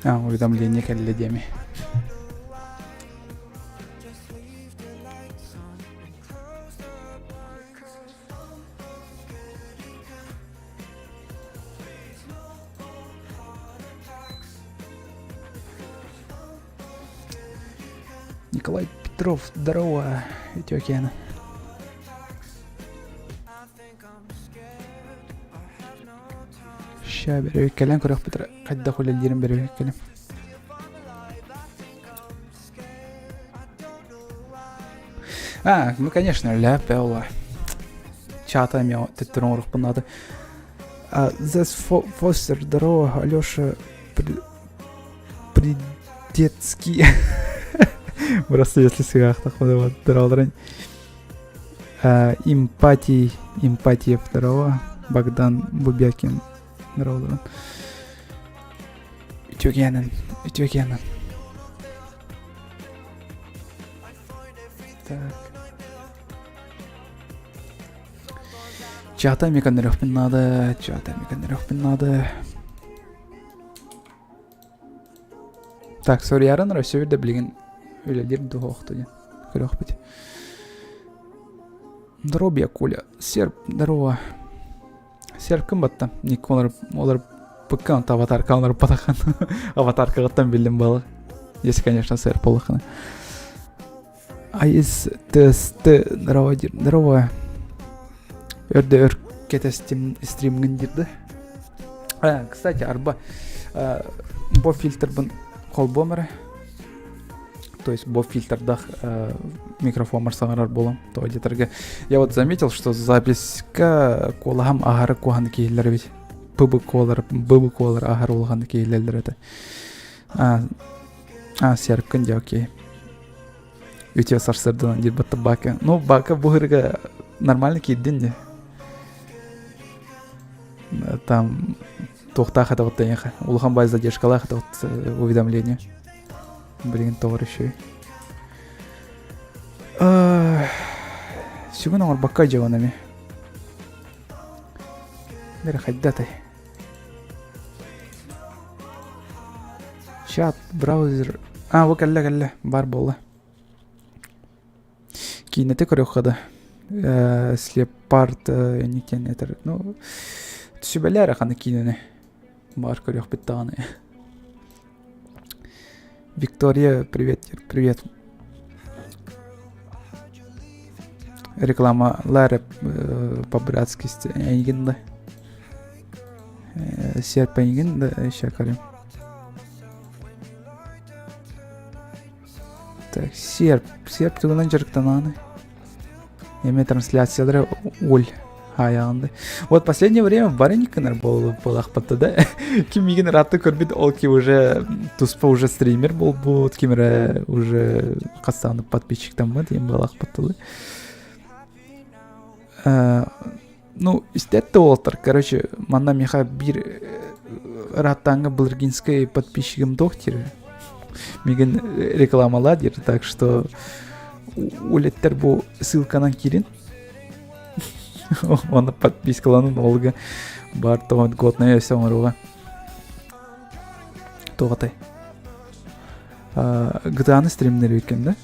Уведомление кәлледеме. Николай Петров, здорово, Этиокиана. Ща берёк келем, көрөк Петр. Кайда холелдерин берёк келем. Ну конечно, ляпела. Чата имел, ты тронур надо. Зэс Фостер, здорово, Алёша Придетский. Просто если сыгах так вот здорово. Эмпатия второго. Богдан Бубякин. Здорово. Этиокианин. Так. Чата меканеров надо. Так, сори яран Россия билген өлелер дохты ден. Көрөк бит. Здорово, Коля. Серб, здорово. Серб кім батты? Ник олар пыккан аватарка олар патахан. Аватарка гаттан билдим балы. Если, конечно, серб болаханы. Айс здорово. Өрді кете стримген дирді. Кстати, арба бо фильтр бін қолбомыры. То есть бо фильтрдах микрофон марсағарар болам. То аудиторға. Я вот заметил, что записка колахам ағары қоғанды кейлер бит. ББ колар ағары олғанды кейлерлер это. Серкін де окей. Өте сарсырдынан дир батты бака. Ну, бака бұғырға нормально кейден де. Там тоқта хата вот таяха. Улхан бай задержкала хата вот уведомление. Блин, товар еще. Сегодня он бака джаванами. Бери хайдатай. Чат, браузер. Вот калла бар болла. Кинете көрөк хада. Слепарт никен этер. Ну, түсүбелер хана кинене. Бар көрөк биттаны. Виктория, привет. Реклама Лара по-братски эйгенда. Серп эйгенда шакарим. Так, серп тугунан жарыктананы. Эме трансляциялары ул аяғында. Вот последнее время барыниканар болақ батты да. Ким егенер атты көрбет, ол ки уже туспа уже стример бол бұд, кемері уже қастанып подписчиктан ба дейін болақ батты да. Ну, истетті олтар. Короче, манда меха бір раттаңы Былыргинскай подписчигім доктер. Меген рекламаладер, так что улеттер бұл ссылканан кирин. Оны подпискаланын олға бар тоғын годная өсе оңыруға. Тоғатай. GTA-ны стримнер өйкен да?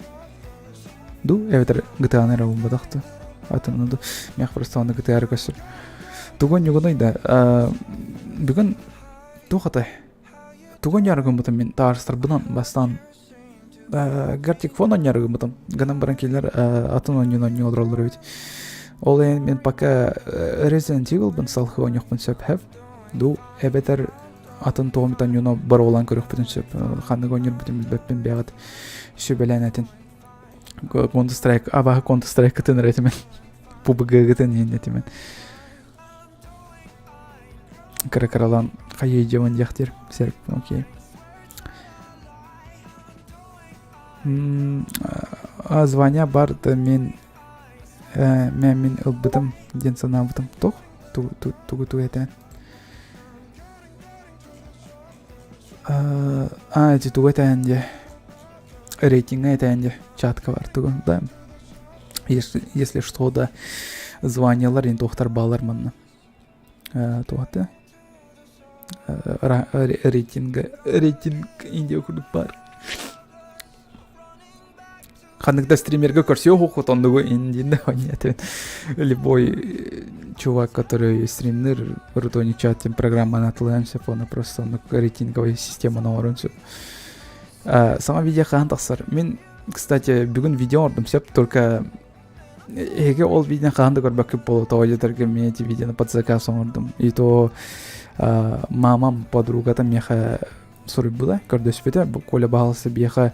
Ду, әветер GTA-ны рауын бадақты. Атыныды. Мех просто оны GTA-ры көсір. Туғын юғынайды. Бүгін тоғатай. Туғын ярығын бұтым мен тағырыстар бұдан бастан Гартик фон ойнарығы бұтым. Ғанам баран келер атын ойнын олдыралыр өйт. Ол мен пока Resident Evil бін салқы ойнықпын сөп әп. Ду әбетер атын тоғымтан юно бар олан көрік бүтін сөп. Қанды ойныр бүтін бәппен бәғыт сөбелән әтін. Counter-Strike, абағы Counter-Strike күтінір әтімен. PUBG күтін ең әтімен. Кірі-кіралан қайы жауын яқтер. Серп, окей. Званя барды мен ылбытым ден санабытым. Тоқ? Тугу әтен. Әті тугу әтен де. Рейтингі әтен де. Чатқа бар тугу. Да. Если что, да, званиялар ин тохтар балар манна. Туаты. Рейтинг инде курдук бар. Ханыкта стримерге көрсе хохот ондуго индинде понятен. Любой чувак, который стримнер, рутони чатим программа натлаемся, он просто рейтинговая система на оранжу. Сама видео хан тахсар. Мен, кстати, бүгүн видео ордум сеп, только эге ол видео ханда көрбөк болот, аудиторге мен эти видеоны под заказ ордум. И то мамам подругата меха сурып була, көрдөспөтө, коля багалсы бияха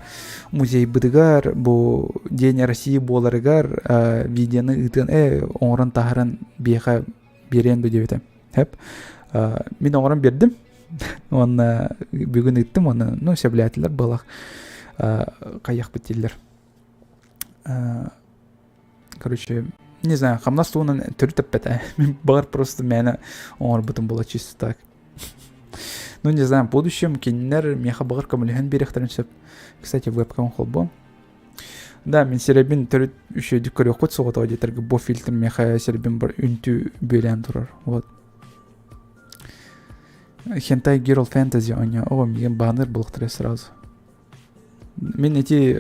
музей быдыгар, бу День России боларыгар видеоны ытын оңран тахаран бияха берен бөдөбөтө. Хеп, мен оңран бердим, оны бүгүн ыттым, оны, ну, сөблятылар балак каяк битилер. Короче, не знаю, хамна стуунан түрү теппете. Мен бар просто мени оңор бутун була чисто так. Ну, не знаю, в будущем кинер меха багар камылыхан беректеринсеп. Кстати, вебкам холбо. Да, мен серебин түрү үшө дүкөрө кот согот аудиторге бо фильтр меха серебин бар үнтү бөлөн турар. Вот. Hentai Girl Fantasy оня. О, мен баннер булыктыра сразу. Мен эти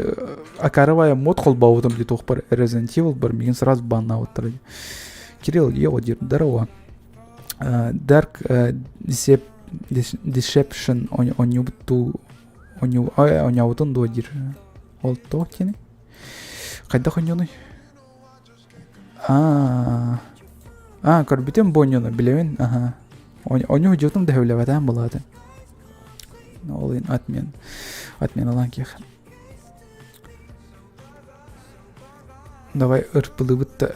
акаровая мод холбаудым где тох бар Resident Evil бар, мен сразу банна оттырды. Кирилл, дир, здорово. Dark Deception онябутун додир. Ол то кени? Кайда хоньоны? Көрбүтем боньоны, билебин. Ага. Оню жутум да хөлөбатан болот. Ол ин атмен алан кех. Давай ырпылыбытта,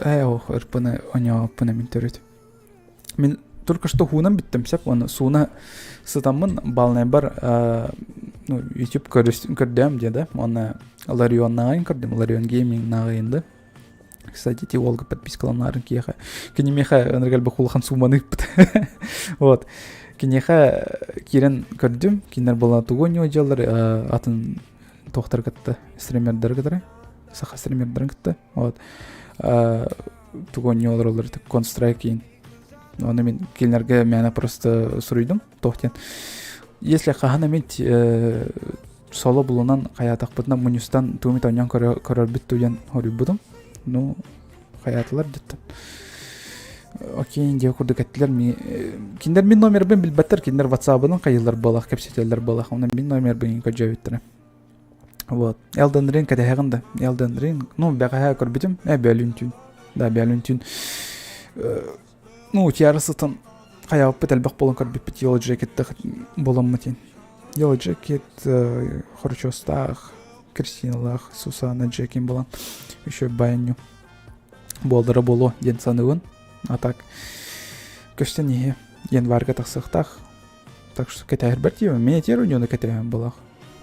ырпыны онябыны мен төрөт. Мен только что хунам биттим сеп, оны суна сытамын балнай бар, ну, YouTube көрдөм деди, оны Larion нагайын көрдім, Larion Gaming нагайынды. Кстати, ти олга подпискаланарын кеха. Кенемеха аныргал бахулахан суманы бит. Вот. Кенеха кирен көрдім, кинер бала тугоньо жалар атын тохтар катты, стримердер катары, саха стримердер катты. Вот. Тугоньо олар Counter-Strike кейін. Оны мен кинерге мәна просто сурыйдым, тохтен. Если хахана мет соло булунан каятак бутна мунюстан тумит оньян көрөр бит туян хорю будум. Ну, хаятылар диттен. Окей, инде курдук аттылар. Киндер мен номер бен билбаттар, киндер WhatsApp-ын кайылар балак, кепсетелер балак. Онда мен номер бен көжөбүттүр. Вот. Elden Ring кадагында. Elden Ring, ну, бага көрбүтүм. Бөлүнтүн. Да, бөлүнтүн. Ну, тиарысытын каябып бетелбек болон көрбүт Yellow Jacket боломму тен. Yellow Jacket хорчостах, Кристиналах, Сусана Джекин болан. Еще байню. Болдыра боло ден саныгын. А так, көстен не январьга тахсыхтах. Так что кетер бертио, мен тер униона кетер балах.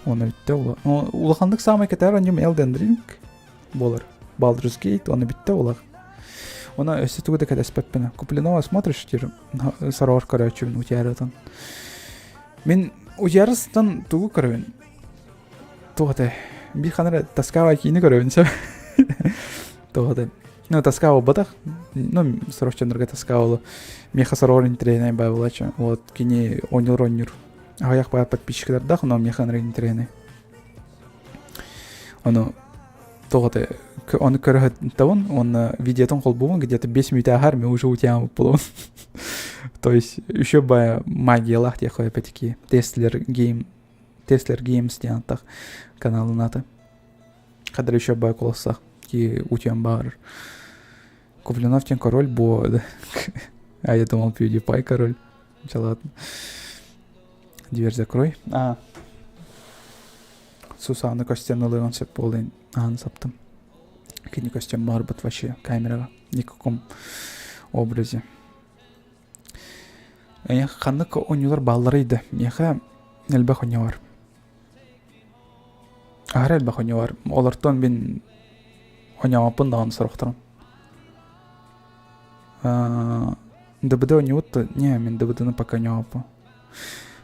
Оны битте ула. Улахандык самый кетер унион Elden Ring болар. Baldur's Gate, оны битте улах. Она если тугу да кетес пеппена. Куплинова смотришь тир сарор карачун утярытын. Мен утярыстан тугу каравин. Тугате. Bir kanara таскава кийини көрөбүнсө. Тоғады. Ну, таскава бадах. Ну, сорочанырга таскавалы. Меха сарорин тренай байвалача. Вот, кини онюр. Аяк бая подписчиктер дах, но меха ныргин тренай. Оно, тоғады. Оны көрөт тавын, он видеотон колбуын, где-то 5 минут ахар, мен уже утямып болуын. То есть, еще бая магиялах тихо опять-таки. Tesla Games тянтах каналы ната. Кадар еще бай колосах, ки утям бар. Куплинов тен король бо. А я думал PewDiePie король. Ладно. Дверь закрой. Сусана костяны он сеп болын ансаптым. Кини костюм бар бит вообще камерага. Никаком образе. Ханнык онюлар балларыйды. Меха элбах онюлар. Ахар элбах онюлар. Олартон мен онюлапын даган сұрақтырын. ДБД онюлытты. Не, мен ДБДны пока онюлапы.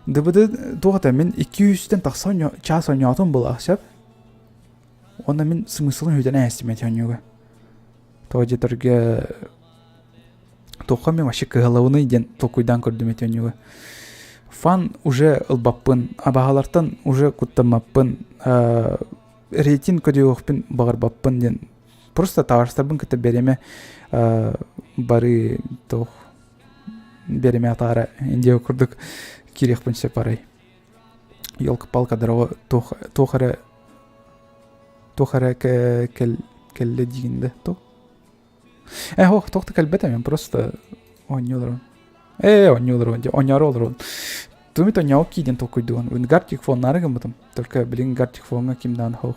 ДБД туғата мен 200-тен тақса час онюлатын бұл ақсап. Онда мен смыслын өйден әстемет онюлға. Тоожа торге тоққа мен вообще кыгалауны ден токуйдан көрдүм этөнүгө. Фан уже ылбаппын, абагалартан уже куттамаппын, рейтинг көдөөхпүн багарбаппын ден. Просто товарстарбын кыта береме бары тох береме атара инде курдук кирехпин сепарай. Ёлка-палка дорого тохара келле дигинде то. Ох, тохты калбета мен просто оньюлрон. Оньяролрон. Тумит оньяоки ден токуйдуан. Ун гартик фон нарыгым бутум. Только блин гартик фонга кимдан хох.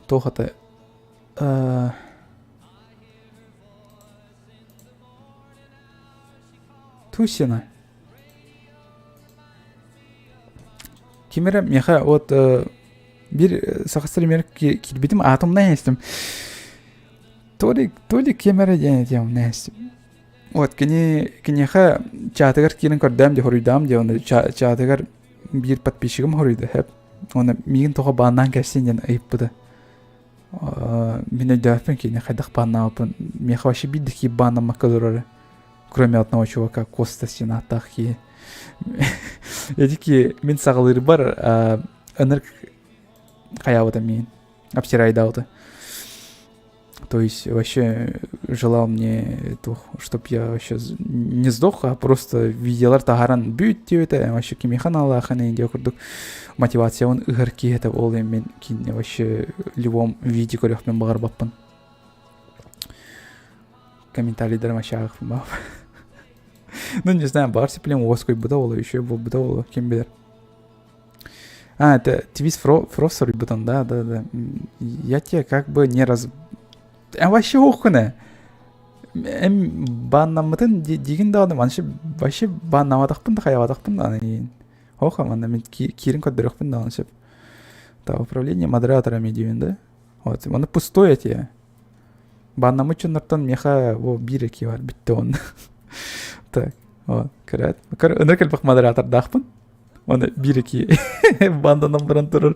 Тохата Тусина. Кимера меха от bir sakastır kirbitim atom ne istim. Толи кемера дем не истим. Вот кенеха чатагар кирин көрдәм де хорыйдам де оны чатагар bir подписчигим хорыйды хеп. Оны мигин тога баннан кәсенден айып буды. Мен дәфен кене хайдак банна опын. Меха вообще бидки банна макалоры. Кроме одного чувака, Коста Сенатахи. Эдики мен сағалыры бар, энерг хаявата мен, обсирайдаута. То есть вообще желал мне, чтоб я вообще не сдох, а просто виделар тағаран бүйт деп это, вообще кемехан Аллахан инде курдук. Мотивация он игорки это ол мен кине вообще любом виде көрөк мен багар баппын. Комментарийдер вообще ағып бап. Ну, не знаю, Барси плем воской бутовало, еще его бутовало, кем бедер. Это твист фросор бутон, да. Я тебе как бы не раз... вообще охуне. Баннамытын деген да адам, вообще баннамадақпын да, хаявадақпын да. Оха, манда мен кирин код берекпін да, сеп. Да, управление модераторами дейін, да. Вот, оны пустое тебе. Баннамычын нұрттан меха биреки бар, бітті он. Так, вот, көрәт. Өнеркел бақ модератор дақпын. Оны биреки банданан бұрын тұрыр.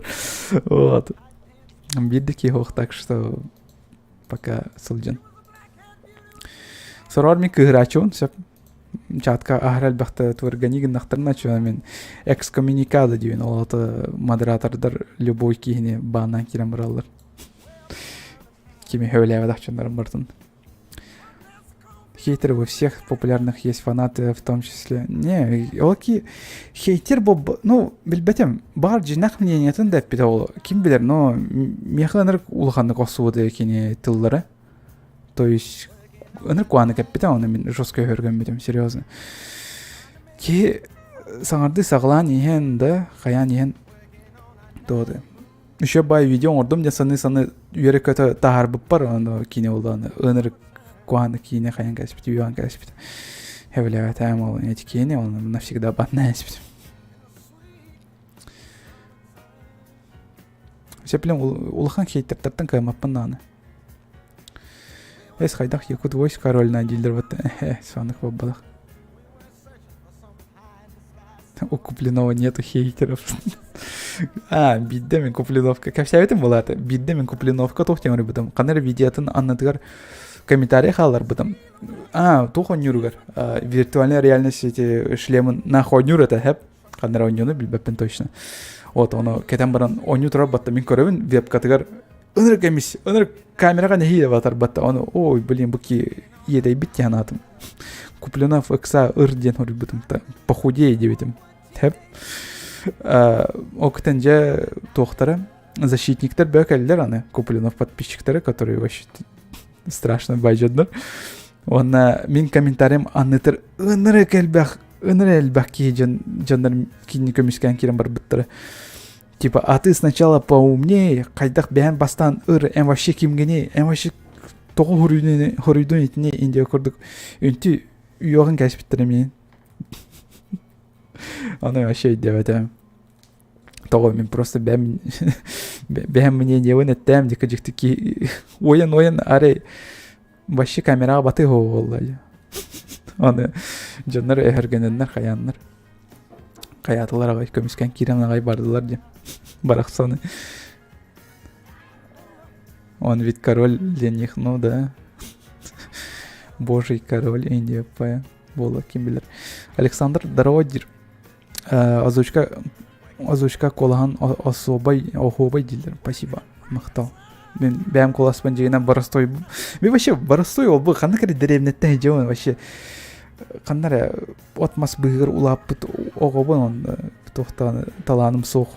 Вот. Бидеки хоқ, так что пока сылжын. Сорар мен кығырачуын, сеп. Чатка ахрал бақты туырганигін нақтырына чуына мен экскоммуникада дейін. Ол аты модератордар любой кейіне баннан керен бұралыр. Кеме хөвілі авадақчындарын бұрдың. Хейтеры во всех популярных есть фанаты в том числе. Не, олки хейтер боб, ну, билбетем, бар жинақ мнениетін деп біді ол. Ким білер, но меха анырық улғанды қосуыды екені тыллары. То есть, анырық қуаны кәп біді, оны мен жосқа көрген бедем, серьезно. Ке саңарды сағылан ehen да, қаян ehen доды. Еще бай видео ордым, де саны үйері көті тағар бұп бар, оны кейіне олды, анырық куаны кейіне қаян кәспіті, үйан кәспіті. Хевілі әтәм ол, әті кейіне, оны навсегда батна әспіті. Сепілем, улыхан хейтертерттен каймаппын аны. Эс қайдақ Якут войска ролына дилдер бәтті. Сондық баббадақ. У Куплинова нету хейтеров. Бидде мен Куплиновка. Кәпсәветім болады. Бидде мен Куплиновка тоқтен өрі бұдым. Қаныр видеотын аннатығар комментарий қалар бұдым. Тоқ онюругар. Виртуальная реальность шлемін нах онюр это хәп. Қаныр онюны білбәппен точно. Вот, оны кетен баран оню тұрап бәтті. Мен көревін веб-катығар ыныр кәмес, ыныр камераға нәхейді батар бәтті. Оны, ой, блин, бұки едей бітті анатым. Куплинов ықса ыр ден өрі бұдым. Похудей дебетім. Хәп. Октенже тоқтары защитниктер бөкәлілер аны Куплинов подписчиктері, которые вообще страшно байжадыр. Оны мен комментариям аннытыр ыныры әлбәк кей жандар кейіне көмескен керен бар бұттыры. Типа, а ты сначала поумнее, қайдақ бән бастан ыр, әм вообще кемгене, әм вообще тоғы хорүйдun етіне инде көрдік. Үнті үйоғын кәспіттірі мен. Оны вообще деп әтәм. Тоғы мен просто бән мне не өңеттәм декі жүкті ки ойын арай вообще камераға баты хоу олай. Оны жандар әхіргенендер қаянлар. Қаятылар ағай көміскен керен ағай бардылар деп. Барақ саны. Он ведь король для них, ну да. Божий король Индия пая. Бола ким билер. Александр Дородир. Озвучка колахан особой охобой дилер. Спасибо. Мақтал. Мен бәм коласпан жегенен барастой. Мен вообще барастой ол бұл қандай кері деревнеттен жеуін вообще. Қандай отмас бұйғыр улап бұт оғобын он тоқтан таланым соқ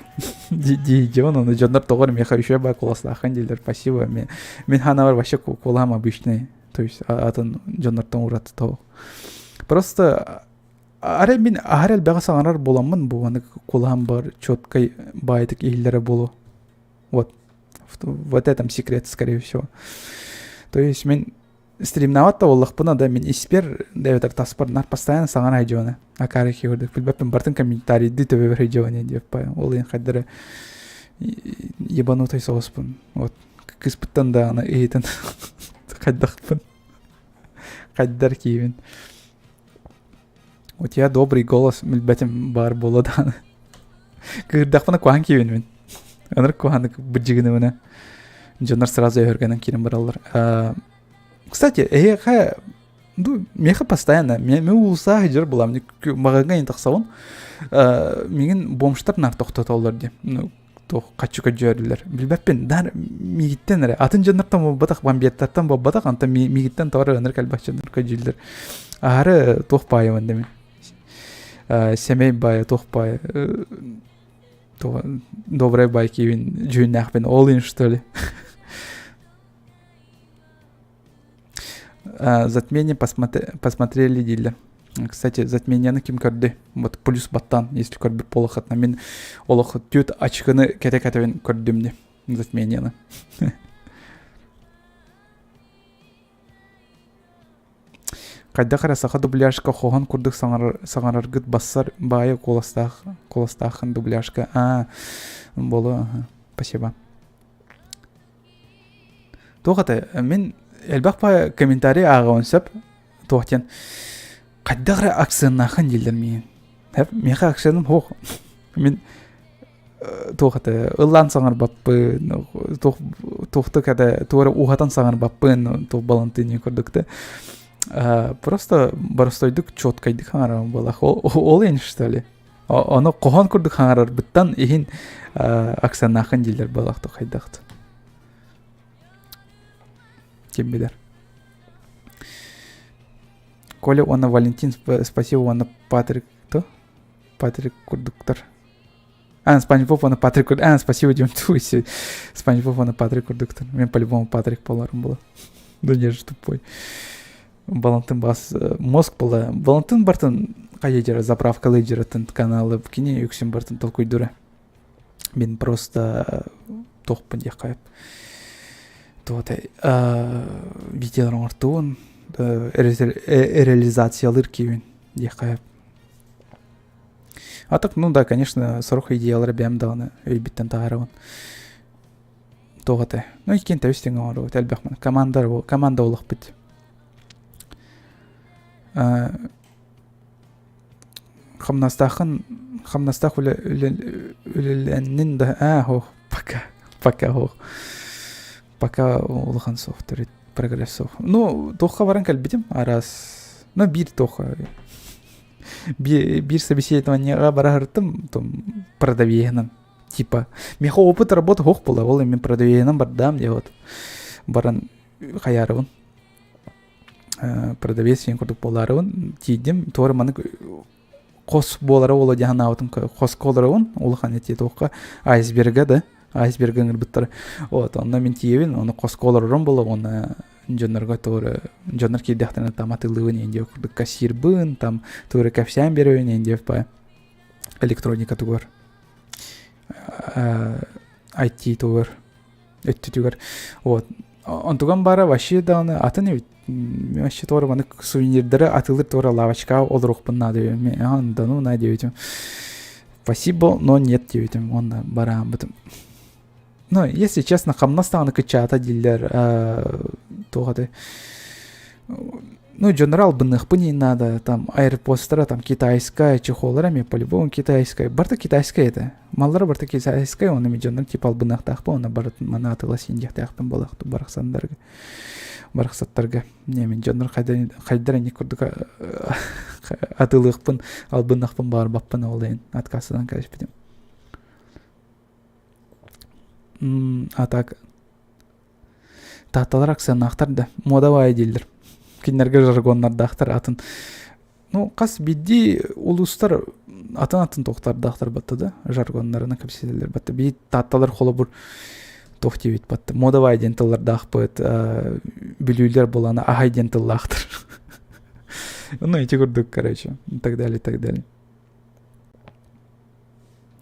жеуін оны жондар тоғыр меха үші бай коласлақан дилер. Спасибо. Мен хана бар вообще колам обычный. То есть атын жондардан ураты тоқ. Просто аре мен ахарел бәға саңарар боламын бұғаны колам бар чоткай байтық ейлері болу. Вот этом секрет, скорее всего. То есть мен стримнаватта оллақпына да мен испер дэвэтер таспарнар постоянно саңар айжуаны. Акарихи көрдік. Білбәппен бартын комментарийді төбе бір айжуаны деп пай. Ол ең қайдары ебанутай соғыспын. Вот. Кіспіттен да ана ейтін қайдақпын. Қайдар кейбін. У тебя добрый голос, білбәтім бар болады. Кірдақпына қуан кейбін мен. Аныр қуанық бүджігіні өні. Жонар сразу өргенен кейін баралар. Кстати, меха постоянно, мен улсағы жер болам, мағанға ен тақсауын, меген бомштар нар тоқтат олар де. Қачуға жөрілер. Білбәппен, дар мегіттен әрі. Атын жонарттан бабатақ, бамбияттартан бабатақ, анта мегіттен тауыры өнір кәлбақ жонарға жерлер. Ары тоқпайы өндемен. Семей байы, тоқпайы. Добрый байки вин жүйнәқ бен олын, что ли. Затмение посмотрели дилер. Кстати, затменияны ким көрді? Вот плюс баттан, если көрді полықатна. Мен олық түйет ачқыны кәте-кәтевен көрдімді. Затменияны. Қайда қарасаға дубляшқа қоған күрдік саңараргыт бассар байы қоластақын дубляшқа. Болы. Спасибо. Тоғаты, мен әлбақ па комментарий ағауын сөп. Тоғытен. Қайда қара аксионнақын елдер мен. Меға аксионым хоқ. Мен тоғаты, ұллан саңар баппы. Тоқты кәді туары уғатан саңар баппын. Тоқ балантыне күрдікті. Просто барыстойдық чоткайдық хаңарам балақ. Ол ең, что ли? Оны қоған күрдік хаңарар бұттан ең аксионнақын елдер балақты қайдақты. Кем бедер. Коля, оны Валентин, спасибо, оны Патрик, кто? Патрик Курдуктар. Спанч Боб, оны Патрик Курдуктар. Спасибо, Дим, туйся. Спанч Боб, оны Патрик Курдуктар. Мен по-любому Патрик Поларом было. Да не же тупой. Балантын бас мозг было. Балантын бартын қайдер заправка лейджератын каналы в кине юксен бартын толкуй дура. Мен просто тоқпын де қайып. Тоғытай видеоларын артуын реализациялыр кейбін де қайып. А так, ну да, конечно, сорох идеялары бәм дағаны өйбіттен тағарауын. Тоғытай. Ну, екен тәуістен ғарауы, әлбәқмін. Команда олық біт. Қамнастақ өліләннің да... Хоқ, пока хоқ. Пока олыған соқтыр, прогресс соқ. Ну, тоққа баран кәлбетім, арас. Ну, бір тоққа. Бір собеседованияға бара ғырттым, продавейінім. Типа, меха опыт работы хоқ бола, ол мен продавейінім бардам, де вот. Баран қаярығын. Продавец сен күрдік боларығын. Тейдім, туары маны қос болары олы жағын ауытын қос қоларығын. Олыған әте тоққа айсбергі да. Айсбергі ғырбыттары. Вот, онна мен тейбін, оны қос қоларығын болы, оны жонарға туары, жонар кейдіқтіні там атылығын ендеу күрдік кассирбын, там туары кәпсиян беруін ендеу па электроника туғыр. IT туғыр. Өтті туғыр. Вот. Онтуған бара ваще дағыны атын өйт. Вообще туары маны сувенирдері атылыр туары лавочка олырықпын надеуім. Мен да ну надеуім. Спасибо, но нет деуім. Онда барам бітім. Ну, если честно, қамнастағыны күтчі ата дейлер туғады. Ну, General бынных не надо, там, аэропостера, там, китайская, чехолара, мне по-любому китайская. Барта китайская это. Маллара барта китайская, он ими General типа албынных тахпа, он барат мана атылас индих тахпен балахту барахсандарга. Барахсаттарга. Не, мен General хайдара не курдука атылықпын, албыннақпын бар баппын олайын. Аткасыдан кажешь бітем. А так, тахталар аксанақтар да, модавай дейлдер. Кинерге жаргоннардақтар атын. Ну, қас бидди улустар атын тоқтардақтар батты да, жаргоннарына кәпселер батты. Бейт татталар қолы бұр тоқти бейт батты. Модавай дентылардақ бұд, білюйлер боланы ағай дентыллақтыр. Ну, эти курдук, короче, и так далее, и так далее.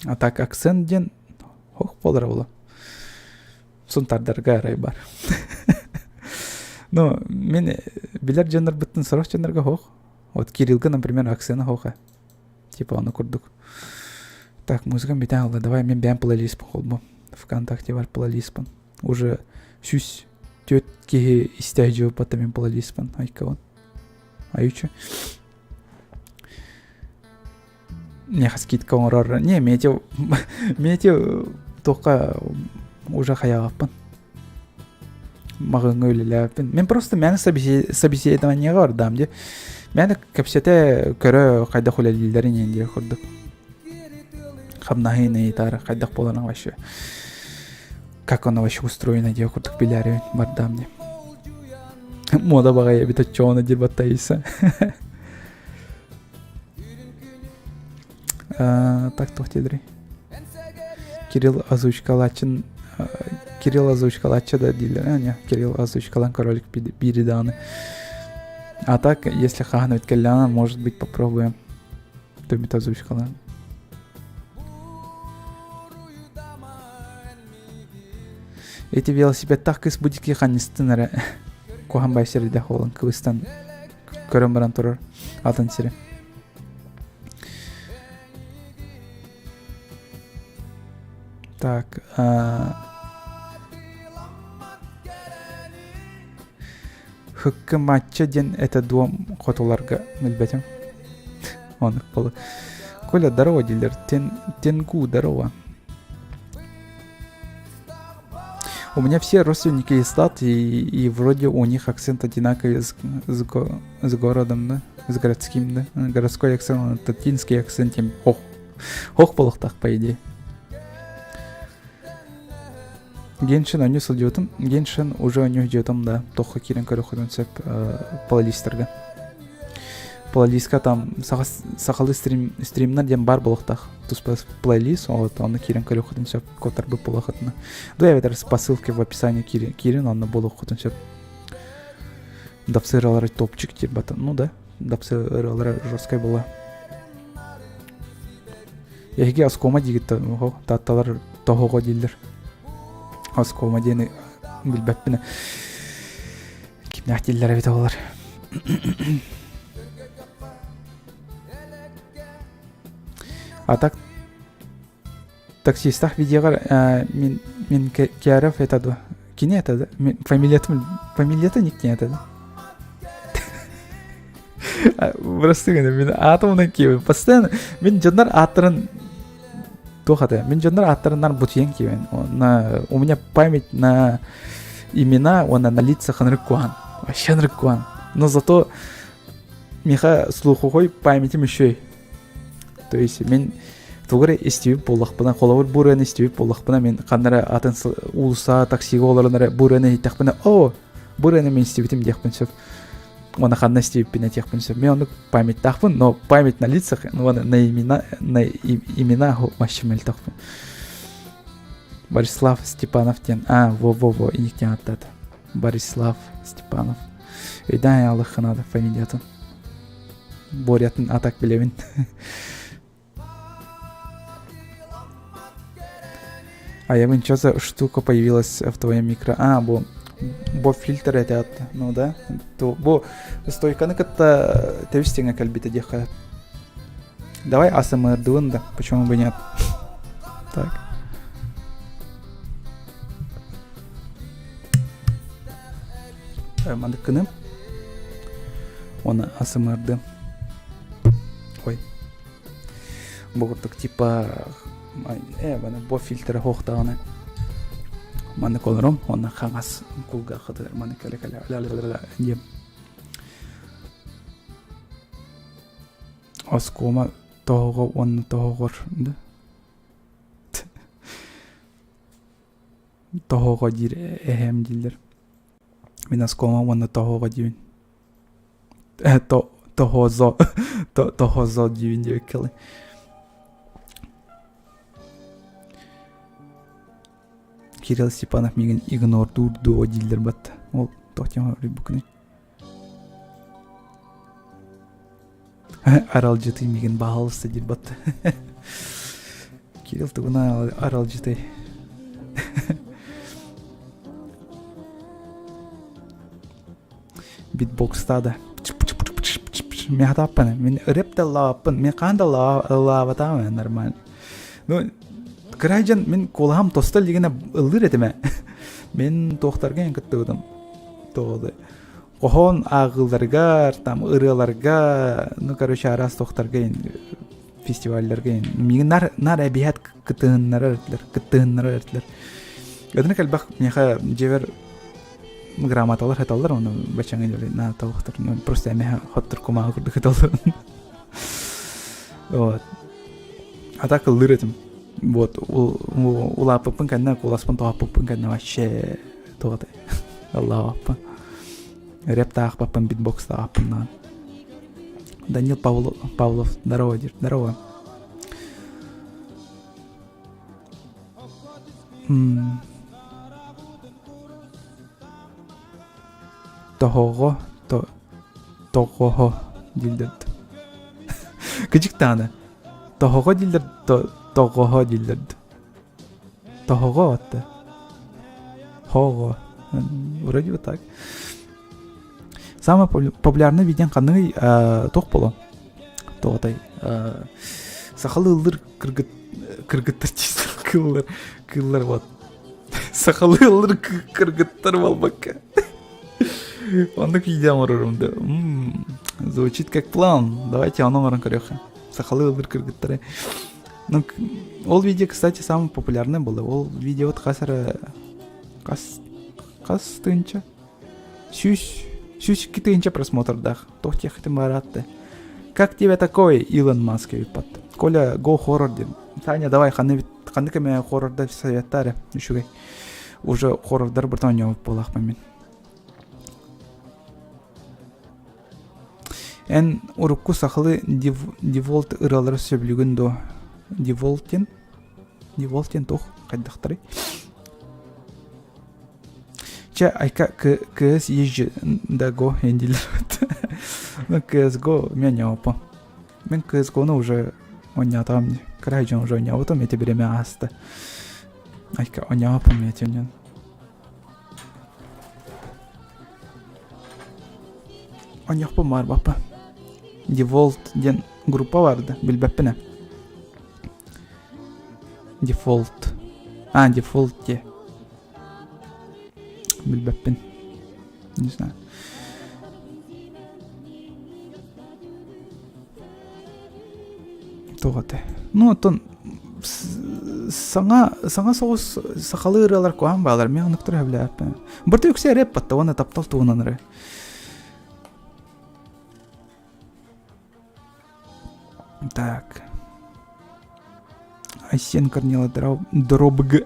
А так, акцент ден, хоқ болар болу. Сунтардарға арай бар. Ну, мен билер жанр быттын сорох жанрга хоқ. Вот Кириллга, например, акцена хоқа. Типа оны курдук. Так, музыкам битен алды. Давай мен бән плейлистпін қолбу. ВКонтакте бар плейлистпін. Уже сүз төт кеге истәй жауып бата мен плейлистпін. Айкаван. Айучу. Не хаскитка орар. Не, мете тоққа уже хаягаппын. Мағын өліләппін. Мен просто мәні собеседованияға бардам де. Мәні көпсеті көрі қайдақ өлелілерін енде құрдық. Қабнағын айтары қайдақ боланың вашы. Как оно вообще устроено де құрдық біләрі бардам де. Мода бағая бит отчоны дер баттайсы. Так тоқтедірі. Кирилл озвучкалачын Кирилл озвучкалачы да дейлер. Не, Кирилл озвучкалан королик бири даны. А так, если хаган өткелляна, может быть, попробуем. Томит озвучкалан. Эти велосипед так из будики ханистынары. Кохан байсері де холын кывыстан көрім баран тұрыр. Атын сері. Так, хыккы матча ден это дуам хотуларга милбетем. Он полы. Коля, здорово, дилер. Тенгу, здорово. У меня все родственники из стат, и вроде у них акцент одинаковый с городом, да? С городским, да? Городской акцент, татинский акцент. Хох полых так, по идее. Геншин они судьютым. Геншин уже они идётым, да. Тоха кирен көрөхдөн сөп плейлистерге. Плейлистка там сахалы стримнер дем бар болуктах. Тус плейлист, вот он кирен көрөхдөн сөп котар бы полохотно. Да я ведер по ссылке в описании кирен он болуктун сөп. Дапсыралар топчик тип бата. Ну да, дапсыралар жесткой была. Яги аскома дигитта, татталар тохого дилдер. Аскома дени билбеппине. Кимне ахтиллер бит олар. А так таксистах видеогар мен кяров этаду. Кине этаду? Фамилията никне этаду. Просто мен атомнан кибен. Постоянно мен жандар аттырын тохата. Мен жандар аттырыннан бутьен кибен. У меня память на имена, на лицах нрыкуан. Вообще нрыкуан. Но зато меха слуховой памятим еще. То есть мен тугары истебип боллақпына, қолауыр бураны истебип боллақпына, мен қандары атын улса, таксиға оларынары бураны тақпына, бураны мен истебитім деқпін сөп. Оны қанна истебиппіне теқпін сөп. Мен оны память тақпын, но память на лицах, на имена машимел тақпын. Борислав Степанов тен. Во, и никтен аттады. Борислав Степанов. Өйдан алыққын ады фамилиятын. Борятын атак білемін. А я вон, что за штука появилась в твоем микро? Бо фильтр это, ну да? То бо стойканы как-то тевстинга кальбита деха. Давай АСМР дуэнда, почему бы нет? Так. Мандыкыным. Оны асымырды. Ой. Бұғырдық типа бана бо фильтр хоқтағаны. Маны колырым, оны қаңас кулга қыдыр. Маны кәлі Оскома тоғы, оны тоғыр. Тоғыға дир әхем дилдер. Мен оскома оны тоғыға дейін. Тоғызо дейін деп келі. Кирилл Степанов меген игнордурду дилдер бат. Ол тоқтема бүкіне. Арал жыты меген бағалысы дил бат. Кирилл тұғына арал жыты. Битбокста да. Мен хатаппын. Мен рэпті лаппын. Мен қанда лаватамын нормально. Ну, Крайжан мен колағам тостал дегені ылдыр етіме. Мен тоқтарға ең күтті өдім. Тоғды. Қохон ағылдарға, там ырыларға, ну, короче, арас тоқтарға ең фестивальдарға ең. Меген нар әбият күттігіннары әртілер. Өдіні кәлбақ меха жевер грамматалар хаталар, оны бачаңа жөлі на тауқтыр. Просто әмеха хоттыр комаға күрді хаталар. Вот. Атақ ылдыр етім. Вот, улаппын кәнна, куласпын тоғаппын кәнна вообще тоғады. Аллах аппын. Рэп тағаппын, битбокс тағаппын. Данил Павлов, здорово, дир, здорово. Тоғого дилдерді. Күчік тағаны. Тоғого дилдерді. Тоғого дилдерді. Тоғого атты. Хого. Вроде вот так. Самый популярный видео қаны тоқ болу. Тоғытай. Сақалы ұлдыр кіргіттір дейсің. Кыллар вот. Сақалы ұлдыр кіргіттір болбаққа. Ондық видео мұрырымды. Звучит как план. Давайте оно мұрын көрек. Сақалы ұлдыр кіргіттірі. Ну, ол видео, кстати, самый популярный был. Ол видео от қасыры қас тынча. Сюсь тынча просмотрдах. Тох тех ты маратты. Как тебе такое, Илон Маск? Коля, го хоррор ден. Таня, давай, ханыками хоррорда советтары. Уже хоррордар бұртан болақ мен. Эн урукку сақылы деволт ыралары сөблігін до. Деволтен тох қайдақтары. Ча айка кс ежі да го енділер. Ну кс го мен яупа. Мен кс гоны уже онятам. Крайжан уже оняутам, эти береме асты. Айка оняпам етенен. Оняпам бар бапа. Деволт ден группа vardı, bilbepine. Default. Default diye. Bilbepin. Не знаю. Тоғаты. Ну, тон саңа соғыз сақалы ыралар қоған бағалар. Мен ұнықтыр әбілі әпі. Бірді өксе рэп батты, оны таптал туғынан ұры. Так. Айсен Корнела Дробг.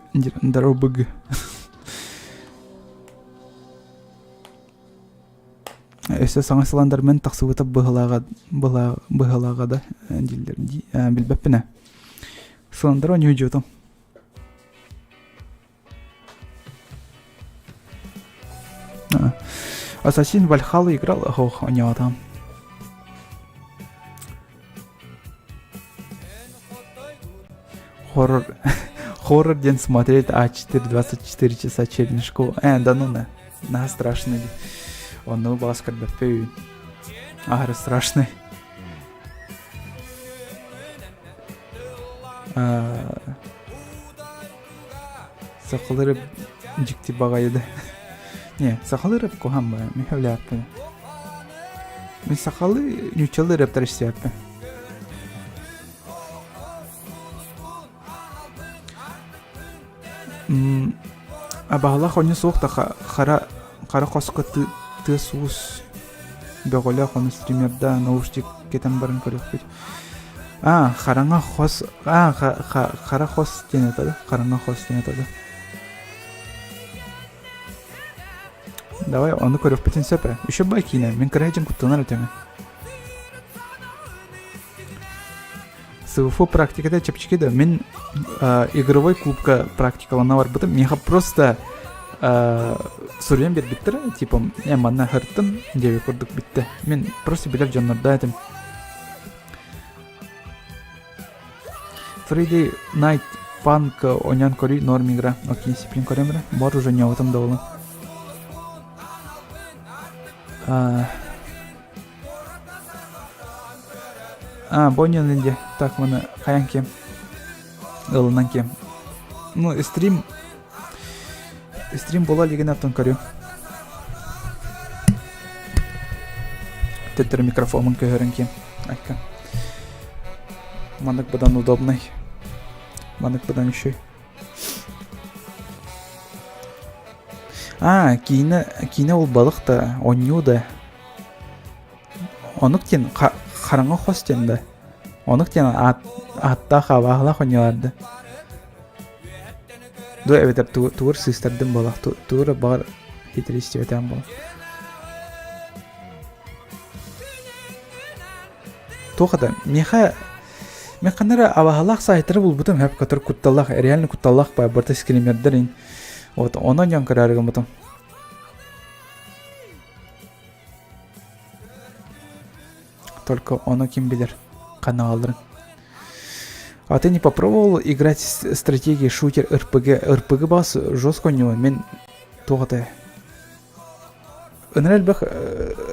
Өсі саңа сыландармен тақсы өтіп бұғылаға да білбәппіне. Сыландар оны өйді өтім. Ассасин Вальхалла играл, у него там. Хоррор день смотреть А4 24 часа челленджку. Да ну на страшный. Он ну бас как бы пей. Ага, страшный. Сақылырып жікті бағайды. Не, сақылырып қоған ба, мехавляппы. Мен сақалы нючалы рэптер істеппі. Абағалақ оны соқта қара қосқа ты суыз бөғілі оны стримерда наушник кетен барын көріп бет. Қараңа қос, қара қос ден етеді, қараңа қос ден етеді. Давай, оны көріп бетін сөпі. Үші бай кейіне, мен кірайжын күттінар өтеме. СВФ практикада чепчикеді, мен игровой клубка практикалана бар бұдым. Меға просто сұрен бер біттір, типа, манна хырттын, деуе көрдік бітті. Мен просто білер жанларда әдім. Friday Night Punk ойнан көрі норм игра. Окей, сиплин көремірі. Бар уже не отым да олым. Бонен інде. Так, мұны қаян кем. Ғылынан кем. Ну, стрим бола леген аптан көрі. Теттір микрофонын көхерін кем. Айка. Манық бұдан удобный. Манық бұдан үші. Кейіне ол балық та, оню да. Онық тен қараңы қос тен да. Онық тен атта қабағылақ оняларды. Ду әветер туыр сыстардың балық. Туыры бағыр хитресте өтен балық. Тоқыда, мен қандары абағалақ сайтыры бұл бұтым әп қатыр күтталақ, реально күтталақ бай бұрты скримердерін. Онан ян көрәрігім бұтым. Только оны кем білер, қана алдырын. А ты не попробовал играть стратегии шутер РПГ? РПГ бас жестко не он, мен тоғыты. Өнерел бақ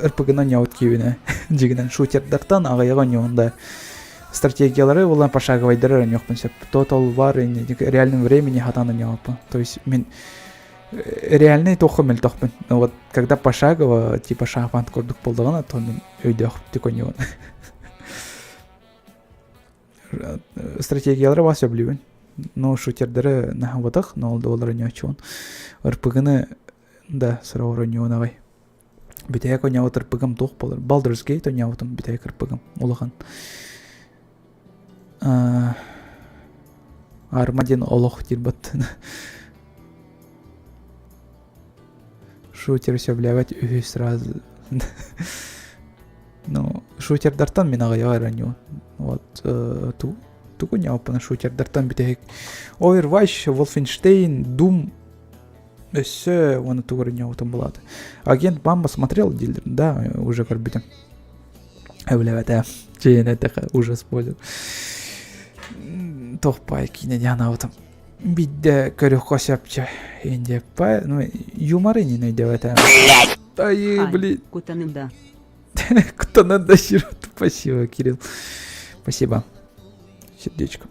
РПГ-нан яуыт кеуіне. Дегенен шутердақтан ағайға не онда. Стратегиялары олан пошаговайдыры нёқпын сөп. Total War реальном времени хатаны не алпы. То есть мен реальный тоқым әл тоқпын. Вот когда пошагово, типа шахмат көрдік болдығына, то мен өйде оқып текон не он. Стратегиялары бас өблеуін. Но шутердері нахавадық, но олды олары не очуын. РПГ-ны да сұрауыры не он ағай. Бітәйек оня отыр пығым тоқ болыр. Baldur's Gate оня отым бітәйек ұрпығым олыған. Армаден олық дер бұттын. Шутер сөбләвәт үйі сразу. Ну, шутердартан мен ағай ағайраню. Вот, тук оня опына шутердартан бітәйек. Overwatch, Wolfenstein, Doom. Все, он тугры не утом была. Агент Бамба смотрел дилер, да, уже корбитом. Эвлевата, чей это уже спойлер. Тох пайки не яна утом. Бидде көрөх косяпча. Инде пай, ну юморы не найдет это. Ай, блин. Кутанында. Кутанында сирот. Спасибо, Кирилл. Спасибо. Сердечко.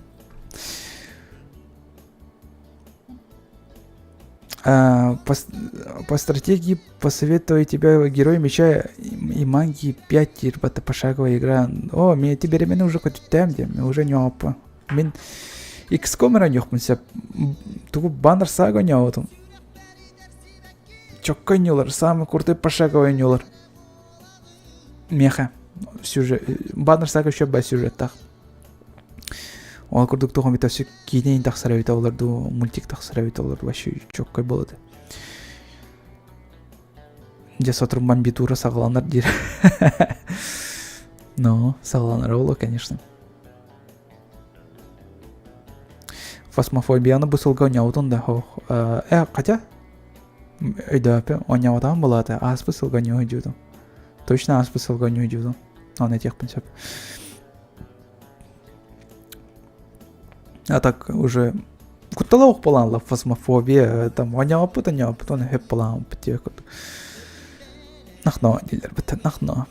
По стратегии посоветую тебе Герой Меча и Магии 5 тирбата пошаговая игра. О, мне теперь меня уже хоть темде, уже не опа. Мен XCOM ранёхмынся. Тугу баннер сага не отым. Чокка нюлар, самый крутой пошаговый нюлар. Меха. Сюжет. Баннер сага еще ба сюжет так. Ол көрдік тоғын бет өсі кейден тақсыра бет оларды, мультик тақсыра бет оларды башы чоққай болады. Жас отырман битура сағыланар дер. Ну, сағыланар олы, конечно. Фасмофобияны бұсылға оняудын да. Қатя? Өйді өпі, оняудан болады, аз бұсылға не өйдеудің. Точно аз бұсылға не өйдеудің. Оны текпін сөп. А так уже куталаук поланла фасмофобия, там воня опыт, он хеп полан потек. Нахно, дилер, нахно.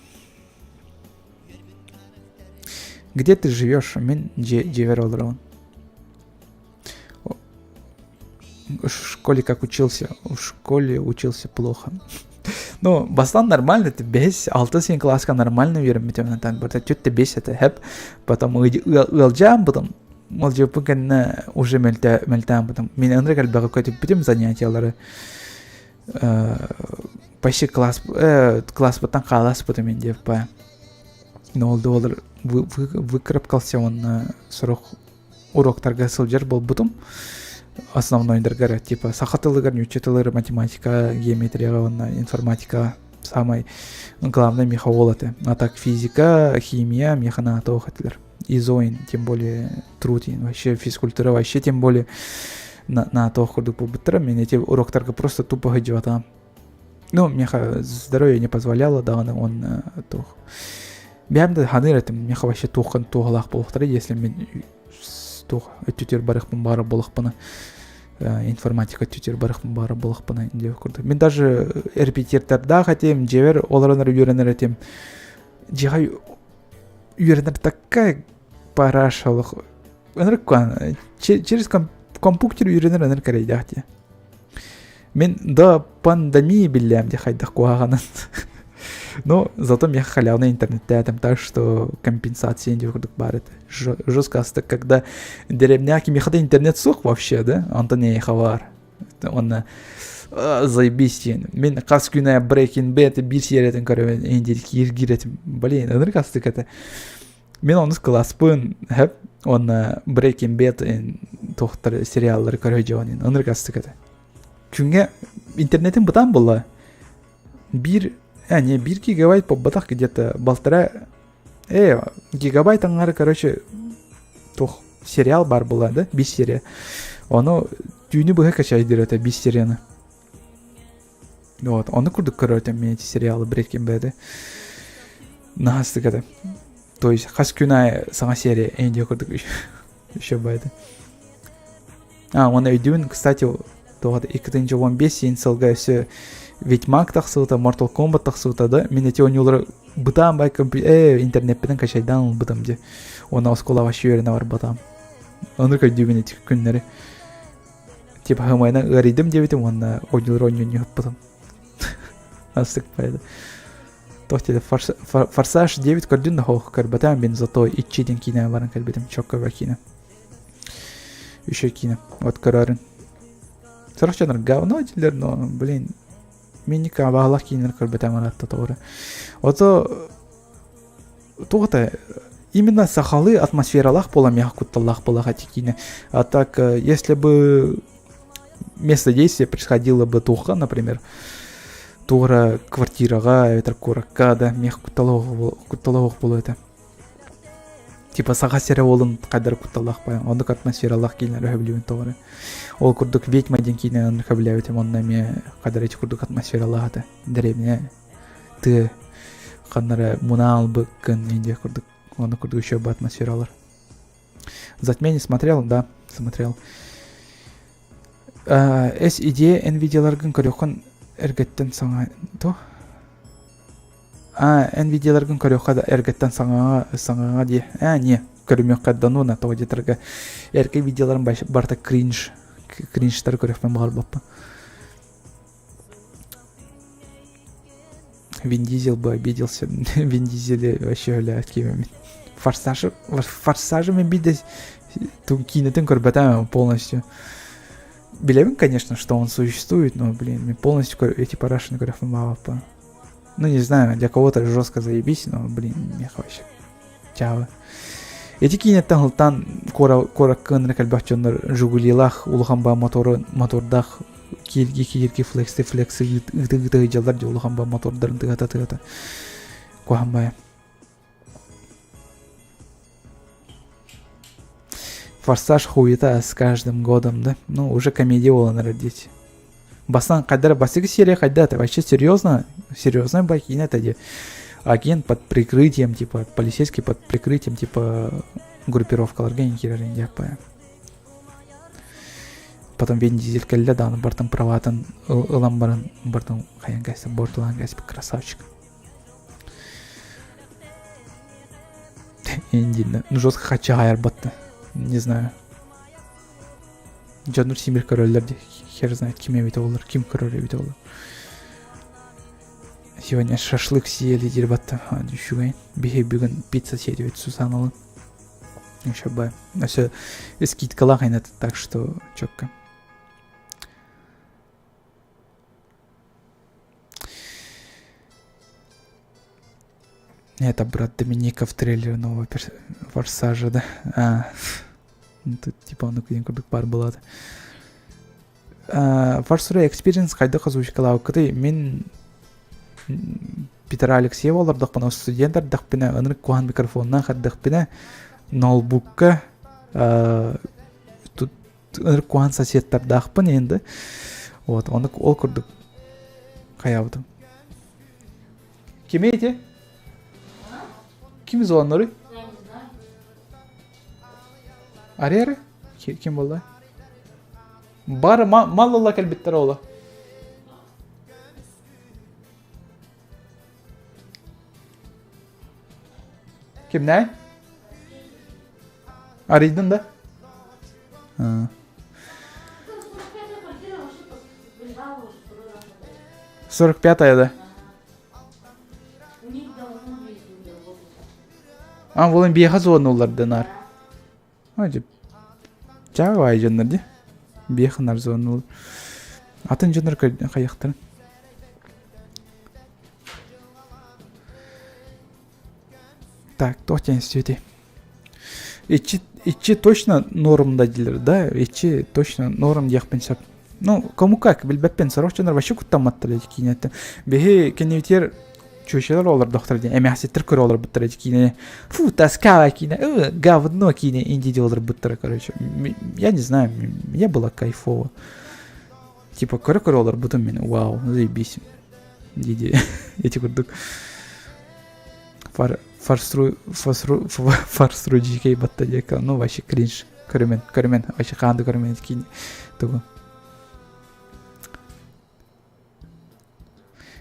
Где ты живешь? Мен джеверолрон. В школе как учился? В школе учился плохо. Ну, бастан нормально, это 5-6 класска нормально верим, метем там, это чуть-то 5 это хэп, потом ылжам, потом мылжыпы кенне уже мельтам, потом мен андре кальбага көтүп битим занятиялары. Почти класс потом қалас потом мен деп па. Но олар выкырып калса он срок уроктарга сылжар бол бутум. Основнойдарға типа сахатылыгар, учетылыр математика, геометрия, информатика самый главный мехаолаты. А так физика, химия, механа тоохатылар. Изоин, тем более трудин, вообще физкультура, вообще тем более на тоохурду побытра. Мен эти уроктарга просто тупо гыдживатам. Ну, меха здоровье не позволяло, да, он тох. Бәрімді ханыр этим, меха вообще тохан тоғалақ болықтары, если мен тох тютер барықпын бары болықпыны, информатика тютер барықпын бары болықпыны деп көрді. Мен даже репетиторда хотем, жевер оларанар үйренер етем. Жиға үйренер такая парашалық. Через компьютер үйренер өнер керейді. Мен да пандемия білем де хайдақ қуағанын. Но зато мне халявный интернет там, так что компенсация не выходит барит. Жестко, когда деревняки мне хотят интернет сух вообще, да? Антоне хавар. Он заебись. Мен каскюная Breaking Bad bir сериятын көрөм энделик иргиретим. Блин, аныр кастык это. Мен оны класспын, хэп, он Breaking Bad тохтар сериаллары көрөжөнүн. Аныр кастык это. Çünkü интернетим бутан было. Bir гигабайт по батах где-то 1,5 гигабайт аңары, короче, тох сериал бар была, да? 5 серия. Оно түйіні бұға качайды это 5 серияны. Вот, оны күрдік көрөтем мен эти сериалы Breaking Bad. Нағастық это. То есть, қас күнай саңа серия энде күрдік еще байды. Оны өйдуін, кстати, 2015 сылға өсі Ведьмак тақсылыта, Mortal Kombat тақсылыта да. Мен эти ойнулары бұтам бай интернетпеден качайдан бұтам де. Оны оскола ваши өріне бар бұтам. Оныр көйдігін эти күннері. Типа хымайна ғаридым дебетім, оны ойнулары ойнуын бұтам. Астық байды. Тоқтеді, Форсаж 9 көрдін да хоқ көрбатам, мен зато итчиден кине барын көрбетім, чок көрбі кине. Еще кине, вот көрәрін. Сұрық жаныр говно дилер, но, блин, мен ника бағалақ кейінер көрбетем аратты тоғыры. Ото, тоғыта, именно сахалы атмосфералақ бола, меха кутталақ бола хати кейіне. А так, если бы место действия происходило бы туха, например, тура квартираға, ветер куракка, да, меха кутталақ болу это. Типа саға сере олын қадар кутталақ баян, ондық атмосфералақ кейінер өбілуін тоғыры. Ол күрдік ведьмаден кейінен оны қабіләуетім, онына ме қадар еті күрдік атмосфералақ аты. Дәребіне ты қаннары мұнал бұқын енде күрдік, оны күрдік еще бы атмосфералар. Затмение смотрел? Да, смотрел. Эс идея NVIDIA-ларғын көріқын әргеттен саңа... То? NVIDIA-ларғын көріққа әргеттен саңаға де. Не, көрімек қаддану на тоғы детіргі. Әргі видеоларын барта кринжтар көріқпен бағар баппа. Вин Дизель бы обиделся. Вин Дизель вообще гуляет кемами. Форсажем обидеть. Кинетен көрбетаем полностью. Билевин, конечно, что он существует, но, блин, мне полностью эти парашины көріқпен бағар баппа. Ну, не знаю, для кого-то жестко заебись, но, блин, мне вообще тява. Эти кинеттен ғылтан кора кынры кәлбәтчондар жугулилах улуханба мотордах кирги флексы ыты жалдар же улуханба мотордарын тыгата куаханбая. Форсаж хуета с каждым годом, да? Ну, уже комедия оланар родить. Бастан қайдар басығы серия қайдаты, вообще серьезная байкина это агент под прикрытием, типа полицейский под прикрытием, типа группировка организированная, я понял. Потом Вин Дизель келді, да, бартын праватын ыламбарын, бартын қаян гайсы, бортылан гайсы, красавчик. Индильно, ну жестко хача гайар батты, не знаю. Джанур Симир короллерді, хер знает, ким ебейті олар, ким король ебейті олар. Сегодня шашлык съели дербатта. Düşügün. Bir bugün pizza съели Сусаналын. Еще бы. Все скидка лагает, так что четко. Это брат Домиников трейлер нового Форсажа, да? Тут типа он курдук бар болады. Форсура экспириенс қайды қызушкалау кыты мен Питер Алексеев олардық пына студенттар дақпына ынырық куан микрофонна қаддықпына ноутбукка тут ынырық куан сосеттар дақпын енді. Вот, оны ол курдук қаябыдым. Кеме ете? Kim звонили? Я не знаю. Ари? Kim болды? Бар маллыла кәлбеттер ола. Kim ne? Аридың да? 45-я да? У них давно есть был. Волын бияға звонылар дынар. Ой, жағы ай жондар де. Бияқынар звонылар. Атын жондар қаяқтарын. Так, тоқтен сөйте. Ичи точно нормда дилер, да? Ичи точно норм яқпен. Ну, кому как, билбеппен сорок жондар вообще куттаматтар еті кейнетті. Бехе кеневитер чөшелер олар доктор ден. Әмәхсеттір көрі олар бұттыр еті кейне. Фу, таскава кейне, говно кейне инди олар бұттыр, короче. Я не знаю, мне было кайфово. Типа, көрі олар бұтым мен, вау, заебись. Диди, эти курдук. Фарстру GK батта дека, ну вообще кринж. Көрімен, вообще қанды көрімен еті кейне. Тугу.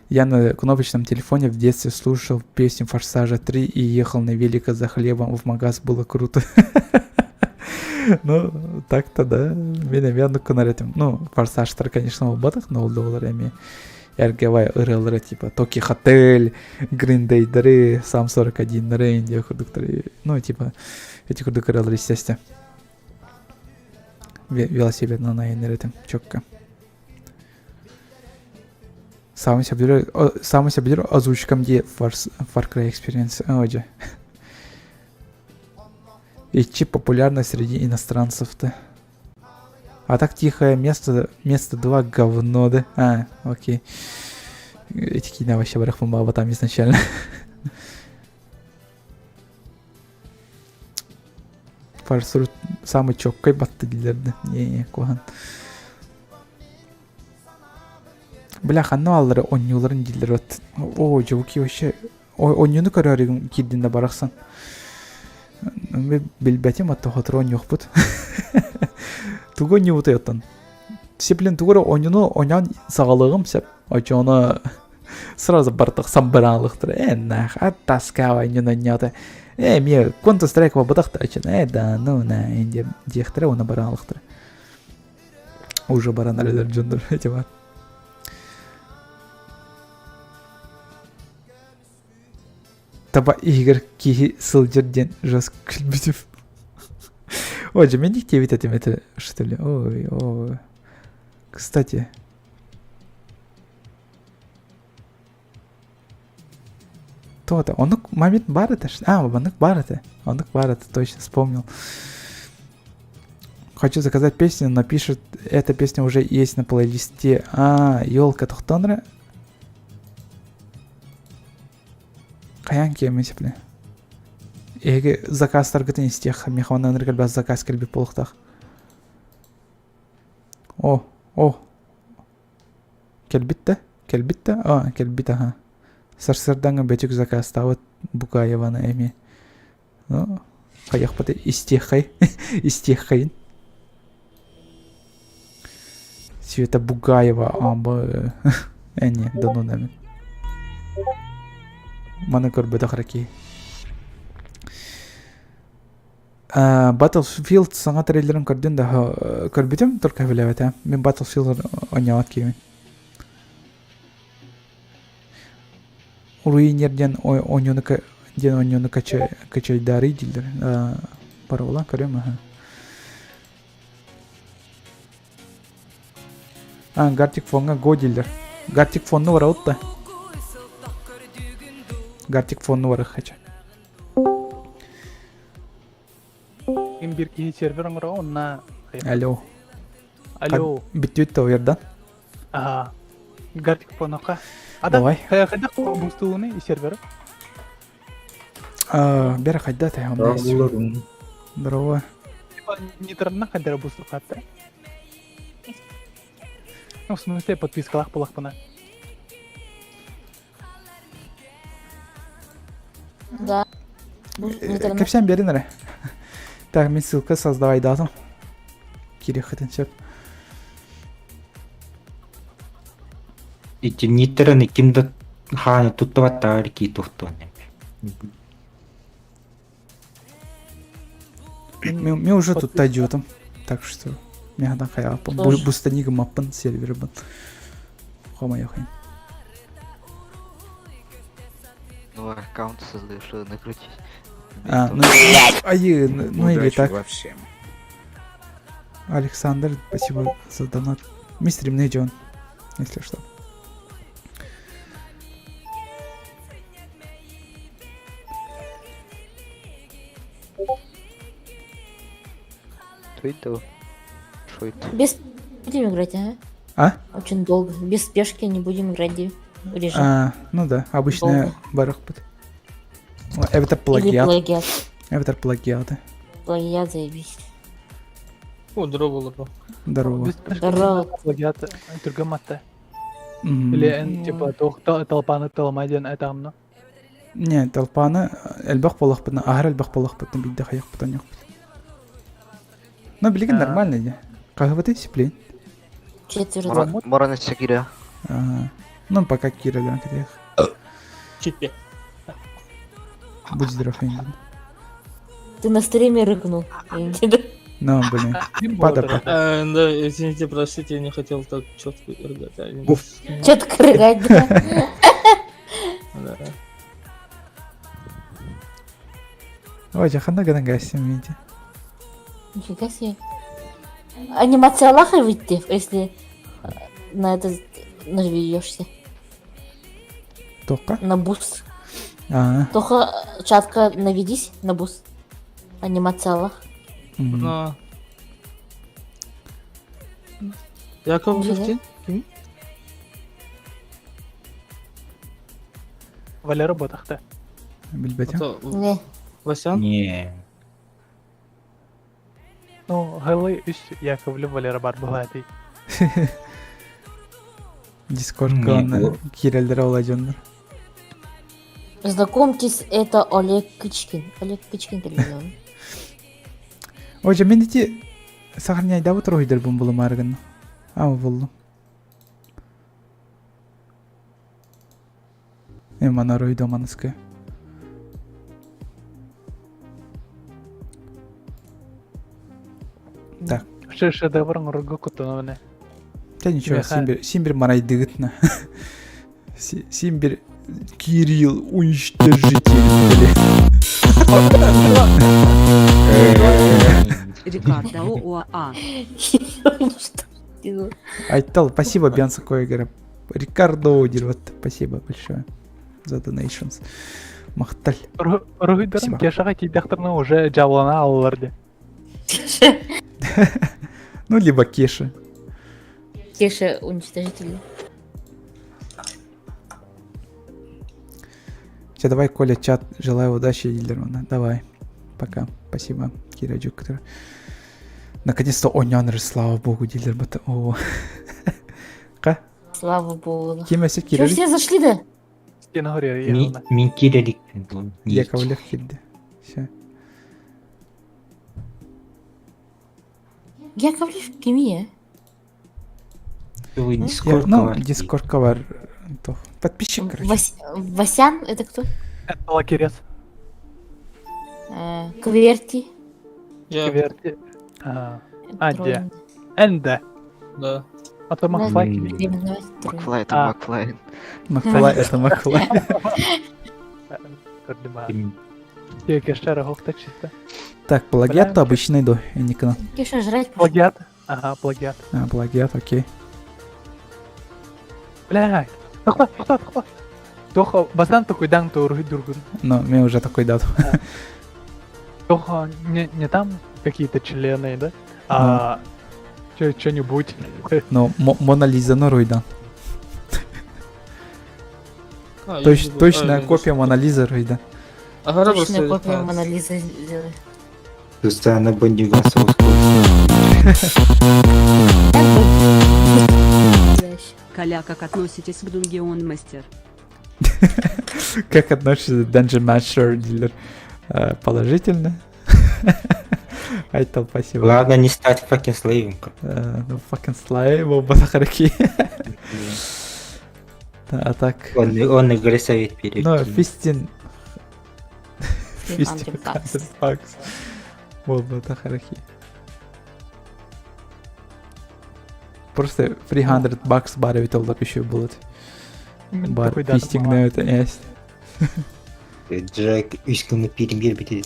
Я на кнопочном телефоне в детстве слушал песню «Форсажа 3» и ехал на велико за хлебом в магаз, было круто. Ну, так-то да, мен күнәретім. Ну, «Форсажтар», конечно, ол батық, но ол да олар әме. Әргевай ұрылары, типа, «Токи Хотель», «Green Day-дары», «Сам 41-дары», «Индия күрдіктары». Ну, типа, эти күрдік ұрылары, естественно. Велосипедно наенеретім, чокка. Самый себе озвучкам где Far Cry Experience. Оже. Ичи популярно среди иностранцев-то. А так тихое место 2 говно, да? Окей. Эти кино вообще барахман там изначально. Фарсур самый чоккой батты дилерді. Не, куған. Бляха, ну аллары онюларын дилер от. О, жауки вообще. Онюны көрерігім кирдінде барақсан. Білбәтем атты хотыр он жоқ бұд. Туғы не бұты еттін. Сеплен туғыры онюны онян сағалығым сәп. Очы оны сразу бартық самбыранлықтыр. Нах, аттаскава онюны няты. Мне контр-страйкова бұдақты очын. Да, ну, на, инде дектірі оны баранлықтыр. Уже баранарылар жүндір. Эти бар. Таба игр ки сылжырден жас күлбүдім. Ой, мен дикте витатим это, что ли? Ой. Кстати. То-то, он момент бар это? Онук бар это, точно вспомнил. Хочу заказать песню, но пишет, эта песня уже есть на плейлисте. Ёлка тоқтонры. Қаян кеме сепле. Эге заказтар гытын истех, мехваннан рыгальбас заказ келбе полықтақ. О. Келбитті? Келбит, ага. Сарсырдаңы бәтік заказ тауыт Бугаеваны әме. Ну, қаяқ бәті истехқайын. Света Бугаева, амбы. Әне, дону нәмен. Маны көрбөді қыраки. Battlefield саңа трейлерін көрден да көрбедім тұрқа біләвет. Мен Battlefield ойнауат кеймен. руинерден ойнуны качайдары дилдер. Бар ола көрем, Гартик фонга го дилдер. Гартик фонну бар аутта. Гартик фонну бар хача. Им bir kişi server ngoro onna. Алло. Алло. Биттүт товердан. Ага. Гартик понока. Давай. Кайда бустууны сервер. Бера хайда та Рагуларун. Здорово. Нейтрална кайда бусту хатта. Ну, в смысле, подпискалах полахпана. Да. Интернет. Кепсен беринере. Так, мен ссылка создавай дату. Кири хытын сөп. Ити нитерен икимда хааны туттаваттаар ки тухтуане. Мен уже тут тайджутым. Так что мен хадан каяппын. Тоже. Бустанига маппын сервері бын. Хома яхын. Ну, аккаунт создаешь, что накрутить. Ну, ну или так. Вообще. Александр, спасибо за донат. Мистер Джон, если что. Что это? Что это? Без будем играть, ага. А? Очень долго. Без спешки не будем играть в режим. Ну да, обычная Долго. барахпыт. Это Или плагиат. плагиат. Это плагиаты. Плагиат заебись. О, здорово, Лапа. Здорово. Здорово. Плагиат тургаматта. Мгм. Или типа толпаны толмайден айтамны. Не, толпаны элбах полахпытны, ахыр элбах полахпытны бидде хаяқпытан yok. Ну, билеген нормально не. Как вы дисциплин? Четверо. Морана Сакира. Ну, пока Кира, да, крех. Чипе. Будь здоров, Энди. Ты на стриме рыгнул. Ну, блин. Пада. Да, извините, простите, я не хотел так четко рыгать. Четко рыгать, да? Да. Ой, жаханда гадан гасим, видите. Нифига себе. Анимация Аллаха выйти, если на это наведешься. Тока? На буст. А, Только чатка наведись на буст. Анимация Аллах. Но... Яков Нифига. Жертин? Валера ботахта. билбетем. Не. Васян? Не. Ну, галы үс Яковлю Валера бар булати. Дискорд Не, каны Кирелдер олайжандар. Знакомьтесь, это Олег Кычкин. Олег Кычкин телевизион. Ой, мен дити сахарняйда вот ройдер бун булым аргын. Ама булдым. Мана ройда маныскы. Так. Шедевр ngurgo кутуновне. Да ничего, Меха. Симбир марай дыгытна. Симбир Кирилл уничтожитель. Рикардо ОА. Айтал, спасибо, Бянса Койгера. Рикардо Дирват, спасибо большое за donations. Махталь. Ройдерин Спасибо. кешага тидахтырны уже жаблана алларды. Ну, либо Кеша. Кеша уничтожитель. Все, давай, Коля, чат. Желаю удачи, Дилдермана. Давай. Пока. Спасибо, Кира Джуктор. Наконец-то Онянр, слава богу, Дилдербата. О. Ка? Слава богу. Кем эсет Чё Кира? все зашли, да? Стена горя ягылна. Мин кирелик. Яковлев келді. Все. Яковлев кеми, Вы дискорд Ну, Дискордка бар. Подписчик, короче. Васян, это кто? Это лакерец. Кверти. Я, Кверти. Адя. Тройн. Энде. да. А то Макфлай М. киби. Макфлай это А. Макфлай. Макфлай, это Макфлай. Көрдім а. М, Тек ешер охта чисто. Так, плагиат Бля, то обычный до, Никона. Кеша, жрать пошел. Плагиат. Ага, плагиат. А, плагиат, окей. Бля, тоқта. Тоха, басан тохуйдан тургуй дургун. Но мне уже такой дат. Тоха, не там какие-то члены, да? А что-нибудь. Но Мона Лиза Руйдан. А, Точная копия Мона Лизы Руйда. Ага, Точная просто- копия а, Монолизы сделай. Просто на бандюган соус. Коля, как относитесь к Дунгион Мастер? Как относится Dungeon Master Dealer? Положительно. Айтал, спасибо. Главное не стать факин слейвом. Ну, fucking slime, оба захараки. А так... Он агрессивит перед Ну, ним. 15... 15 15 bucks. Оба захараки. Просто 300 bucks бары виталдап еще будет. Бар фистингне это есть. Джек üskünlü bir bitirir.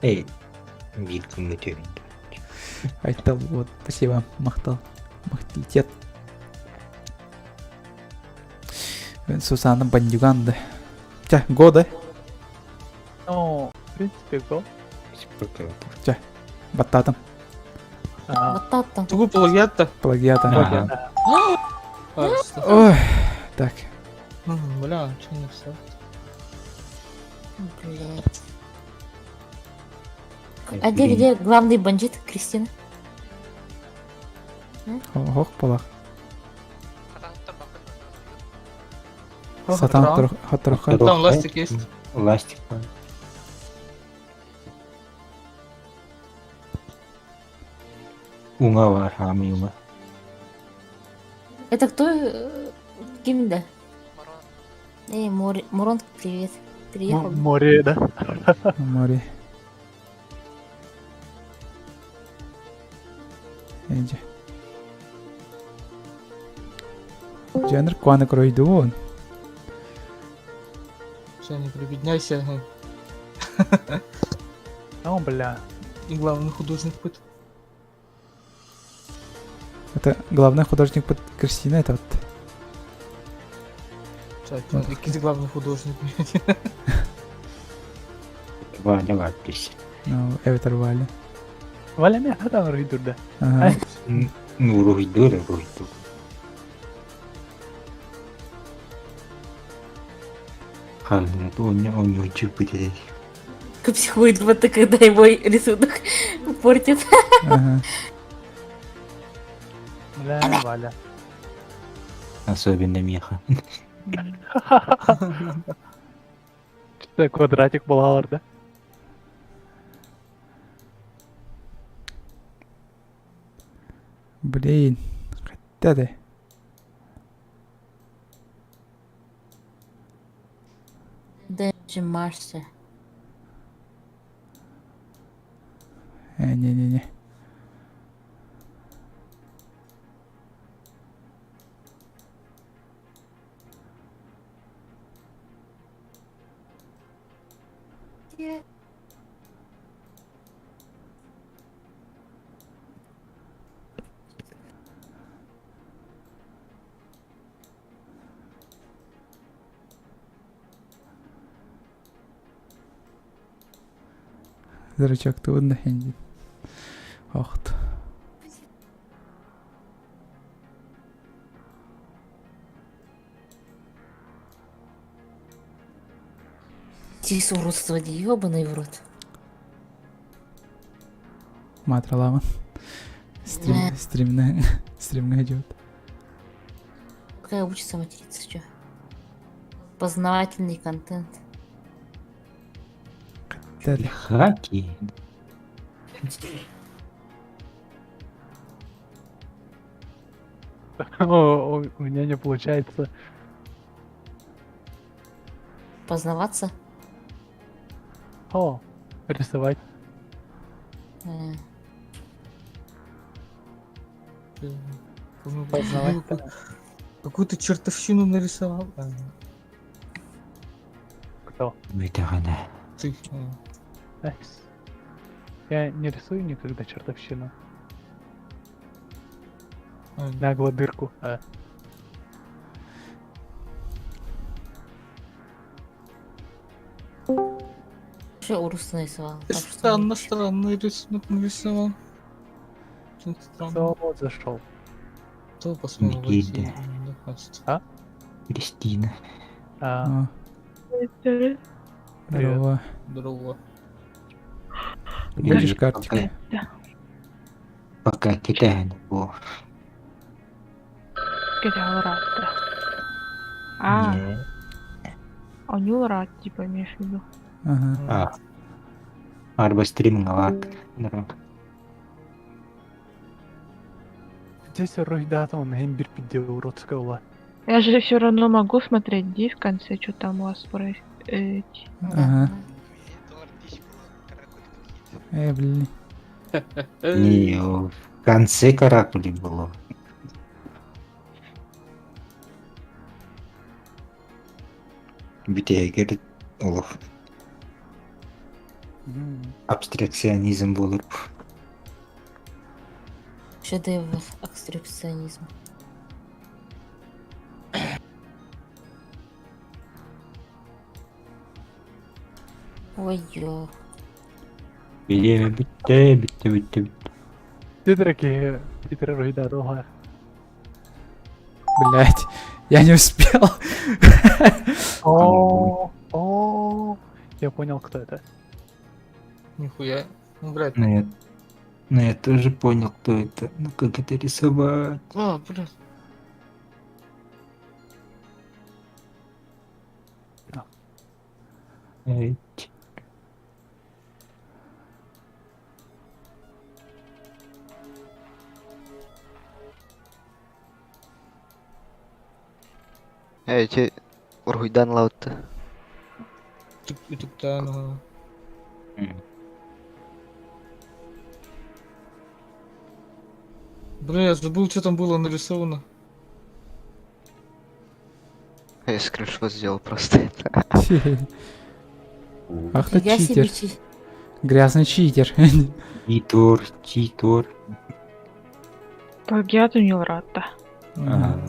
Эй, bir тюрин. Айтал, вот, спасибо, махтал. Махтилитет. Сусана Бандюганда. Тя, года. Ну, в принципе, го. Бататом. Ага. Вот так там. Тугу плагиат-то. Плагиата. Ага. А, что? Ой, так. Бля, что не все? Блять. А где главный бандит, Кристина? Ох, палах. Сатан Хатруха. Там ластик есть. Ластик. Унга var hami unga. Это кто? Ким, да? Эй, Мурон, привет. Приехал. Море, да? Море. Иди. Жанр куаны кройду он. Все, не прибедняйся. Ну, бля. И главный художник будет. Это главный художник под Кристина, это вот. Якийсь главный художник. Vale var birisi. Ну, Эвитер Вали. Валя меня хадан ройдурда. Ага. Ну, ruhdur. Халин, он YouTube бitirir. Психует вот так, когда его рисунок портит. Ага. Бля, Валя. Особенно Миха. Что квадратик булалар, да? Блин. Хотя ты. Dungeon Master. Не-не-не. Зрачок трудно хенди. Ох ты. Здесь уродство, ебаный в рот. Матра лава. Да. Стримно идет. Какая учится материться, чё? Познавательный контент. Да, да. Хаки. У меня не получается. Познаваться? О, рисовать. Э, вообще. Ну, Познавательно. Какую-то чертовщину нарисовал. Кто? Это она. Ты. Найс. Я не рисую никогда чертовщину. Нагло дырку. Вообще Урус нарисовал. Ты так что странно, странный рисунок нарисовал. Очень странно. Вот зашел. Кто посмел Никита. войти? Да, хватит. Кристина. А, О, здорово. Здорово. Будешь Или картик? Пока Китая не было. Геолратта. А, Не. Нюлрат, типа, имеешь в виду. Ага. Арба стриминговат. здесь ройдата он эмбир пиде уродская ула. Я же все равно могу смотреть Ди в конце, что там у вас происходит. Ага. Блин. Не, в конце каракули было. Битегер Олаф. Абстракционизм болур. Шедевр абстракционизма. Ой-ё. Битте. Титреки, титре ройдата ула. Блять, я не успел. О, я понял, кто это. Нихуя. Ну, блядь. Ну я тоже понял, кто это. Ну как это рисовать? А, блядь. Эть. Эти Ургуйдан лаутта. Тик-тик-та, ну. Блин, я забыл, что там было нарисовано. Я скриншот сделал просто. Ах ты Я себе читер. Грязный читер. Читор. Плагиат у Нюлратта. Ага.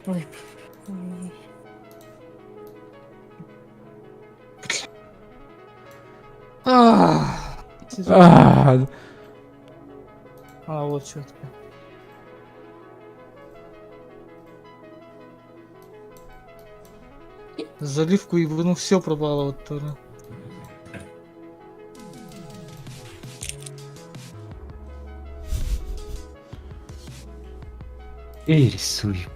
Ой. Ой. А, Вот четко. Заливку и ну все пропало вот тоже. Эй, рисуй.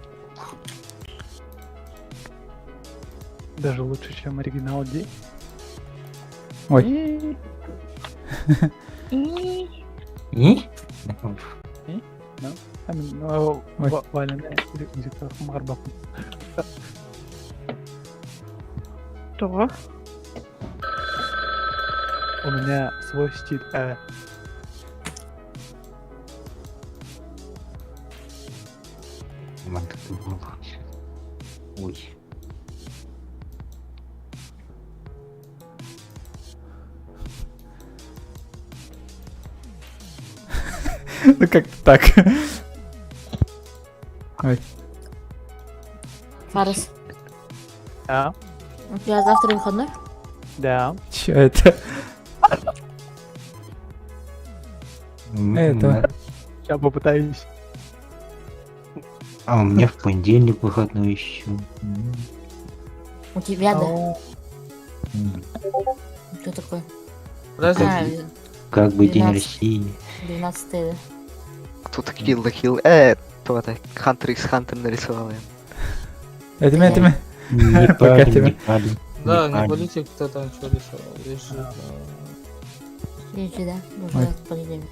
Даже лучше, чем оригинал Ди. Ой. И И? Ну, Ой. Валенная где-то марба. что? У меня свой стиль. Ой. Ну как-то так. Ой. Фарес, Да, у тебя завтра выходной? да. Чё это? Это. Сейчас попытаюсь. А у меня в понедельник выходной еще. У тебя, да? О, Кто такой? Праздник. А, Как бы День 12. России. 12 да? Кто-то килл. То-то. Хантер икс Хантер нарисовал я. Это меня. Не Пока парень, тебе. не парень. Да, не парень. политик, кто там что рисовал. Есть же, Следующий, да? Ой. Уже в понедельник.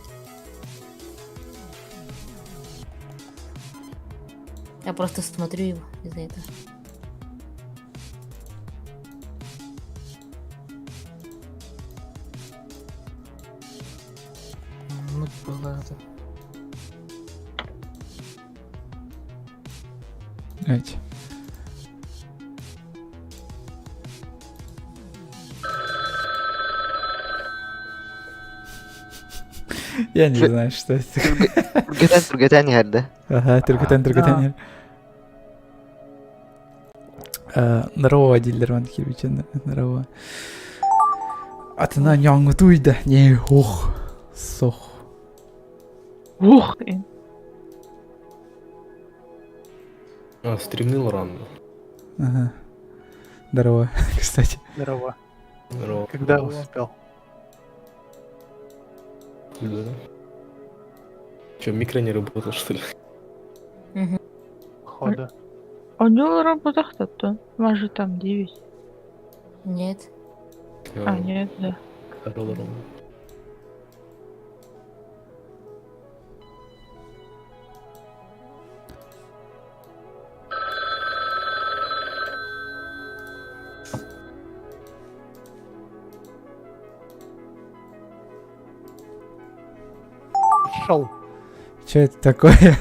Я просто смотрю его из-за этого. минут было это. Эти. Я не знаю, что это. Turgeten yerde. Ага, түргітен. Нырова дейлер ван келбечен, нырова. Атынан яңғы туйды. Не, ух, сох. Ух ты. А, стремнил ранду. Ага. Здорово, кстати. Здорово. Здорово. Когда успел? Да. Че, микро не работал, что ли? Хода. А у него работа кто-то. Может там 9. Нет. А, нет, да. Здорово, Рома. Шел. Что это такое?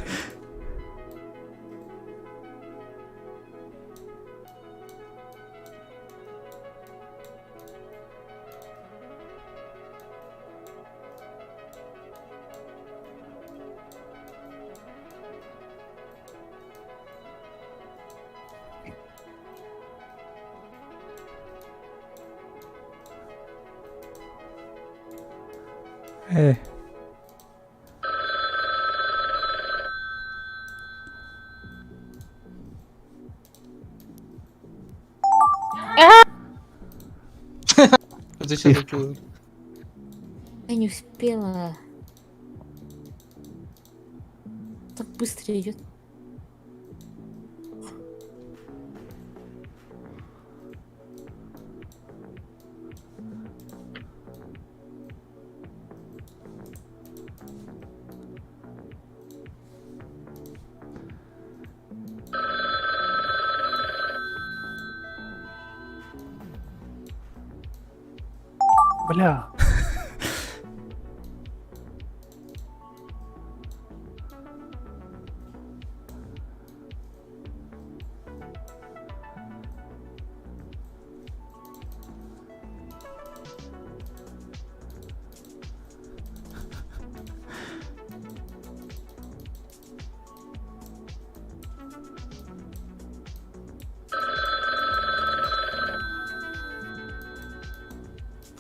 Зачем такое? Я не успела. Так быстро идет. Бля.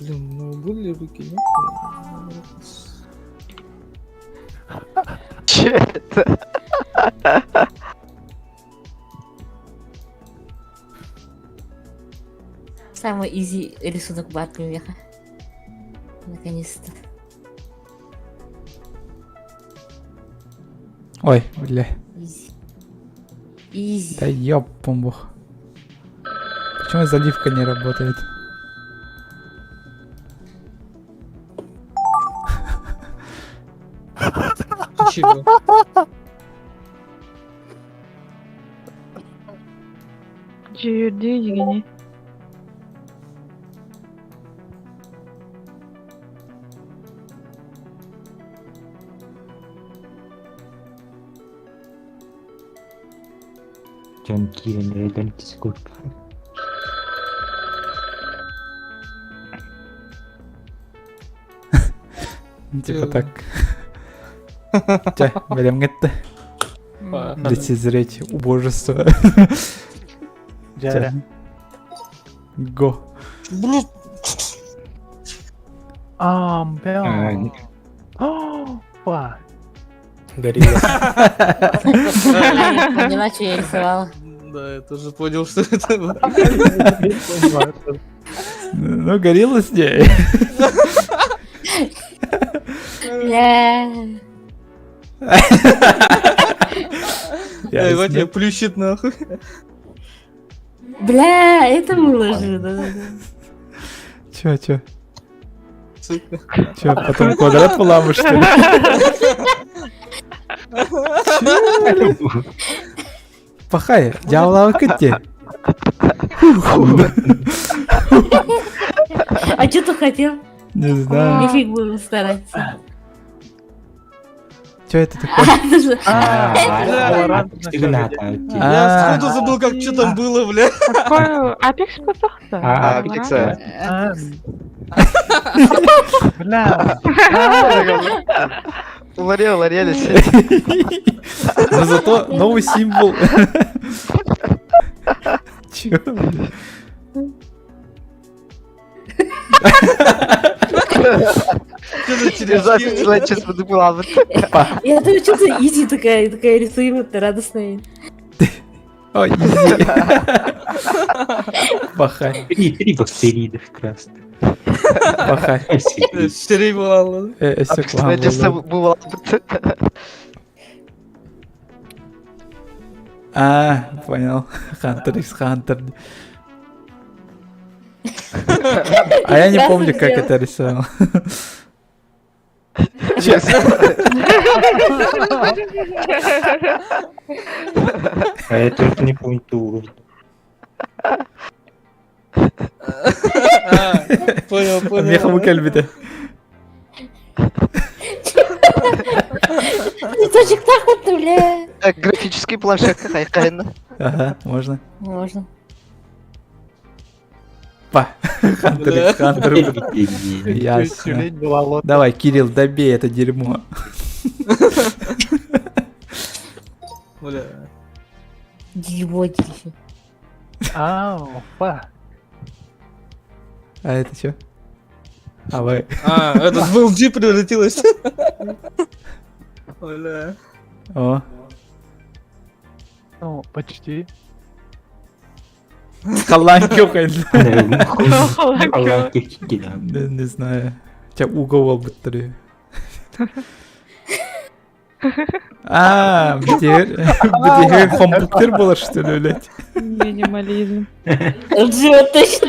Блин, ну были руки, нет? Че это? Самый изи рисунок батли веха. Наконец-то. Ой, бля. Изи. Изи. Да ёб бомбух. Почему заливка не работает? Чего? Деньги. Чонки, нерeden кискурка. Типа так. Ча, берем это. Лицезреть убожество. Дядя. Го. Блин, Бля. О, фак. Горилла. Я поняла, что я рисовала. да, я тоже понял, что это было. Ну, горилла с ней. Бля. Эй, вот тебя плющит нахуй. Бля, это было же, да-да-да. Чё? Сука. Чё, потом квадрат поламываешь, что ли? Пахай, дьявола кыте. А что ты хотел? Не знаю. Нифиг будем стараться. Что это такое? Это же- Я сходу забыл, как что там было, бля. Какой Апекс потухта? Апекса. Бля. Ларел, реально. Но зато новый символ. Чё? Что-то через Запись сейчас буду плавать. Я думаю, что-то изи такая рисует, радостная. Ой, изи. Пахай, Три бактериды красных. пахай. все время ладно. Кстати, бывало. Понял. Хантер из Хантер. А я не помню, как это рисовал. А я только не помню ту уровень. Понял. Мехову кельбиде. Цветочек так вот, бля. Графический планшет, хайкайна. Ага, можно. Можно. Па. Хантер из Хантер. Ясно. Тюлень была лодка. Давай, Кирилл, добей это дерьмо. Бля. Дерьмо, дерьмо. Ау, па. А это что? Вы. Этот в LG превратилась. Бля. О, Ну, почти. Халанкюхай. Халанкюхай. Не знаю. Тебя угол быттыры. Бітегі компьютер было, что ли, блядь? Минимализм. LG точно.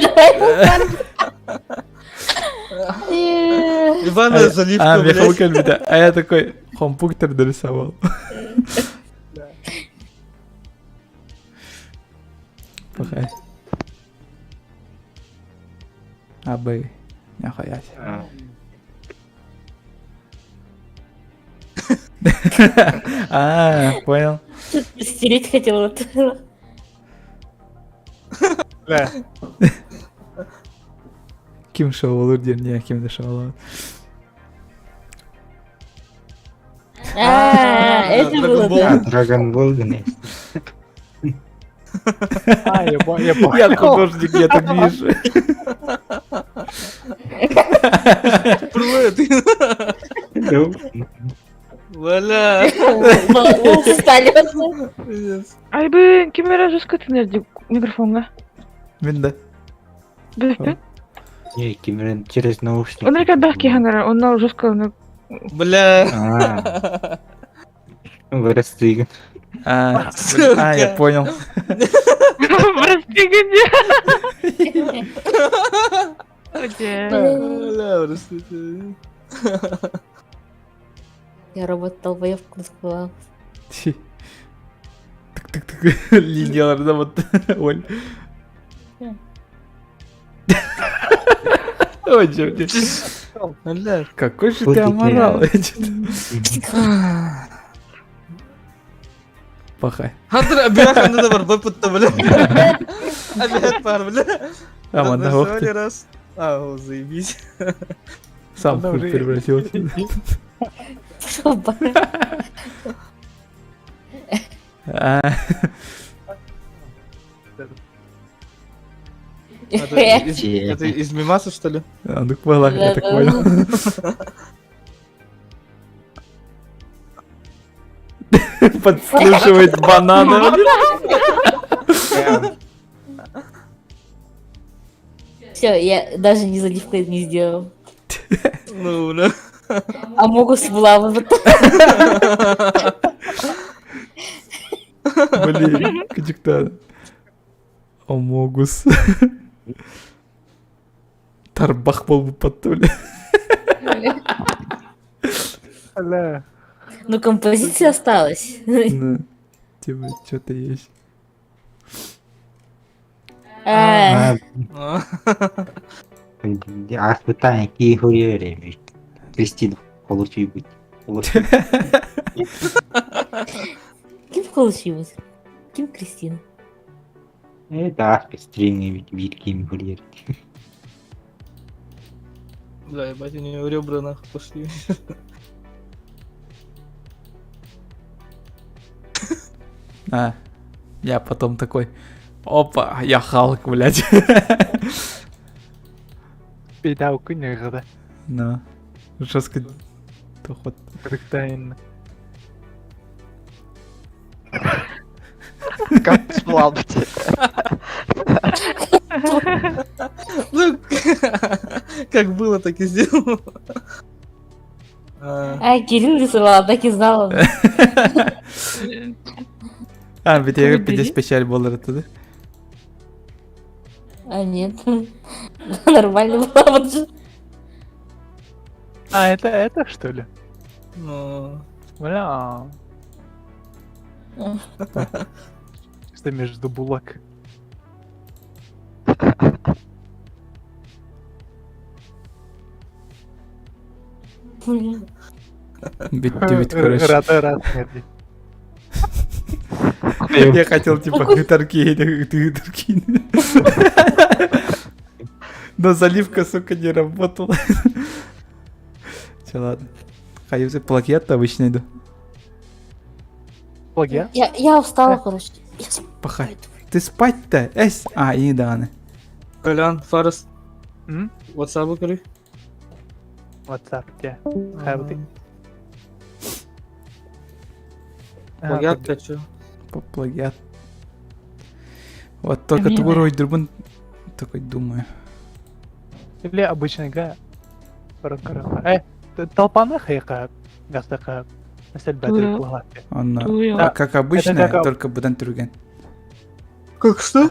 Ивана заливка, Мехову блядь. кельбиде. А я такой компьютер нарисовал. Пахай. Абы. Нихуя себе. Понял. Стереть хотел вот. Бля. Ким шоу olur не Ким де шоу. Это было, да. Dragon Ball Gnest. А, я понял. Я художник, я так вижу. Привет. Бля. Волосы стали. Ай бы, кемера жестко тынерди микрофонга. Мен Беспен? Не, Кимерен через наушники. Он река дахки хангара, он жестко. Бля. Вырастыган. Я понял. Прости, где? Где? Бля, простите. Я робот-долбоёб сказала. Tık Linyalarda вот. Оль. Ой, черт. Бля. Какой же Вот ты это аморал. Пахай. Хантер бляха надо бар бапытта, бля. Опять пар, бля. Аман, да, ох ты. раз. Заебись. Сам хуй превратился. Это из мимаса, что ли? Ну, была, я так понял. Подслушивает бананы. Все, я даже не заливку не сделал. Ну, бля. А могу с вот. Блин, кадикта. Омогус. Тарбах был бы подтуле. Бля. Ну, композиция осталась. Ну, типа, что-то есть. А, А испытание какие хуёры. Кристину получи быть. Ким получилось? Ким Кристина? Это стрельный великий гулер. Бля, ебать, у нее ребра нахуй пошли. А, я потом такой, опа, я Халк, блядь. Беда укынығыда. Ну, жестко. Тохот. Күріктайын. Как сплавать? Ну, как было, так и сделал. Кирилл рисовал, так и знала. А, ведь я Выбери. 50 печаль болар да? А нет. Нормально было. Вот же. А, это что ли? Ну, Бля. Что между булок? Блин. Ведь, короче. Рад, нет. Я хотел типа гитарки. Но заливка, сука, не работала. Че, ладно. Хаюзы плагиат обычно иду. Плагиат? Я устала, короче. Я Пахай. Ты спать-то? Эс. А, и Даны. Колян, Фарес, М? WhatsApp говори. WhatsApp, где? Хавды. Плагиат, ты чё? Плагиат. Вот только Милая. тугурой друбун. Такой думаю. Или обычный га. Толпана хайка. Гастака. Mesela Бадрик Лагати. Он, Туё. как обычно, как- только будан турген. Как что?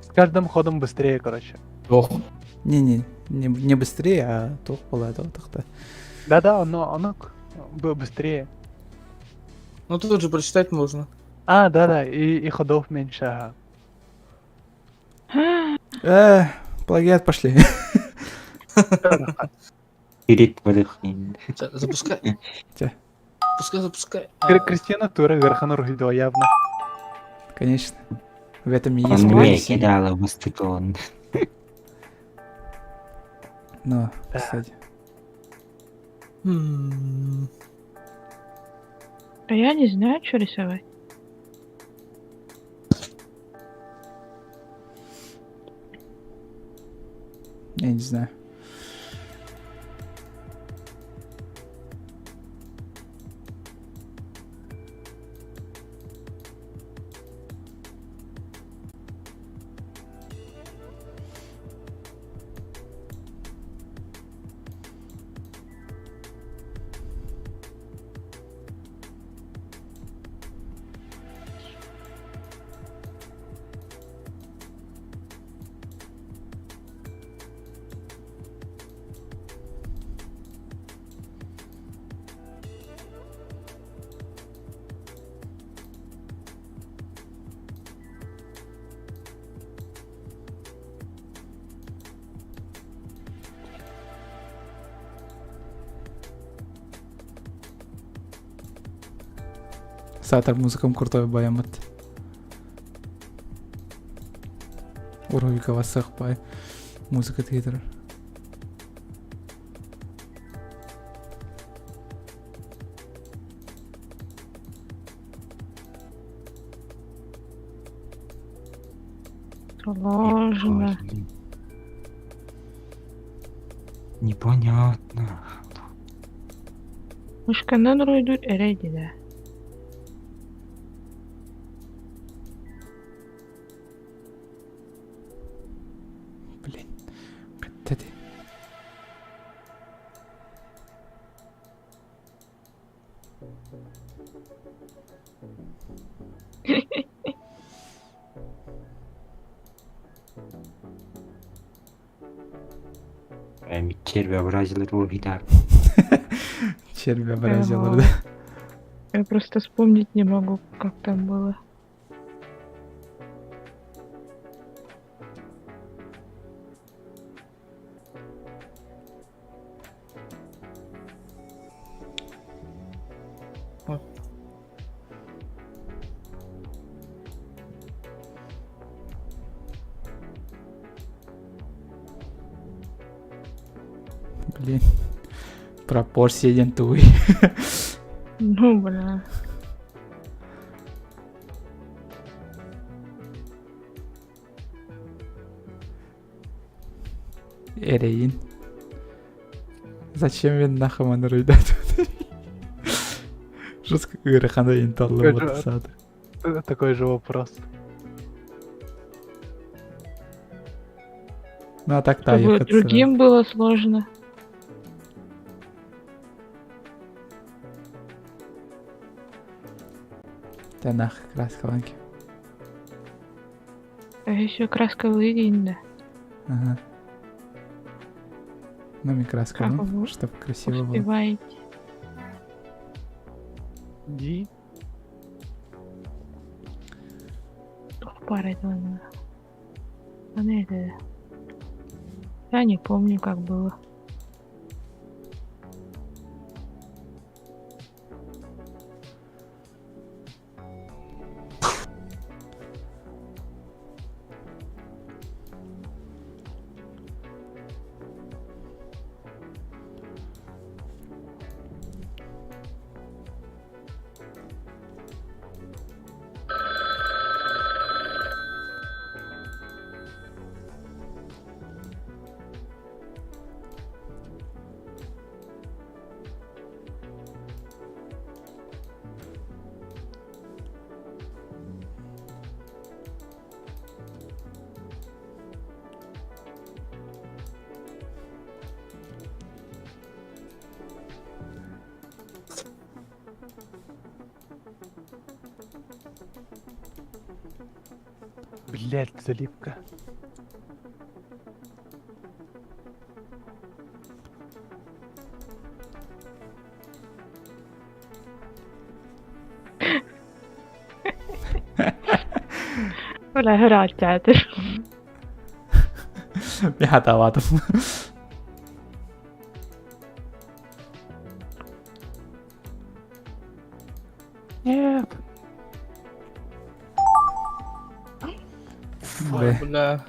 С каждым ходом быстрее, короче. Ох, Не быстрее, а тох было этого так-то. Да-да, оно быстрее. Ну тут же прочитать можно. А, да-да, и ходов меньше. Ага. Плагиат пошли. Перед выдохнем. Ща, запускай. Чё? Запускай. Кристина Тура Гарханур видео явно. Конечно. В этом и есть Он мне прелесть. кидала в стакан. Ну, кстати. М, А я не знаю, что рисовать. Я не знаю. Сатар музыкам крутой баямат. Уровика васах бай. Музыка твиттера. Сложно. Непонятно. Мышкандан ройдут эрейди да. Блин. Каттади. Червеобразил гитар. Червя выразила, Ага. да? Я просто вспомнить не могу, как там было. Блин. Пропорции идентуй. Ну, бля. Эрейин. Зачем мен нахаман ройдат? Жестко говоря, ханда инталлы вот Такой же вопрос. Ну а так Чтобы та другим было сложно. Тянах краскаланки. А еще краска выйдет, да. Ага. Ну, ми краска, Как ну, вы чтоб красиво было. Успеваете. Ди. Пара ладно. А на это... Я не помню, как было. Блять, залипка. Ole hyvä teatr. Я талатов. Нет. Бля. Бля.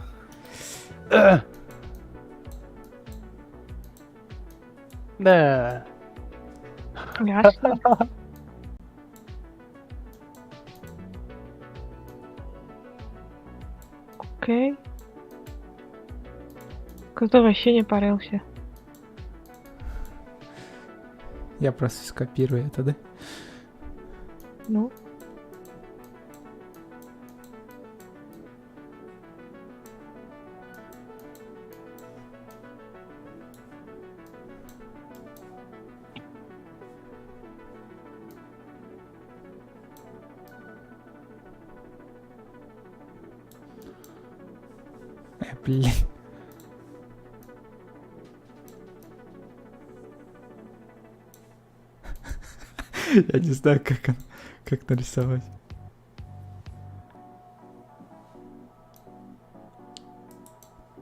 Да. Ясно. Окей. Кто вообще не парился. Я просто скопирую это, да? Ну. Блин. Я не знаю, как нарисовать.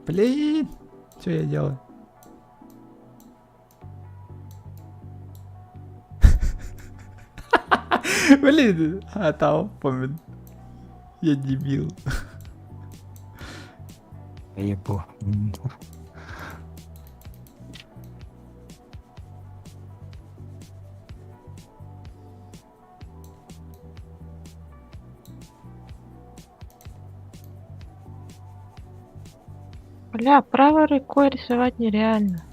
Блин, что я делаю? Блин, там помню. Я дебил. Я помню. Бля, правой рукой рисовать нереально.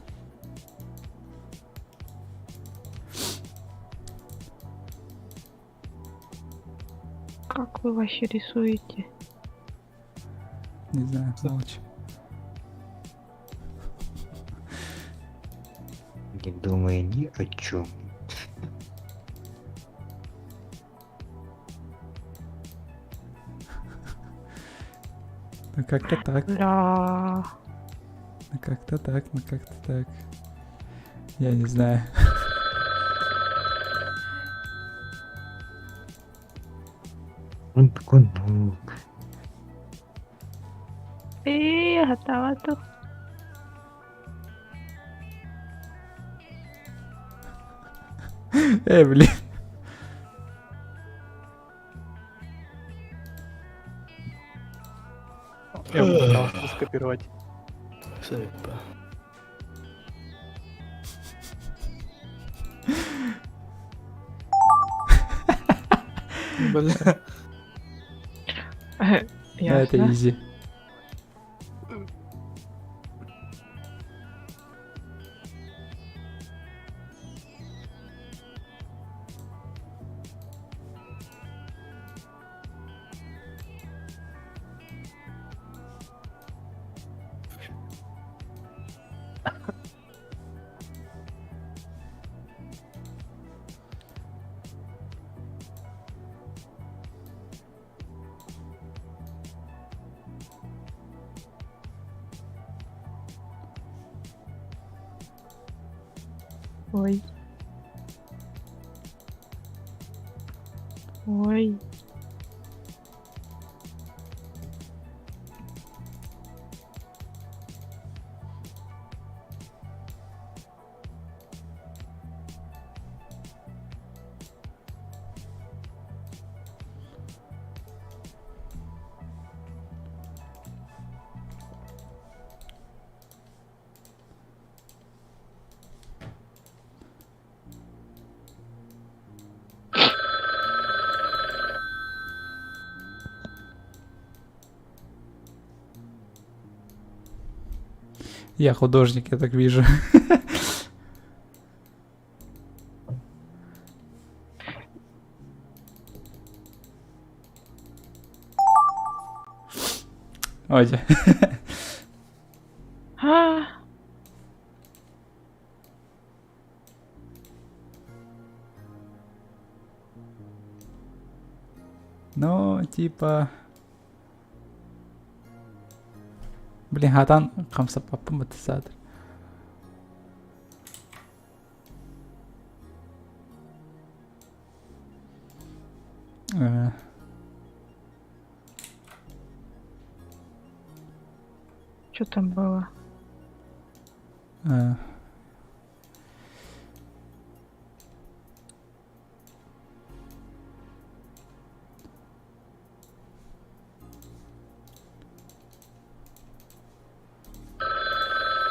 Как вы вообще рисуете? Не знаю, молча. Не думая ни о чем. Ну как-то так, Бля. ну как-то так, ну как-то так. Я не знаю. Он такой, ну, Готова тут. Блин. скопировать. Сойпа. Бля. Да, это Ясно. изи. Ой. Ой. Я художник, я так вижу. Ой. А, Ну, типа... Блин, Гатан қамсап қаппын бітті садыр. что там было?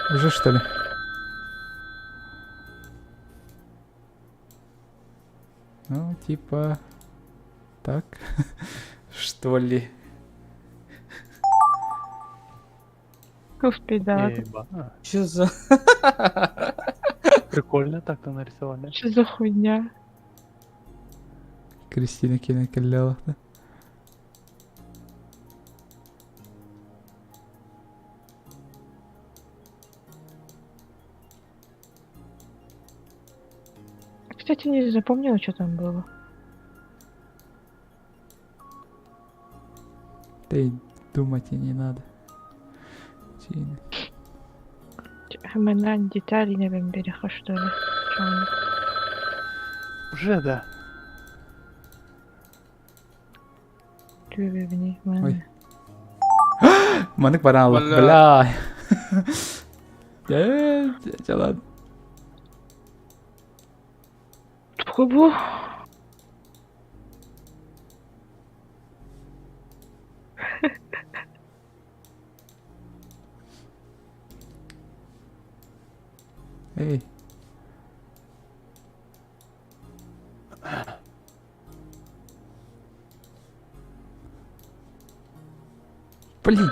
Уже что ли? Ну, типа... Так. Что ли? Успей, да. Еба. Что за... Прикольно так-то нарисовали. Что за хуйня? Кристина кинокалялах, да? Кстати, не запомнила, что там было. Да и думать и не надо. Чейн. Имена, детали, не wiem, берега, что ли. Чё они? Уже, да. Любви, Ой. Манек баранлы. Бля. Бля. Jalan. Хубу. Эй. Блин.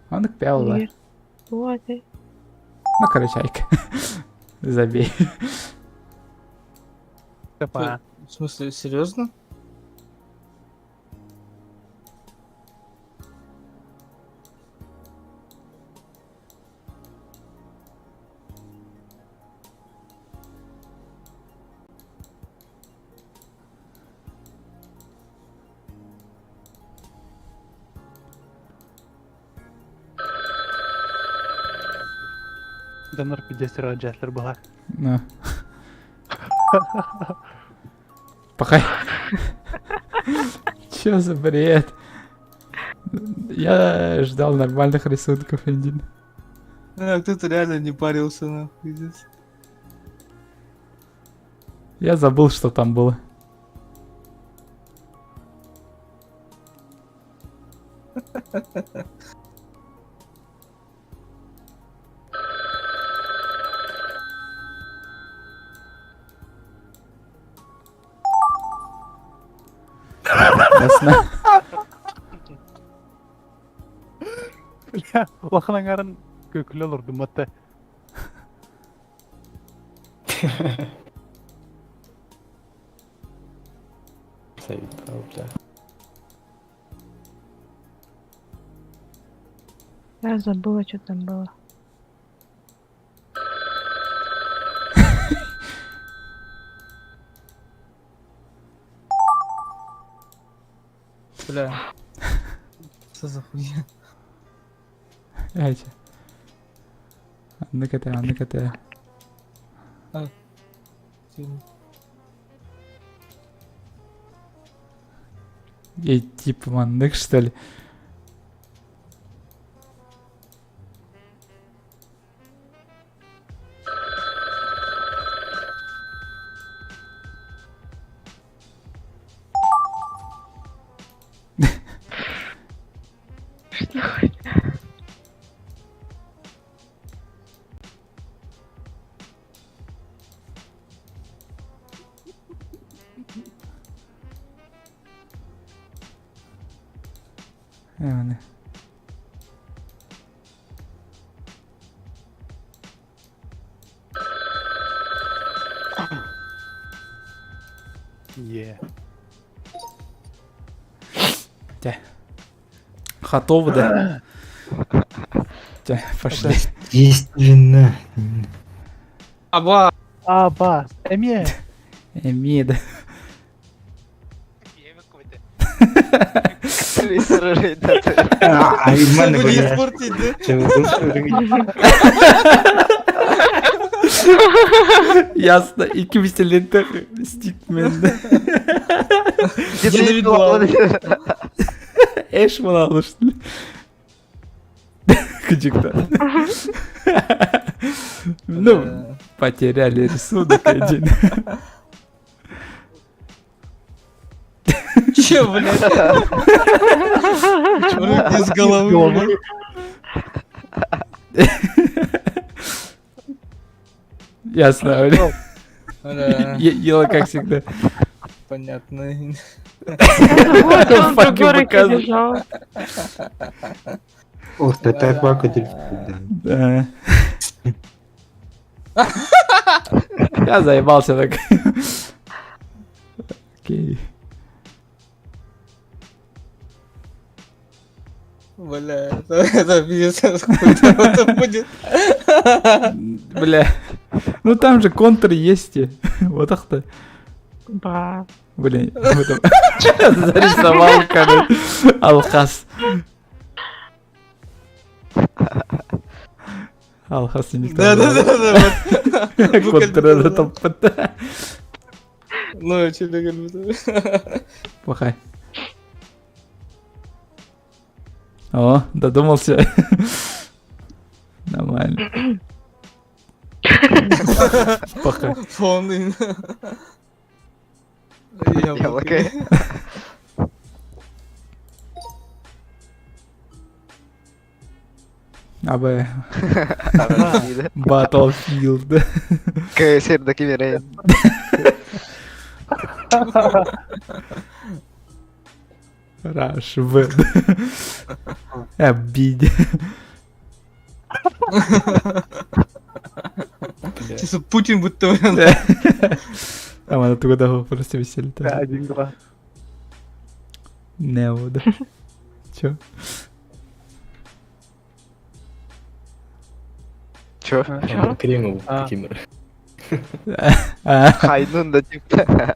Он их пял, да? Вот, Ну, короче, Айк. Забей. Опа. В смысле, серьезно? Донор 50 раз Джаслер была. Ну. Пахай. Чё за бред? Я ждал нормальных рисунков, Индин. Кто-то реально не парился, нахуй, пиздец. Я забыл, что там было. Ясно. Бля, лаханаңарын көкілі олырды матта. Заебал, бля. Я забыла, что там было. Бля. Что за хуйня? Эти. Анны-КТ. Ей, типа, маннык, что ли? Міне. Е. Готовы, да? Тя, пошли. Естественно. Аба! Аба, әме. Эмида. А, від мене Чтобы не буде. испортить, да? Це ви дуже Ясно. И кимселентер стикмен. Я не видел. Эш мынаны, что ли? Кыжыкта. Ну, потеряли рисунок один. Че, блядь? Руки с головы. Ясно, бля. Бля, Ела как всегда. понятно. Вот он в Факи другой руке показывает. держал. Ох, тепер бакатель. Да. Я заебался так. Окей. Бля, это пиздец, какой-то это будет. Бля. Ну там же контур есть. Вот так-то. Бра. Блин, зарисовал, короче, Алхас. Алхас не Да. Контур это там. Ну, че ты говоришь? Плохая. О, додумался. Нормально. Плохая. Полный. Яблоко. АБ. Battlefield. КСР'daki Miray. Rush Web. Обиде. Чисто Путин будто. А она туда просто висели. 1-2. Нео, да. Чё? Чё? Он крикнул А. таким. А, Хайнун да типа.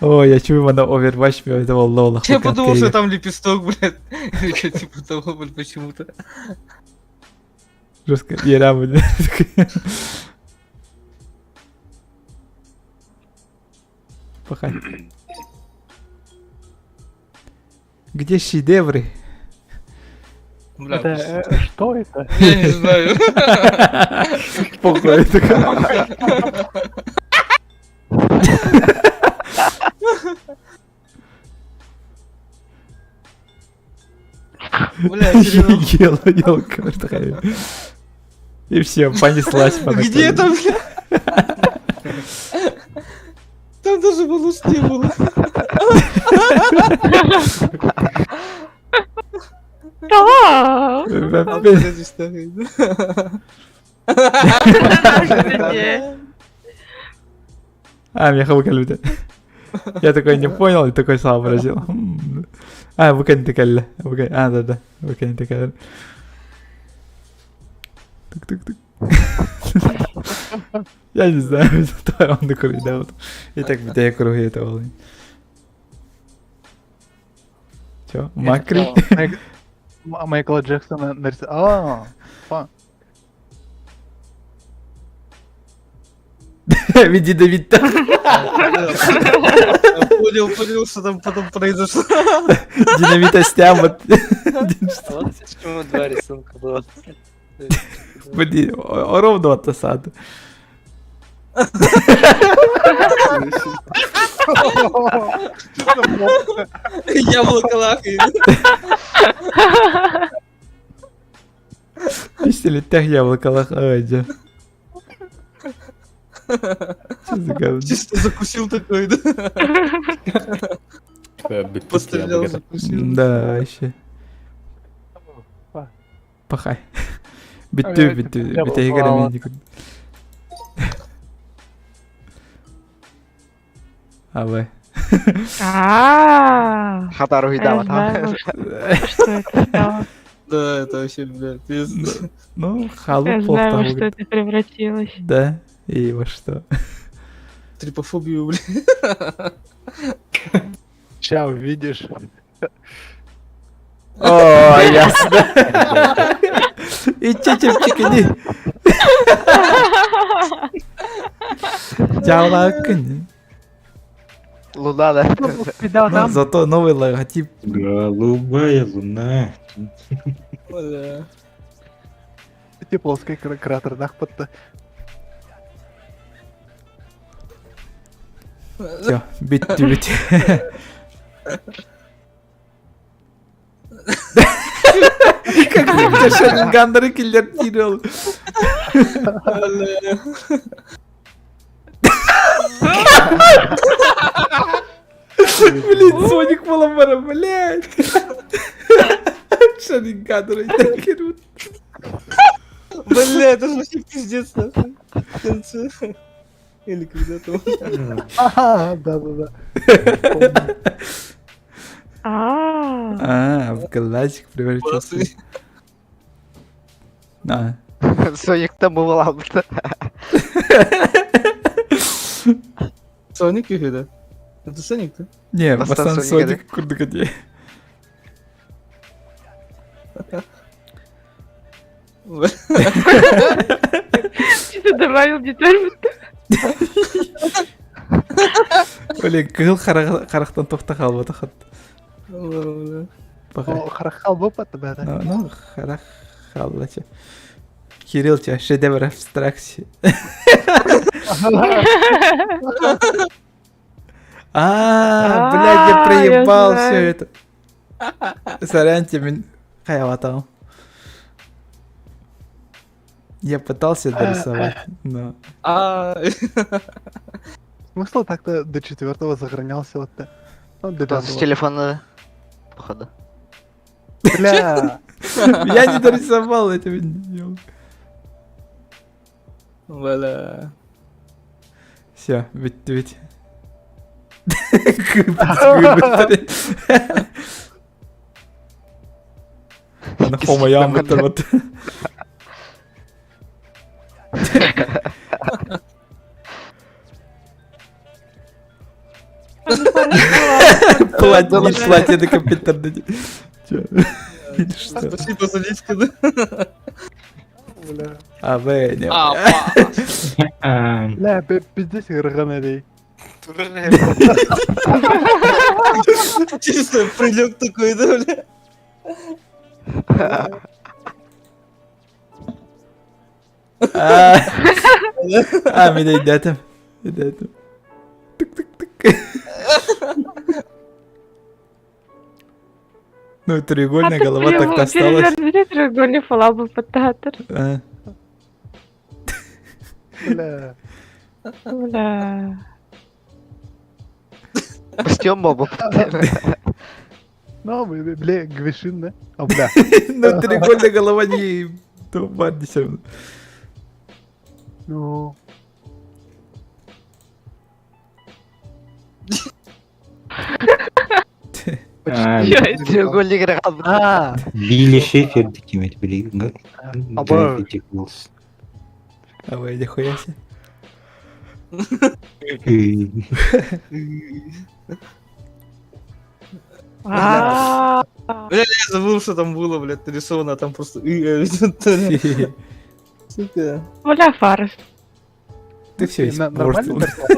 О, я чую, на Overwatch этого лола. Я подумал, что там лепесток, блядь. Или что типа того, блядь, почему-то. Жестко. Я блин. Пахай. Где шедевры? Бля, Это, что это? я не знаю. Похуй. Бля, серьезно. Ела такая. И все, понеслась по Где это, бля? Там даже волоски было. Да! Подожди, старый. Меня выкалили. Я такой не понял и такой сообразил. Bukan такая. Да. Bukan такая. Тук-тук-тук. Я не знаю, что он такой, да, вот. И так битая круги это волны. Чё, Макри? Майкла Джексона нарисовал. Веди Давид там. Понял, что там потом произошло. Динамитостям вот. Вот почему два рисунка было. Блин, ровно от осады. Яблоко лахает. Если летях яблоко лохаете. Что за говно? Чисто закусил такой, да? Пострелял, закусил. Да, вообще. Пахай. Биту, битая игра медик. А вы? Хатару Я Хидама, знаю, что это стало. Да, это вообще, блядь, пиздец. Ну, халуп Я знаю, во что это превратилось. Да, и во что? Трипофобию, блядь. Ща увидишь. О, ясно. И чечепчик, иди. Джалакань. Луна, да? Видал Ну, там? зато новый логотип. Голубая луна. Бля. Эти плоский кратер нахпотта. Все, бит. Как ты Шарингандер киллер тирал. Бля. Блин, Соник Маламара, блядь. Шарингандер кирут. Бля, это же вообще пиздец, нахуй. В конце. Или когда-то. Ага, да. В глазик превратился. Классный. Соник там была, бля. Соник или да? Это Соник, да? Не, Бастан Бастан Соника, Соник курдыгоде. Бля. Что ты добавил деталь? Блин, кыл харахтан тоқтағал вот ахат. Бля. Пахай. Харахал бопат, да. Ну, харахал, лача. Кириллча, шедевр абстракции. Блядь, я проебал я все знаю. это. Сорян тебе, хайватал. Я пытался дорисовать, но... Смысл так-то до 4-го сохранялся вот-то. Ну, до С 5-го. телефона, походу. Бля. Я не дорисовал, я тебя не делал. Бля. Все, ведь. Нахуй моя вот. Платье на компьютер. Что? Спасибо за личку, да? А вы не. Бля, пиздец, Раганелей. Чисто прилег такой, да, бля? Меня идет. Тык-тык-тык. Ну, треугольная голова так-то осталась. Переверни треугольник фалабопотатор. А, Бля. Бля. Бастион моба. Ну, бля, Гвишин, да? А, бля. Ну, треугольная голова не... То ладно, всё равно. Ну. А, Треугольник рядом. А, Билли Шеффорд каким-нибудь, блин. Обожаю. Gravity Falls. Давай, нихуя себе. А, Бля, я забыл, что там было, блядь, нарисовано, а там просто... Сука. Бля, Фарес. Ты все Нормально испортил. нарисовал?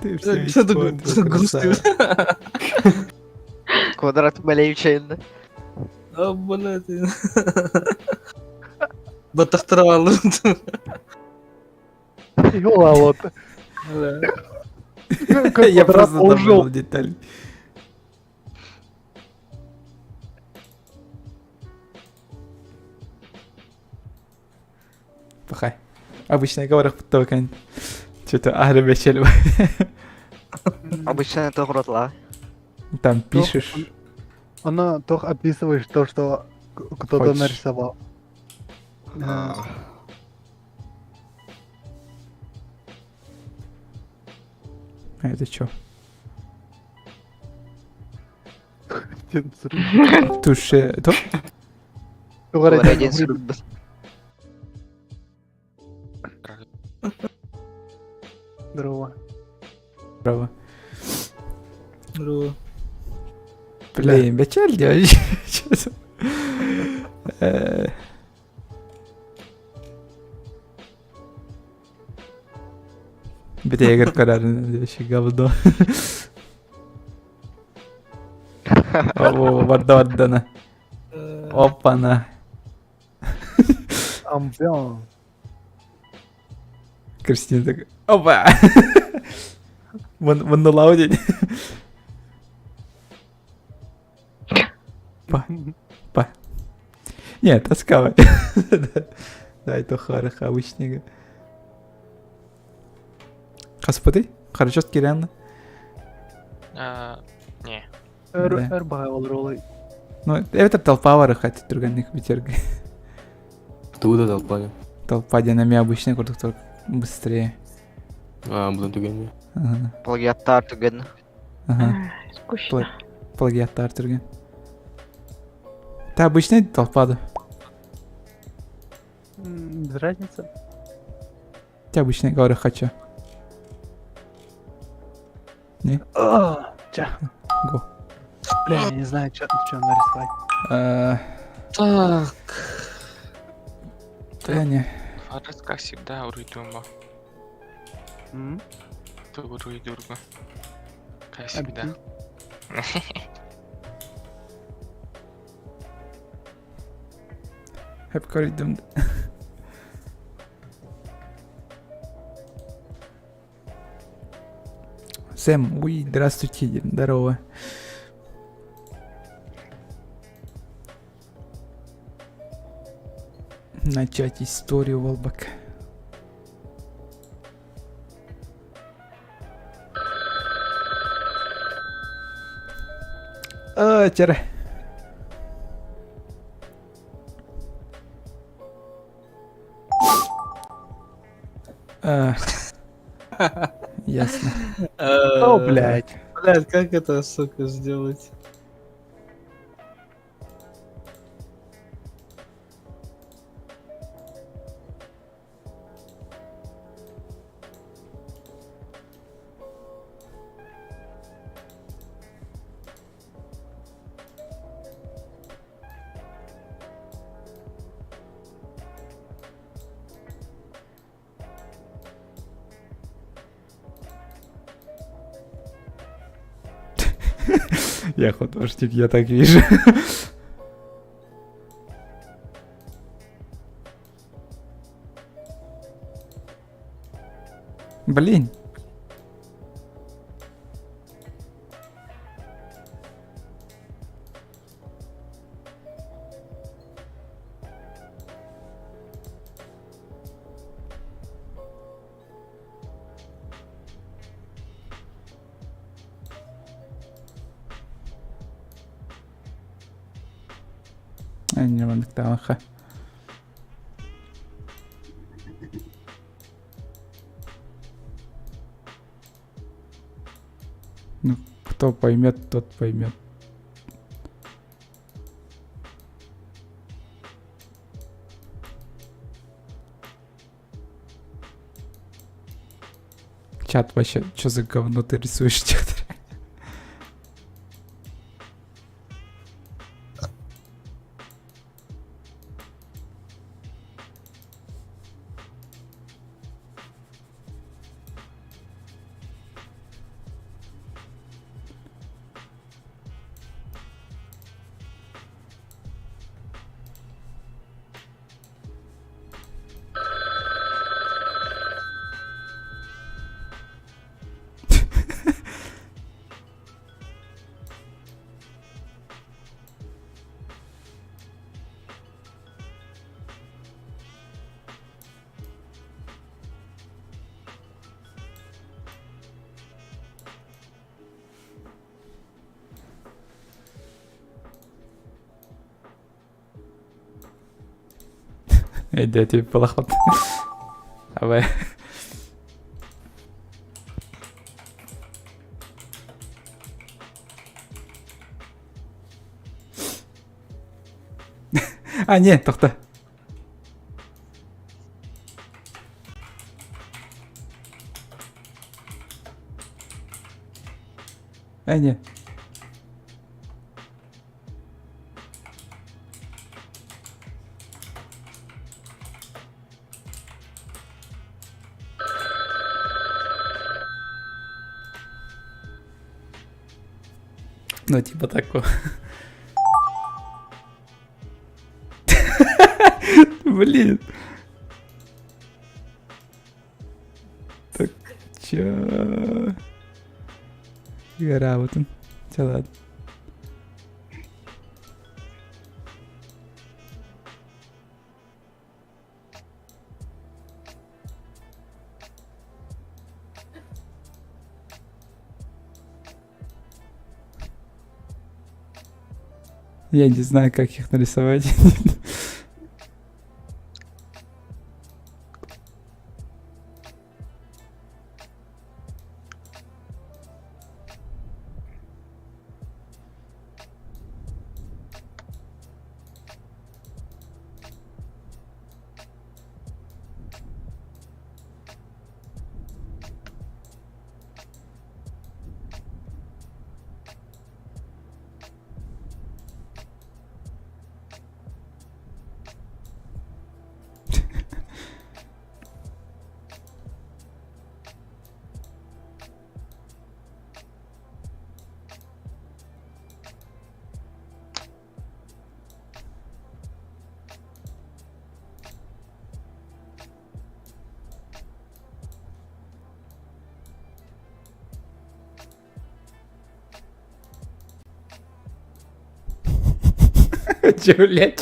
Ты все Что такое испортил, грустный? красава. Квадрат Малевича. А, блядь. Батахтрал. Ёла, вот. Я просто ужил. добавил деталь. Пахай. Обычно я говорю, только что-то агробечель. Обычно это гротла. Там пишешь. Оно только описываешь то, что кто-то Хочешь. нарисовал. А это что? Туше... То? Говоря сурбас. Здорово. Право. Здорово. Блин, печаль делаешь. Бегер карарный, вообще говно. О, вардана. Опа-на. Амбион. Кристина такая, опа! Вон на лауде. Па. Нет, тоскавай. Да, это хорошо, обычнее. Господи, хорошо реально. Не. Эр баға ролы. Ну, это толпа варахать, других ветерки. Туда толпали. Толпа динами обычная, только быстрее. А, буду тугами. Ага. Плагиаттар туген. Ага. Скучно. Плагиаттар турген. Это обычная толпа, да? Без разницы. Это обычная говорю хочу. Ча. Го. Бля, я не знаю, что нарисовать. Так. Да не. Фарес, как всегда, уйдумба. Уйдурга. Как всегда. Hep koydum. Сэм, уй, здравствуйте, здорово. Начать историю, Волбак. Тире. Ясно. О, блядь. Блядь, как это, сука, сделать? Я художник, я так вижу. Блин. Нормальдык тамаха. Ну, кто поймет, тот поймет. Чат вообще, что за говно ты рисуешь, чат? Иди, я тебе полохот. Давай. А, нет, тоқта. А, не. Ну, типа такого. Блин. Так, чё? Гора, вот он. Чё, ладно. Я не знаю, как их нарисовать. Чё, блядь?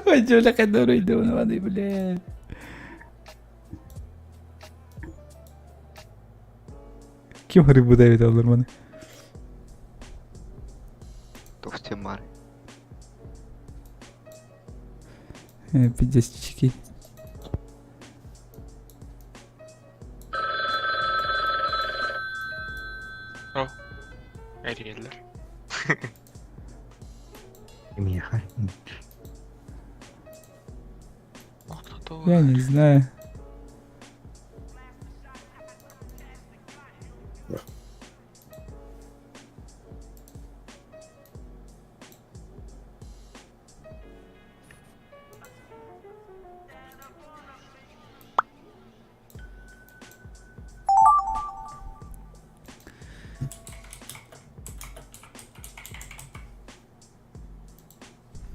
Ой, чё, бля, который иду на воды, блядь. Кем рыбу давит, Алдарман? Тофтимар. Пиздецчики. О, Эриэллер. Меха. Я не знаю.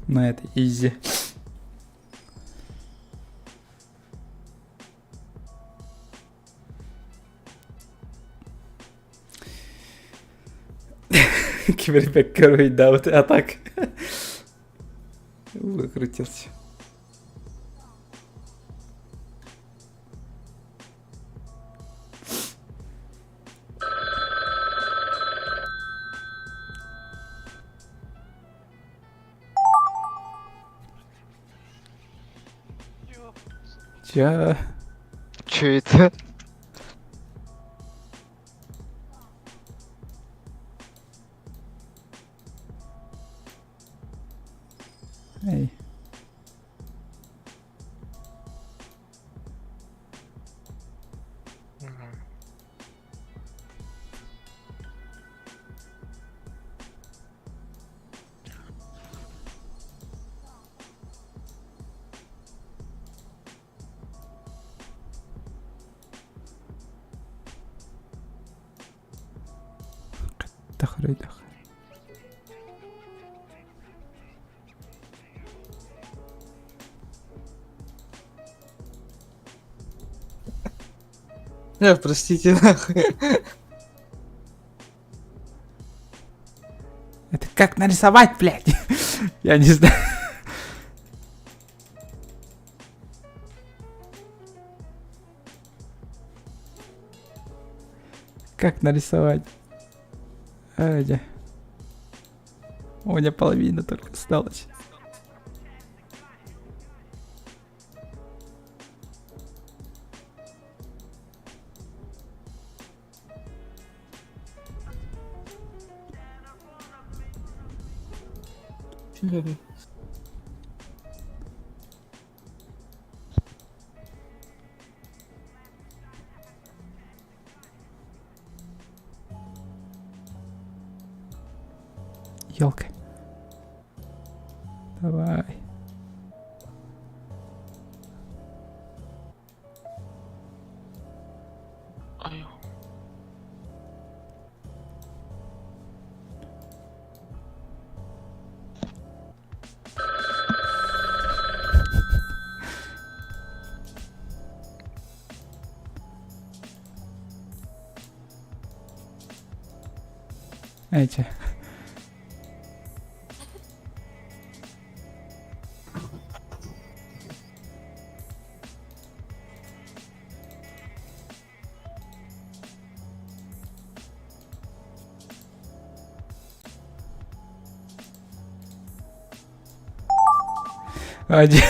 На это изи. Кибербеккер, да, вот а так. Выкрутился. Чё? Чё это? Эй. Мгм. Дохрый, дохрый. Простите, нахуй. Это как нарисовать, блядь? Я не знаю. Как нарисовать? Аня. У меня половина только осталась. Елка. Давай. Ой. Эти. Один.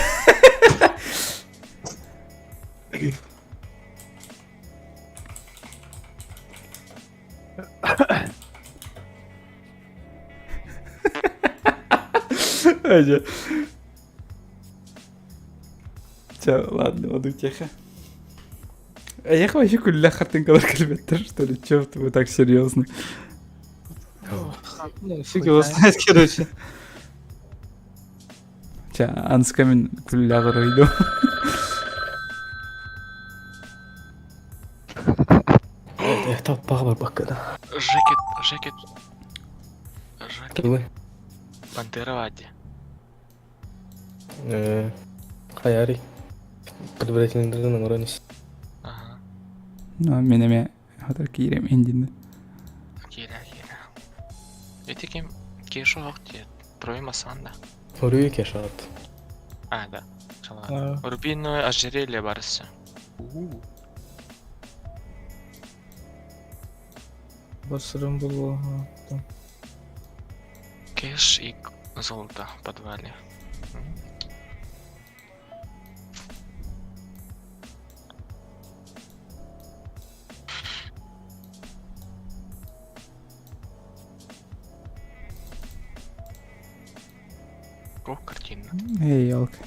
Аня. Чё, ладно, утеха. А я вообще кулля картинкалар кальметтер, что ли? Чё вы так серьезно? Ну, фиг его знает, короче. Ча, анскамин кулля гаройду. Таппаға бар баққада. Жекет. Кілі. Пантера Вади. Хаяри. Предварительный наморанис. Ага. Ну, менеме хатар кирем индинде. Кире. Этиким кешо вақти. Проймасан да. Орюй кешат. А, да. Рубиновое ожерелье барысы. Басырым было. Кеш и золото в подвале. О, картина. Эй, елка.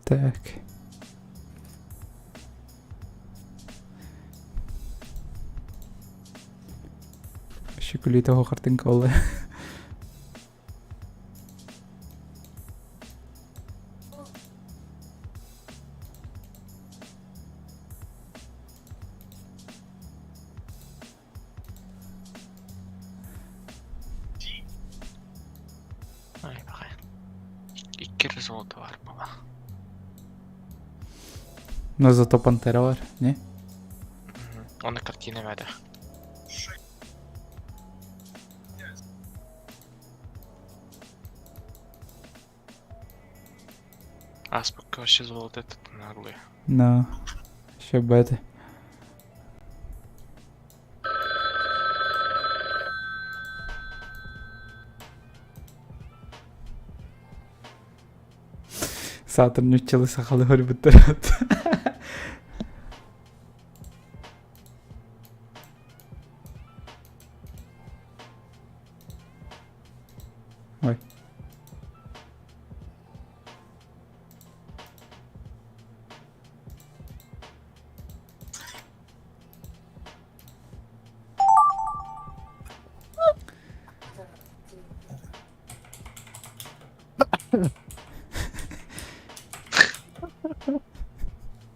Так. Ще кулі того картинка оле. Ай, бахай. İki золото var baba. Но зато пантера var, не? Ona картина verdi. Аспок вообще золото этот наглый. На. Ще бети. Сатурн 3 жылы сахалы хөрбүттөр. Ой.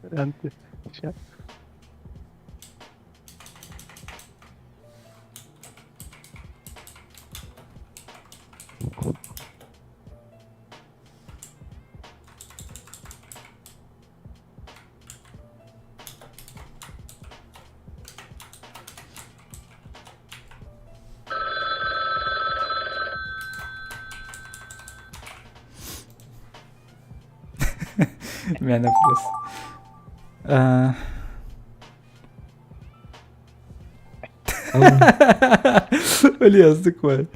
Варианты. Ща. Мене просто. Ильяс, такой.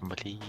Блин.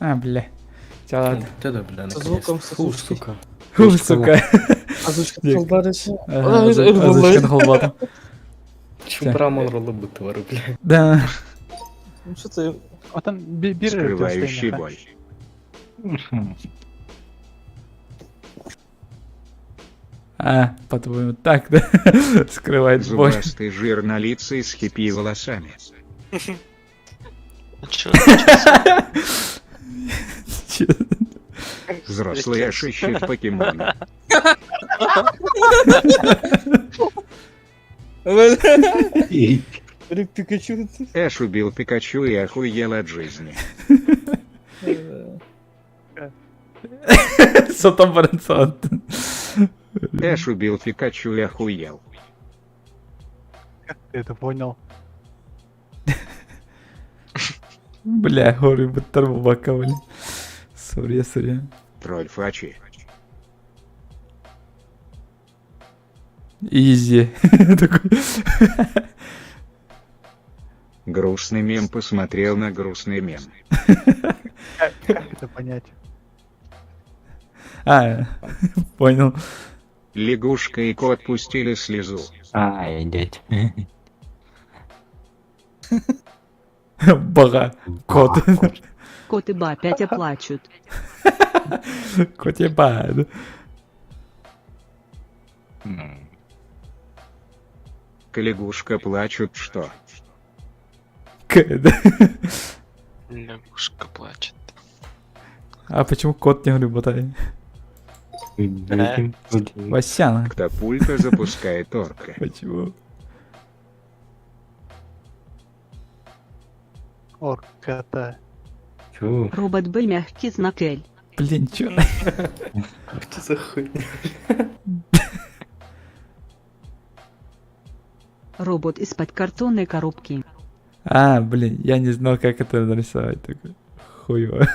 А, бля. Чё, ладно. Да, бля, Со звуком Фу, сосушки. сука. Фу, сука. Озвучка Дик. Солдарича. Ага, озвучка холбатом. Чумбрамон роллабыты вары, бля. Да. Ну что ты... Вот он бери Скрывающий боль. А, по-твоему, так, да? Скрывает боль. Зубастый жир на лице с хиппи волосами. Чё? Чё? Взрослый Эш ищет покемона. Пикачу. Эш убил Пикачу и охуел от жизни. 100%. Эш убил Пикачу и охуел. Ты это понял? Бля, горы баттар бабака, блин. Сори, сори. Тролль Фачи. Изи. Такой. Грустный мем посмотрел на грустный мем. Как это понять? А, понял. Лягушка и кот пустили слезу. Ай, дядь. Бага. Кот. Кот и Ба опять оплачут. Кот ебает. Лягушка плачут что? Лягушка плачет. А почему кот не работает? Васяна. Катапульта запускает орка. Почему? Оркота. Чё? Робот Б мягкий знак Л. Блин, чё? Что за хуйня? Робот из-под картонной коробки. А, блин, я не знал, как это нарисовать. Такой. Хуево.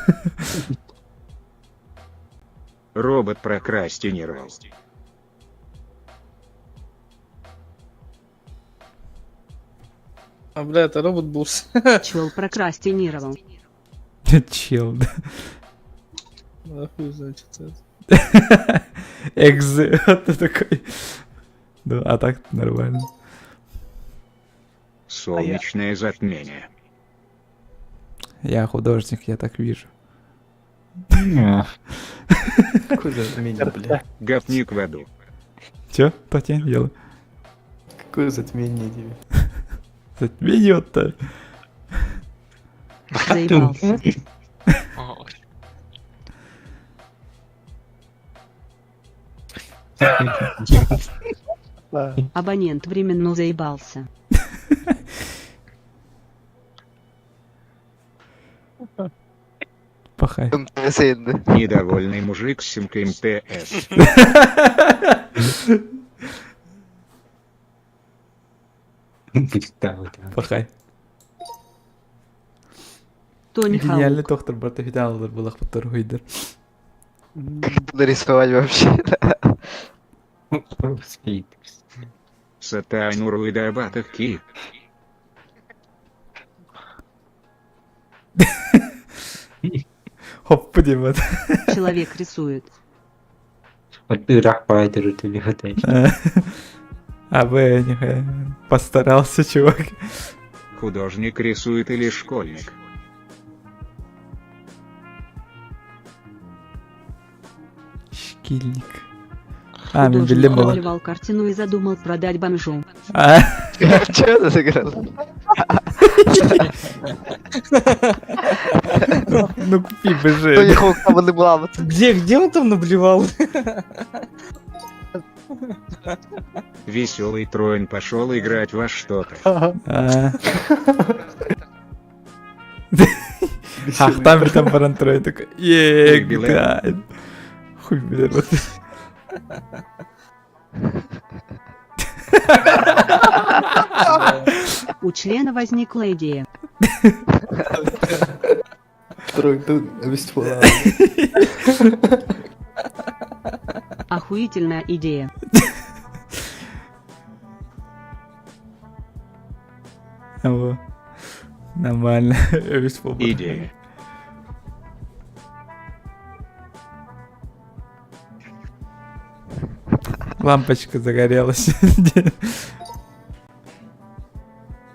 Робот прокрастинировал. А, бля, это робот Бурс. Чел прокрастинировал. Чел, да. Да хуй знает, что это. Экзы. Вот ты такой. Да, а так нормально. Солнечное затмение. Я художник, я так вижу. Какое затмение, бля? Говник в аду. Чё? Татьяна дело. Какое затмение тебе? Затмение-то. Заебался. Да. Абонент временно заебался. Пахай. МТС енді. Недовольный мужик с симкой МТС. Пахай. Тони Гениальный Хаук. доктор Бартовидал был охотор Гойдер. Нарисовать вообще. Сатайнуру и Дабатов Ки. Хоп, подимат. Человек рисует. Вот ты рахпайдер, ты не гадаешь. А вы нихуя постарался, чувак. Художник рисует или школьник? Шкильник. А, Художник Мебелем было. намалевал картину и задумал продать бомжу. А, Чё это сыграл? ну купи бы Тоні же. Хоук там не була. Где он там наблевал? Веселый Троин пошел играть во что-то. А. Ах, там барантрой такой. Еее, Хуй гад. Хуй берет. У члена возникла идея. Второй тут бесплатно. Охуительная идея. Во. Нормально. Весь побыл. Идея. Лампочка загорелась.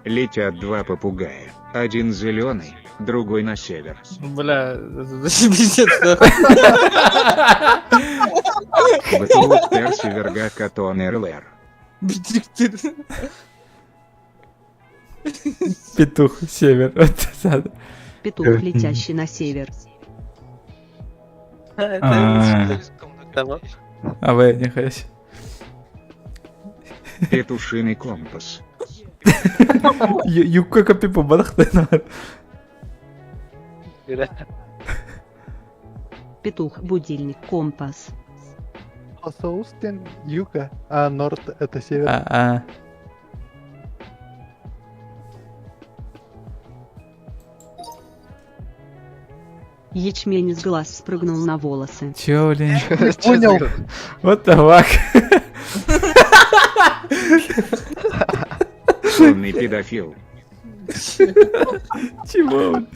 Летят два попугая. Один зеленый, другой на север. Бля, это пиздец, да. Бтут перси верга катон РЛР. Петух, север. Вот сада. Петух, летящий на север. А вы не хотите? Петушиный компас. Юбка копи по бадахтена. Петух, будильник, компас. Соустин юга, а норд это север. А. Ячмень из глаз спрыгнул на волосы. Чё, блин? Понял. Вот так. Сонный педофил. Чего?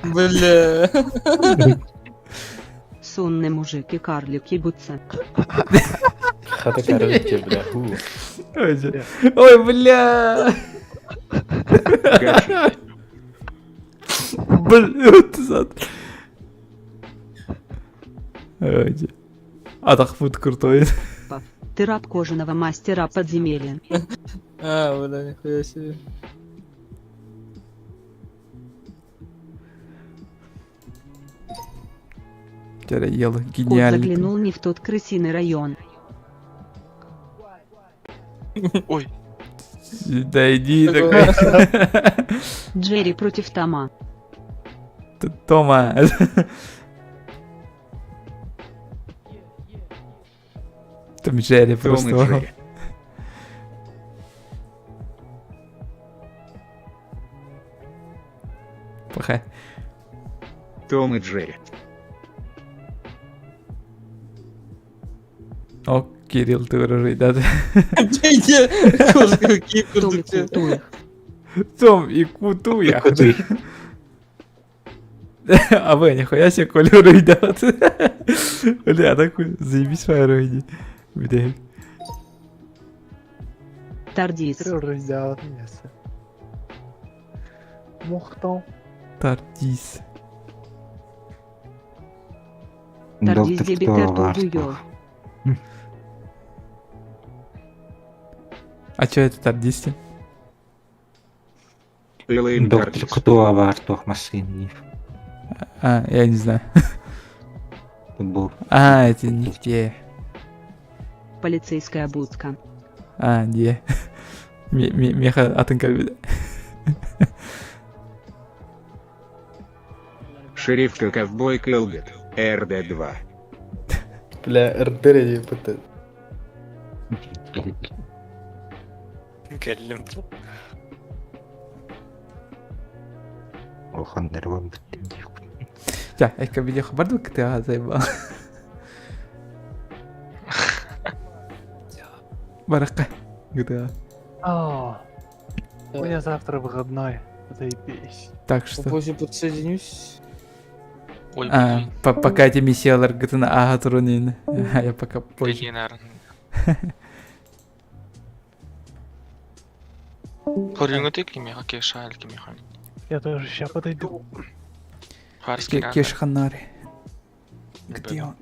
Бля. Сонный мужик и карлик ебутся. Хата карлики, бля. Ой, бля. Гачи. Бля, ты зад. Ой, Атахфуд крутой. Ты раб кожаного мастера подземелья. А, бля, нихуя себе. Вчера ел Кот гениально. заглянул не в тот крысиный район. Ой, Да иди такой. Джерри против Тома. Тома. Там Джерри Том и просто. Джерри. Плохая. Том и Джерри. О, Кирилл, ты выражай, да? Иди, кожа какие Том и курдуки. Кутуев. Том и Кутуя. Куты. А вы, нихуя себе, Коля, ребят. Бля, такой, заебись моя ройди. Бля. Тардис. Раздел мясо. Мухтал. Тардис. Тардис Доктор дебитер кто турбуё. Вартов. А чё это Тардисти? Лилейн Доктор Тардис. кто Вартов машине. А, я не знаю. Был. А, это не те. Полицейская будка. А, не. Меха атынка. Шерифка ковбой Кэлгет. РД-2. Бля, РДР ебать. кәллем. Ох, нервом бітті. Я видео хабарды КТА заебал. Барака. GTA. У меня завтра выходной. Заебись. Так что. Попозже подсоединюсь. Ой, А, блин, пока эти миссиялар GTA ага турунин. А я пока позже. блин, наверное. Хорюнготы кимеха кешаль кимеха. Я тоже сейчас подойду. Харский Кеш Ханари. Где он?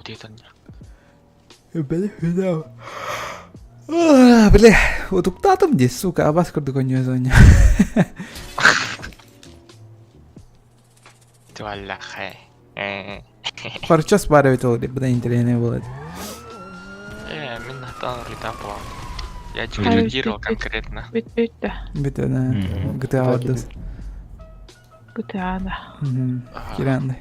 Где-то не. Бля, вот кто там здесь, сука, а вас куда не звоню. Туаллахай. Пару час спаривать олди, бля, интересно было. Именно там летапо. Я деградировал конкретно. Бит-бит-да. Бите на GTA отдас. GTA, да. Киранды.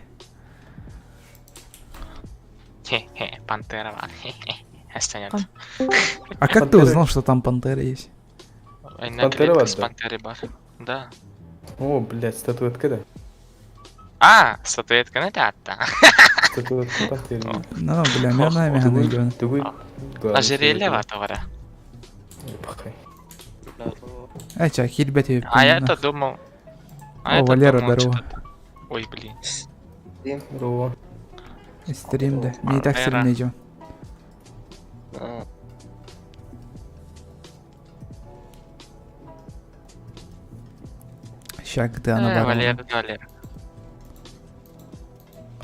Хе-хе, пантера. Хе-хе. Останет. А как ты узнал, что там пантера есть? Пантера бар, с да? пантеры бар. Да. О, блядь, статуэтка, да? А, статуэтка на тата. Статуэтка пантеры. Ну, бля, мирная мега идёт. Ожерелье ватовара. Пахай. А чё, ребята, А я-то думал... О, Валера, здорово. Ой, блин. Здорово. Стрим, да. Мы и так Валера. сильно идём. Ща GTA на Валера, Валера.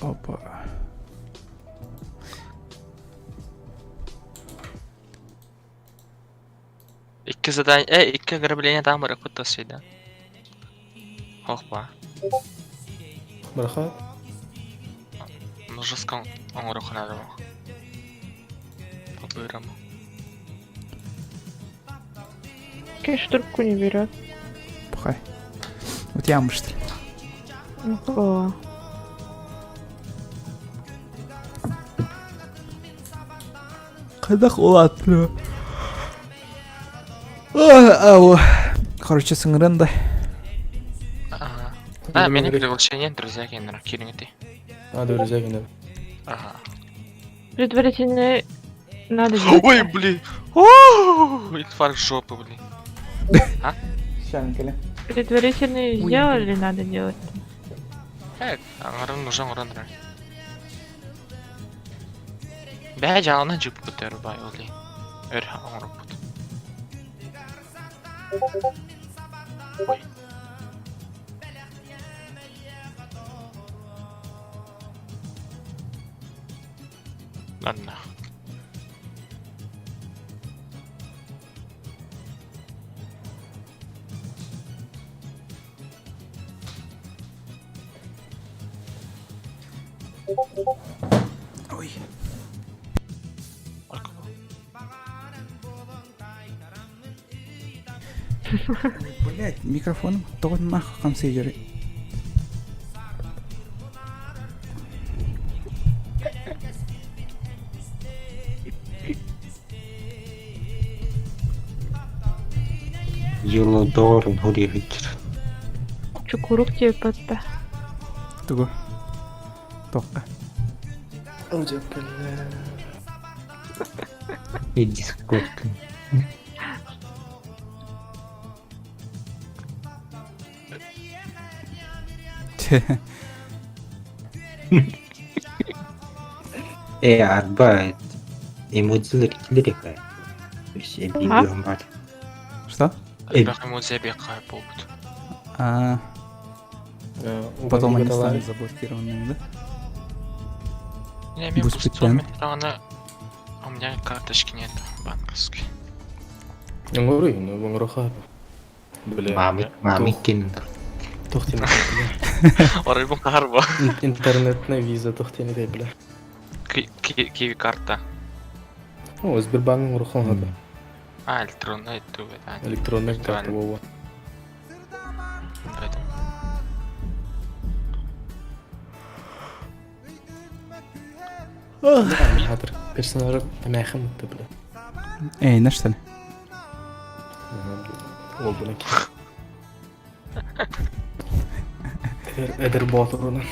Опа. Икки задание... икки ограбление там ракута сюда. Хохпа. Браха. Ну жестком. Он руку надо. По-бырому. Кеш трубку не берет. Пухай. Вот я что ли? О, Когда холодно. Короче, сынгрында. А, менің приглашение, друзья, кенер, керемет. А, друзья, да. Ага. предварительное Надо делать. Ой, блин. О, инфаркт жопы, блин. Сейчас, келе. Предварительно сделали, надо делать. Аңырың нужен ұрандыр. Бә жағынан жүп көтер бай олай. Өр аңырып бұд. Ой. Ладно. Ой. Блять, микрофон только нахуй консейджеры. Елодорын хуригичер. Чукурук тебе подта. Тугу. Тоққа. И дискорд. Арба эмодзилер килерек. Все видео бар. Что? Бәк эмоция бек қайып болбуд. Потом они станут заблокированными, да? Не, мен Буспит пустил, пен. у меня карточки нет банковской. Аңырый, аңырыға. Бля. Мамикин. Тоқтен. Орай бұл қар ба? Интернетна виза тоқтен де бля. Киви карта. О, Сбербанк ұрыған да. Электронный түгі. Электронный карта болу. Хатыр персонажы мәхім мұтты бля. Эй, наштаны? Ол бұна ке. Эдер батыр оны.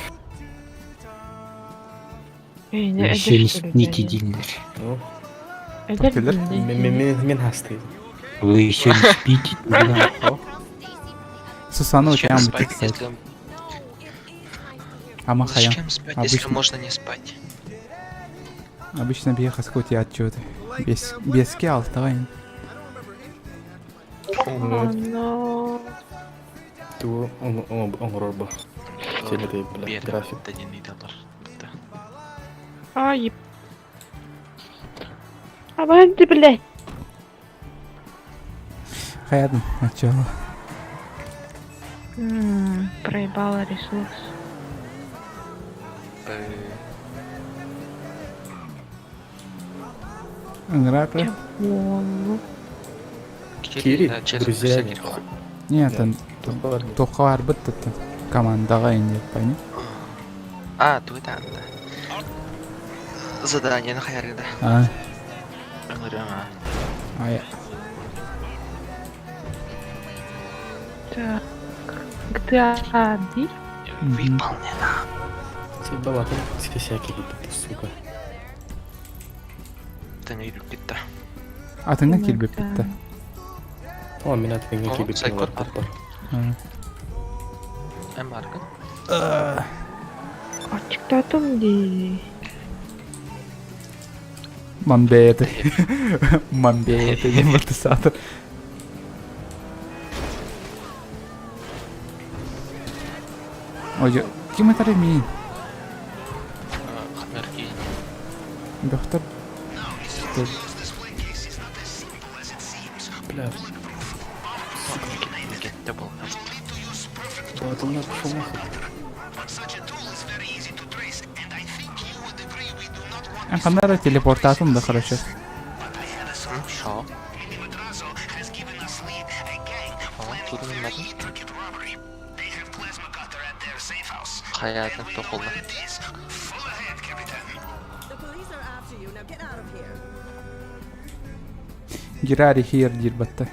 Не Еще не тединер. Мен хастый. Вы еще не спите? Сусана у тебя Зачем амбутик спать, стоит. Амахая. Зачем спать, если Обычно- можно не спать? Обычно бьеха скоти отчеты. Без киал, давай. Но... Ту оңырор ба. Теледе бля. График. Ай. Аванти, блядь. Хаядым, начало. Проебала ресурс. Игра-то? Волну. Кири, друзья. Нет, там тоққа бар бітті командаға инеп, пойми? Туй да. Задание на хайры, да. Ай. Так. GTA D? Выполнено. Сен балатын всякие бітті, сука. Это не люблю да. Атыңа келбеп бітті. О, мен атыңа кебек Сайкор бар. Эмарка. Ачықтатым де. Мамбееті. Мамбееті деп бітті сатыр. Ой, кем это ремень? Хамерки. Доктор. Бля, Кетті бұл. батылына пошел нахуй. Қандары телепортатым да хорошо. Шо? Тут білмедім. Хаятын тоқылды. Гирари хер дир бітті.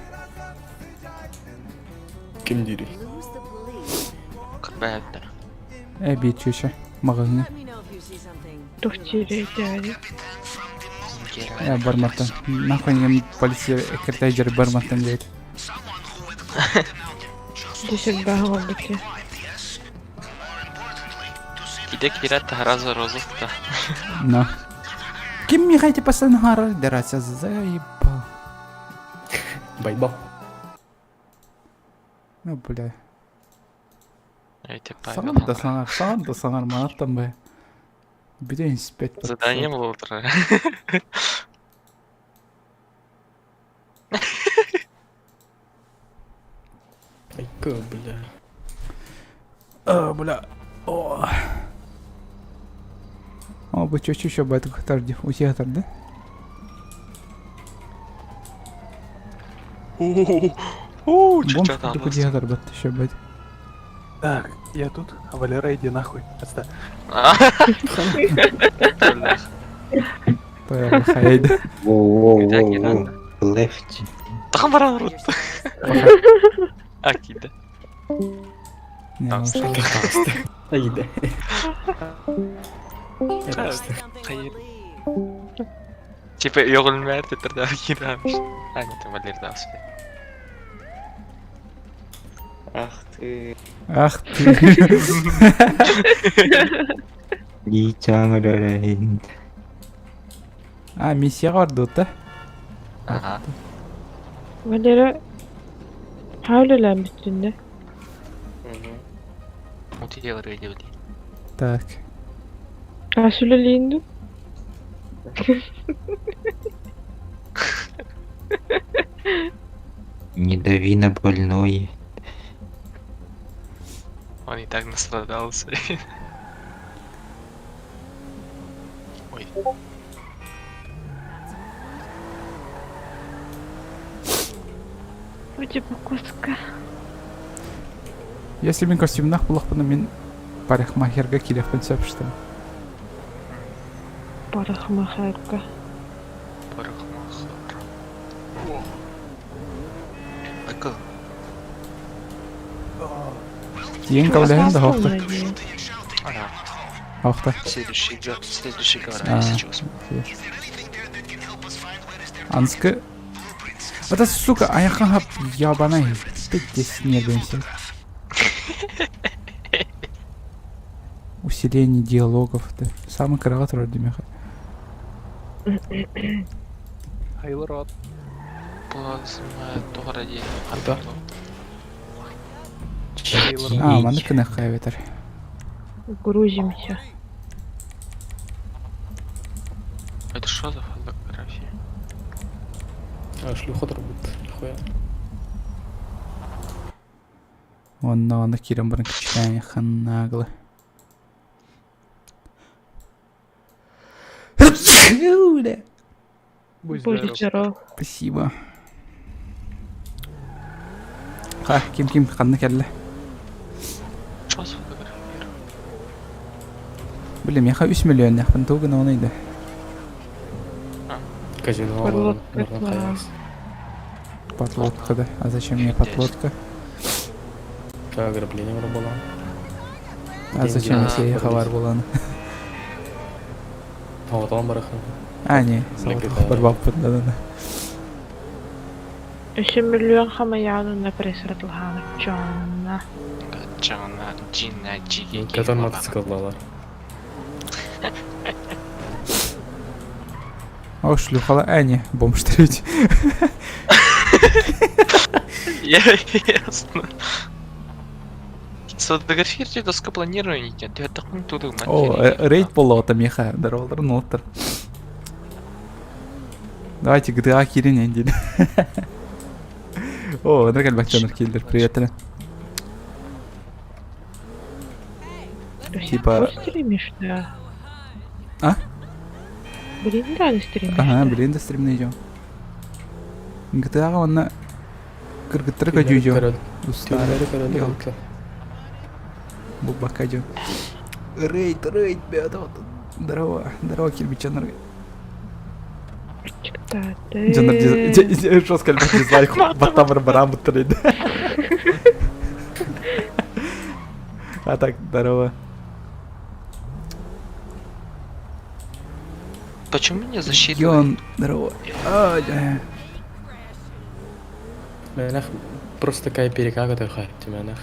Кім дейді? Кірбәйді. Бейт чөші. Мағызны. Тухтире дядя. келмейді. барматтан. Нахуй неге полиция экертай жері барматтан дейді. Десек баға бөте. Кейде кират раза розықты. На. Кем мигайте постоянно харар дераться, заебал. Байбал. Ну, бля. Эти Саған да саңар манаттан бай. Биден спять. Задание было утро. Айка, бля. Бля. О, бы чё еще об этом хотарде? У тебя там, да? Оу, Бомж, ты куда я торбат еще бать? Так, я тут, а Валера иди нахуй. Отстань. Понял, хайда. Воу-воу-воу. Лефти. Тахам баран рот. Акида. Не, ну что? Айда. Hayır. Типа йогul merdi terda kiramış. Hani te Валер дался. Ах ты. Ах ты. Личаңырайын. А, миссия vardı da. Ага. Valera havleler üstünde. Мутилер видел. Так. Асулелинду. Не дави на больное. Он и так настрадался. Ой. Вроде покуска. Если мен костюмнах булақпын, мен парикмахерге келекпін сөпшті. Парикмахерка. Парикмахер. Айка. Ең кавляйын да хоқты. Ага. Хоқты. Следующий говорит А, сейчас. Анскы. Это, сука, аяққа хап ябанай. Пиздец нервничает. Усиление диалогов. Да. Самый кратер вроде меха. Hayırlı rahat. Плазма тоғра дейін. Да. А, маны кінақ қайветер. Грузимся. Это что за фотография? А, шлюха работает. Нихуя. Онна кирем бұрын кішкәне ханнаглы. Будь Будь здоров. здоров. Спасибо. Ха, ким қанны кәлі. Что сфотографировал? Білем, яқа 3 миллион яқпын туғын онайды. Казино. Подлодка, можно да. поесть. Подлодка, да. А зачем мне подлодка? Как ограбление было. А зачем Да, сей хавар боланы? А вот он барахан. А, не, Блэк, бір баппын, да. 3 миллион хама янына пресратылған жонна. Жаңына джинна джиге Катан мотоциклалар. О, шлюхала, не, бомж третий. Ясно. Сфотографируйте до скопланирования, ты отдохнуть туда. О, рейд болота меха, доролдыр, ноттыр. Давайте GTA кирин ендин. О, нрегал бакчаныр килдер, приятель. Типа- Стримишь, да. А? Блин, да, не стримишь. Ага, да. блин, да стримный идем. GTA онна кыргыттырга жүйжо. Устар. Бұл бака жо. Рейд, беда. Здорово, кирбичаныр. Чиктаты. Жанр что сказал, дизлайк, баттамыр барам бұттырайды. А так, здорово. Почему не засчитывает? Регион, здорово. Ай, Манах просто такая перекаката харти, манах.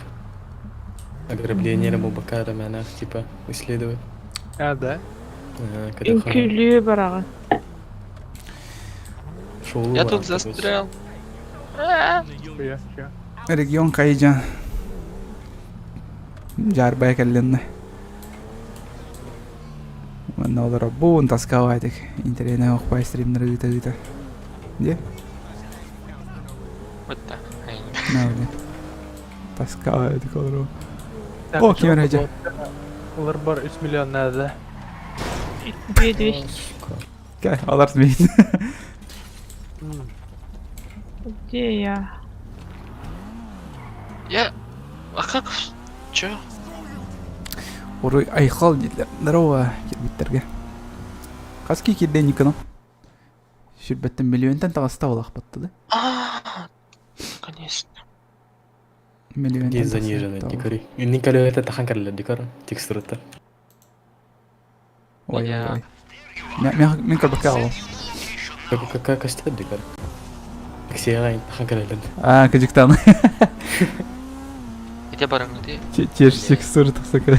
Ограбление Рабубакара, манах, типа, исследовать. А, да? Ага, когда Инкюлі барағы. шоу. Я тут застрял. Чё? регион кайжан. Жарбай келленне. Мен олар буун таскавайтык. Интернет окпай стримдер гыта. Де? Вот так. На блин. Таскавайтык олар. Так, О, чё Кемер bu Hacı. botda? Ular bar 3 milyon nerede? 2200. Gel alartmayın. Где я? Я... А как... Чё? Орой айхал дийлер. Здорово, келбиттерге. Каски кирден никано. Шүрбеттен миллионтен тагыста болак батты да. Конечно. Миллионтен. Гез заниженный, дикари. Юнин калюэта тахан калюэт дикар. Текстурата. Ой, Я- ой. Мен калбакал. Как кастет дикар. Ксиагайн тахан калюэт. А, кадиктан. Где барың где? Чеш текстура таксака.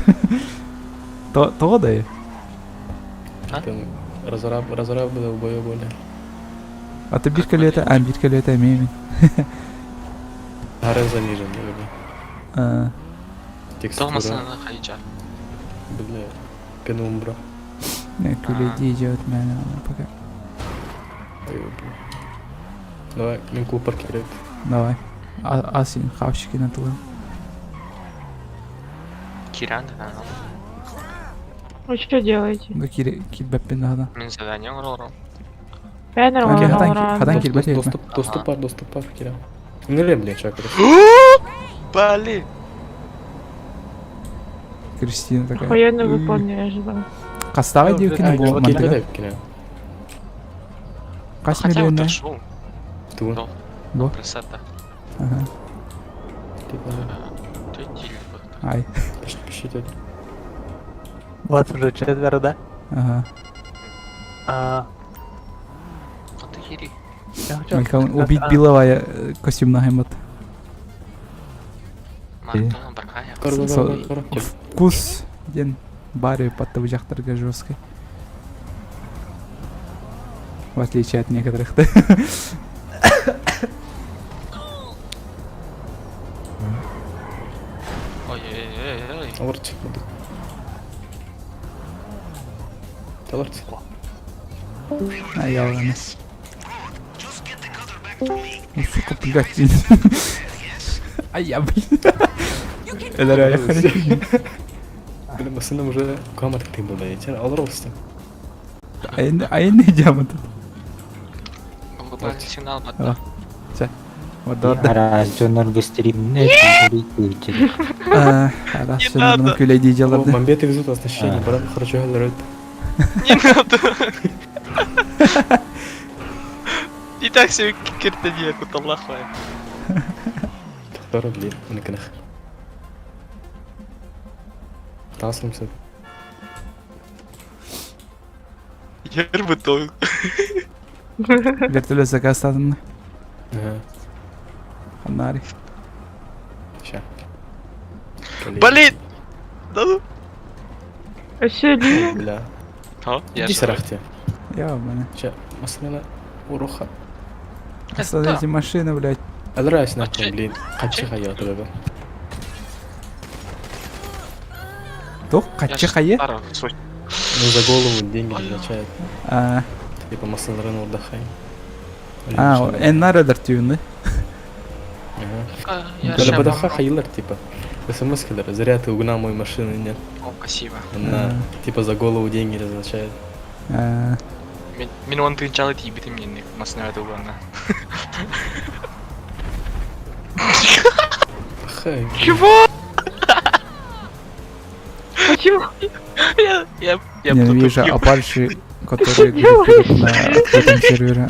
То да. Разораб было убою более. А ты бир калета, бир калета меми. Гара занижен, А, текстура. Толмасына хайджа. Бля. Пенумбра. не куледи идет мен пока. Давай, мен купар керек. Давай. Асин хавчики на тулы. Киран, да, Вы что делаете? Да кирбеппен да. мен задание уралрым. Бәнер Окей, оған хадан кирбет етме. Доступ бар, кира. Нере, бля, чакры. Бали! Кристина такая. Охуенно выполняешь, да. Кастава девкини бу мантага. Кирбет, кира. Кас Хотя вот миллионне. дошел. Ту. Да. Бу. Красота. Ага. Ты телефон. Ай. Пишите. Вот уже четверо, да? Ага. А, Вот ты хири. я хочу... Мелкам убить белого костюм на гемот. Мартон, баркая. Кара. Вкус ден баре под жақтарға жесткий. В отличие от некоторых, да? Ой-ой-ой-ой. Аларт. Аларт. А я ладно. Ну, сука, блядь. А я, блин. Это реально хорошо. Блин, басында уже камер тыйым было, я алар болсты. А я не идем это. Глобальный сигнал А. бата. Вот да. Раз жонорго стримне чечили. Раз все надо күлей дiyeceğler. Мамбет везут оснащение, брат, хорошо говорят. Не надо. И так себе киртания куталлахай. Тохтора, блин, уныканах. Тасымсыз. Yer бутон. Вертолет заказ стадын. Ага, Ханари. ща. Болит! Да ну. Сөйлей. Бля. А, я Иди же. сарахте. Я, блин. Ща, масляна уроха. Остановите машину, блядь. Алрайс нахуй, чё- блин. Качы хаят это. Тух, качы хайы. Ну за голову деньги назначают. Типа маслараны отдыхай. Эннар эдер түйүн, Ага. Я Когда ща бадаха вам- хайылар, типа. СМС кидер, зря ты угнал мою машину, нет. О, спасибо. На, типа за голову деньги назначают. Мен оны тыйынчалы тийбитим менде масына өтөгөнү. Хай. Чего? Почему? Я Ненавижу опальши, которые гриппируют на открытом сервере.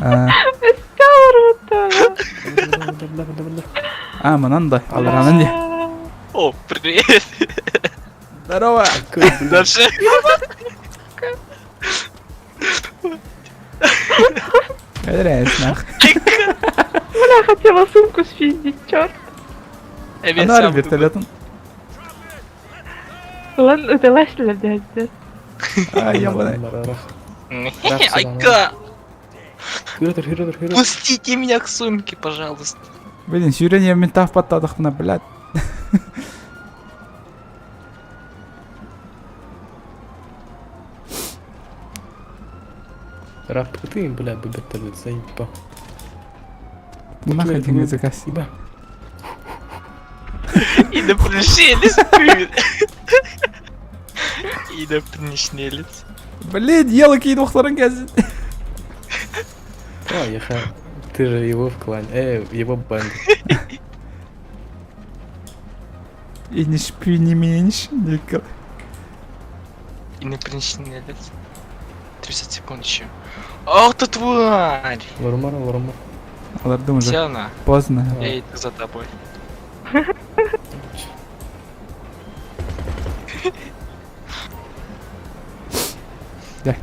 Манан да, алранан де. О, привет. Здорово. Дальше. Эдрес, нах. Бля, хотела сумку спиздить, черт. Анар вертолетом. Ладно, это лашлер, дядя. Ай, ебаный. Айка! Хюрдер. Пустите меня к сумке, пожалуйста. Блин, сүйрение ментав паттадық мына, блядь. Рап, ты, бля, бы вертолет заебал. Нахуй деньги заказ. Еба. Инопланетелец. Инопланетелец. Блин, ела кейін оқларың кәзін. А, Яха, ты же его в клане. Его банд. И не шпи, не меньше. Инопланетелец. 30 секунд еще. Ах ты тварь! Лормар. Аларды уже Тяна, поздно. я иду за тобой. Да.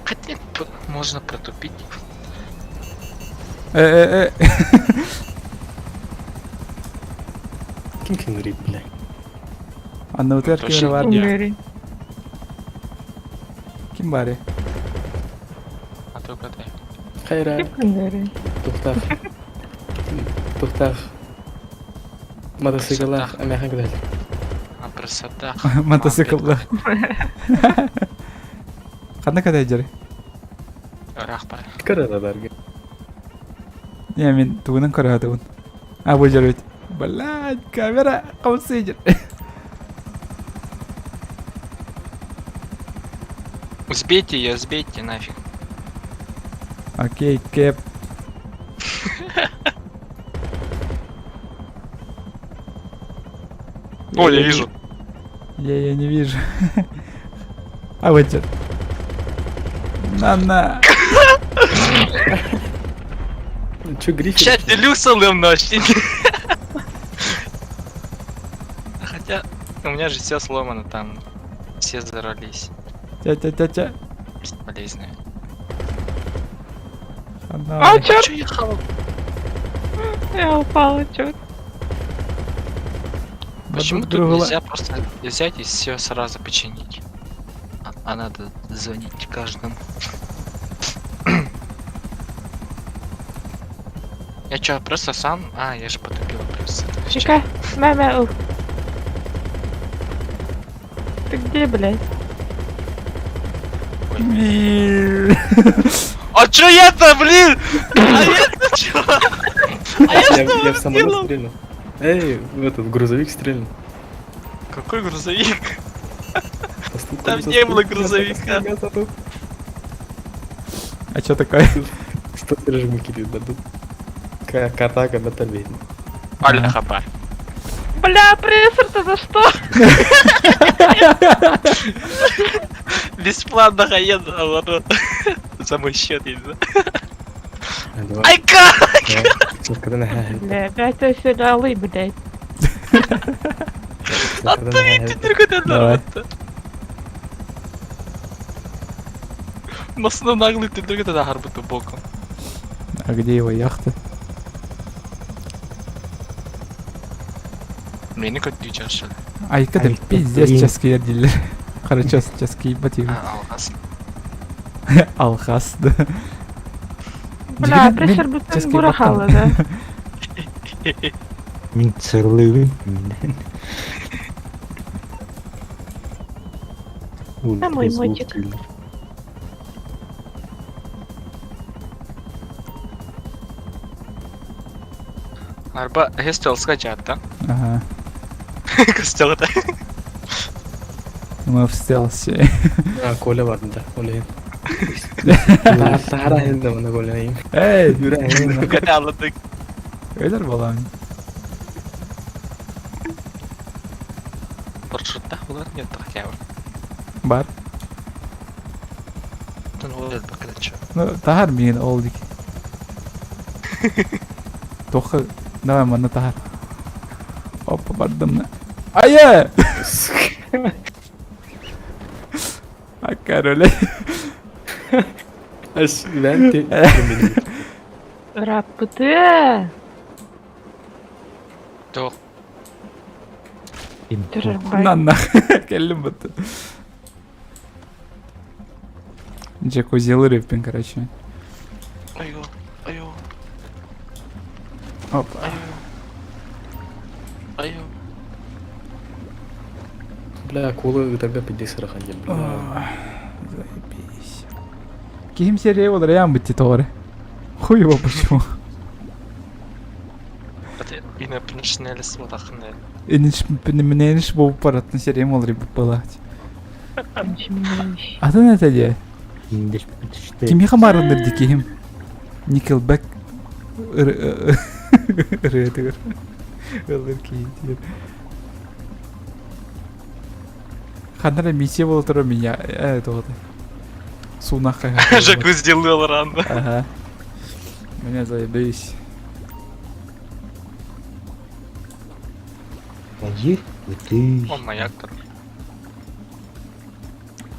Хотя можно протупить. Ким говорит, бля. Анна утверки Точно. var Я. Уверен. Kim bari? А то угадай. Хайра, Уверен. Тухтах. Мотоциклах, амяхан гдал. А красота. Мотоциклда. Қандай қадай жүр? Рахпа. Карадарга. Не, мен тугынан көрәдім. А, бұл жүр өт. Блядь, камера қаусы жүр. Сбейте ее, сбейте нафиг. Окей, кэп. О, я вижу. Я не вижу. А вот что. На. Чё, Гриффин? Сейчас делюся ночи. Хотя у меня же все сломано там. Все зарались. Тя. Бесполезные. А, черт, Чё я хавал? я упала, черт. Почему тут нельзя просто взять и все сразу починить? А надо звонить каждому. Я чё, просто сам? А, я же потупил просто. Чекай, мама, ты где, блядь? А чё я-то, блин? А я-то чё? А я что Я в самолет стрельнул. В этот грузовик стрельнул. Какой грузовик? Постукали, Там не застукали, было грузовика. мясо тут. А что такое? 100 режимы кидают дадут. Катака на табель. Аля хапа. Бля, прессор-то за что? Бесплатно еду, наоборот. За мой счет есть, да? Айка! Бля, опять ты сериалы, блядь. Оттавите другой Давай. народ. Масна наглый ты другой тогда гарбуту боком. А где его яхта? Мені көтті что ли? Ай, когда пиздец сейчас киердилер. Хорошо, сейчас киебать его. Алғас. Алхас, да. Бля, прессор бүтін бұрахалы, да? Мен сырлыбым. А мой мотик. Арба гестел скачат, да? Ага. Костел это. Мы в стелсе. Коля var da. Kola. Тара енді мұны Коляйым. Эй, Гадалыдык. öyle балам. Маршрутта олар нет хотя бы. Бар. Тон олар бакыда чё. Ну, тахар мен олдик. Тохы, давай мана тахар. Опа, бардым на. Ая! А короле. Ben de... Рапыты! Жоқ. Тұрарбай. Нанна. Келдім бұтты. Джакузилы рэппин, короче. Айо, айо, Опа. айо. Бля, акулы тогда 50 раханген, бля. Заебись. Ким серия olur ya бітті тоғыры. Хуй его почему. И на приншнелі свод ақынды. Мененіш болып баратын серия olur bu балағыт. Ничего. Аты не тәде? Кимге қамарындыр декейім? Никелбек. Рөдігір. Олар кейдер. Қандara миссия болып тұры меня. Тоғыды. Суына қайға. Жакуз делал рано. Ага. Меня заебись. Он маяк тұр.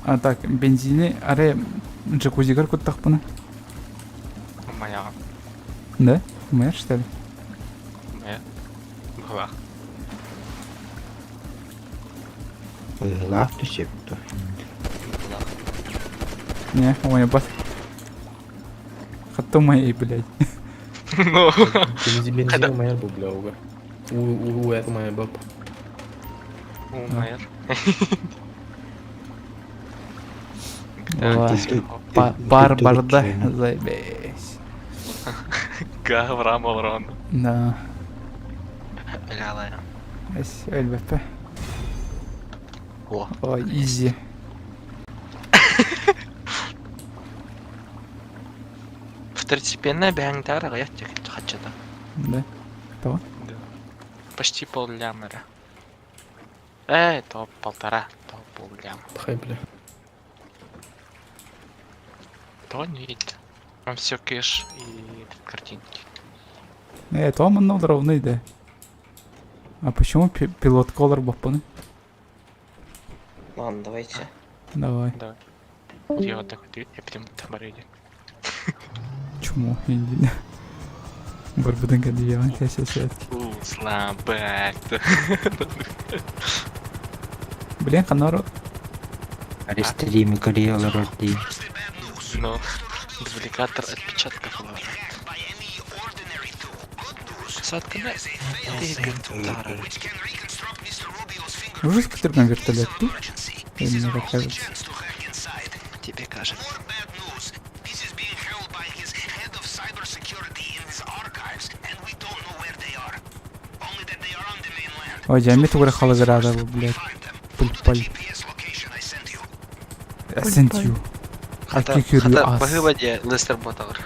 А так, бензины, аре джакузигар куттақ бұны. Он маяк. Да? Умеешь, что ли? Маяк. Была. Не, у меня бат. Хатто моей, блядь. Ну. Бензин маяр был, бля, уга. Это моя баб. Умер. Барбарда, заебись. Гаврам Олрон. Да. Лялая. Эс, ЛВП. О. О, изи. Второстепенная бянгтара, я тебе хочу, да. Да. Того? Да. Почти полляма. То полтора, то полляма. Хай, бля. То нет. Там все кэш и картинки. То он на ровный, да. А почему пилот колор бапаны? Ладно, давайте. Давай. Давай. Я вот так вот, я прям там рейди. Чему? Инди. Барбадан гадьян, сейчас. Слабак. Блин, ханару. Рестримы Корея Рорди. Но дубликатор отпечатков ложит. Сотканай. Уже с которым вертолет тут? Или мне так кажется? Тебе кажется. Ой, диаметр уже холодрада, блядь. Пуль-паль. I sent you. I kick your Хата ass. погибаде Лестер Боталр.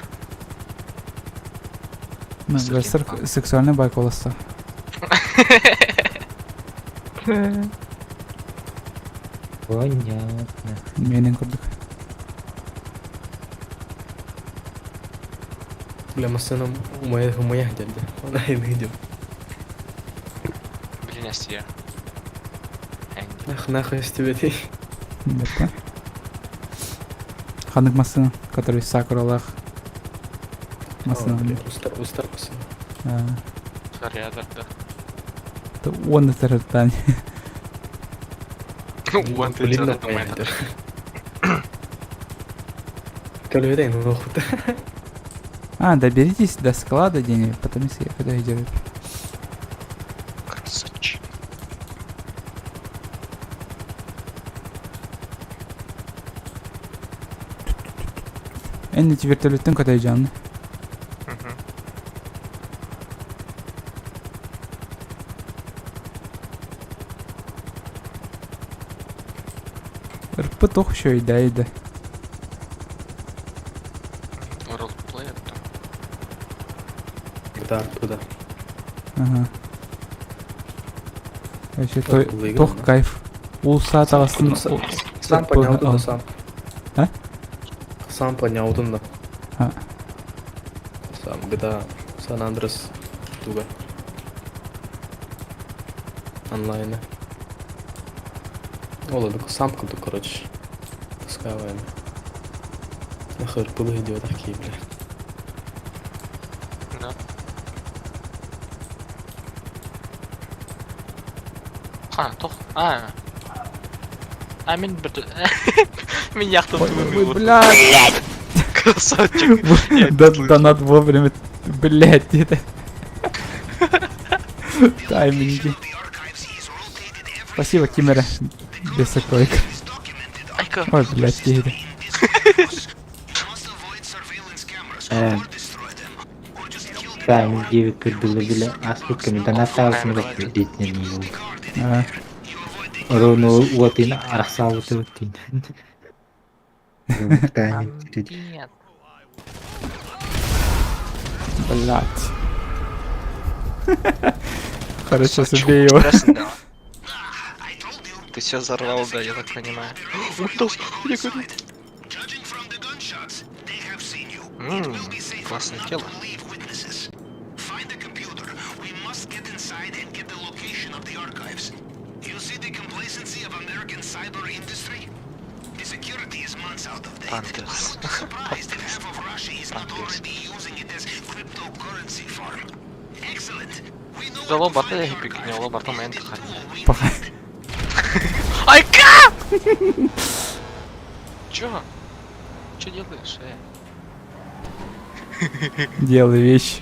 Лестер сексуальный байколоста. Понятно. Менен курдук. Бля, машина у моя geldi. Ona yeni gidiyor. Блин, я. Нахуй с тебя ты. Да. Ханык масына, который Сакуралах. Масына. Устар машина. Порядок, да. Это он это ртань. Вон ты Блин, что-то нормально. думаешь. Калюрей, ну нахуй. А, доберитесь до склада денег, потом если я когда иду. Красавчик. Эти вертолеттің қадай жаны. РП toch еще и дайды. Ролплеер там. Да, туда. Ага. Вообще, выиграл, тох да? кайф. Улса тағасын. Сам поднял туда, сам. А? Сам поднял туда. А. Сам, GTA San Andreas туда. Онлайн. Ола, сам куда, короче. Таскаваем. Хырпылы идиот ахкибле. Да. Ха, тох. Мен бір... Мен яқтым Ой, түбіме блядь! Красавчик. Донат вовремя, блядь, это. Тайминги. Спасибо, Кимера. Бесокойка. Айка. Ой, блядь, Кири. Тайминги выкидывали, бля, а сколько мне донатался, не выходить не было. А, Рону вот и арсал вот и. Нет. блядь. Хорошо, убей его. Ты все взорвал, да, я так понимаю. Классное тело. Пантерс. Да лобарта я пикни, лобарта момент ходил. Айка! Чё? Чё делаешь, Делай вещи.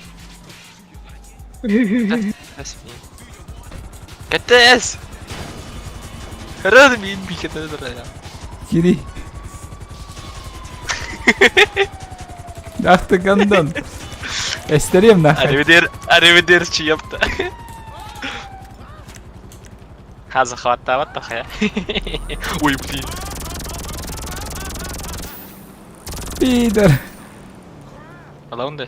КТС! Рад мен бикет öldür ya. Кири. Ах ты гандон. Эстерем нахуй. Аривидерчи yaptı. Захватывать я. Ой, блин. Пидор. Алаунда.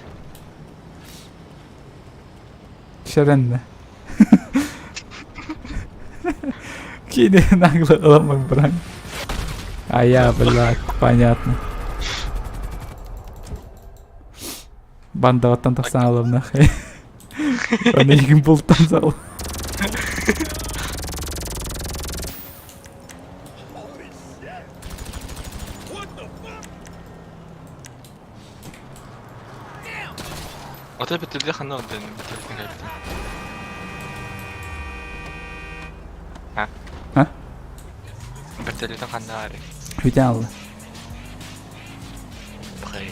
Шеренде. Кири нагло ломок брань. А я, блядь, понятно. Банда оттан тахсан алам нахуй. Оны егін бұлттан сал. Вот это ты дыхано, блин, А? Бертелитен хандари. Хүйтен алды. Бхай.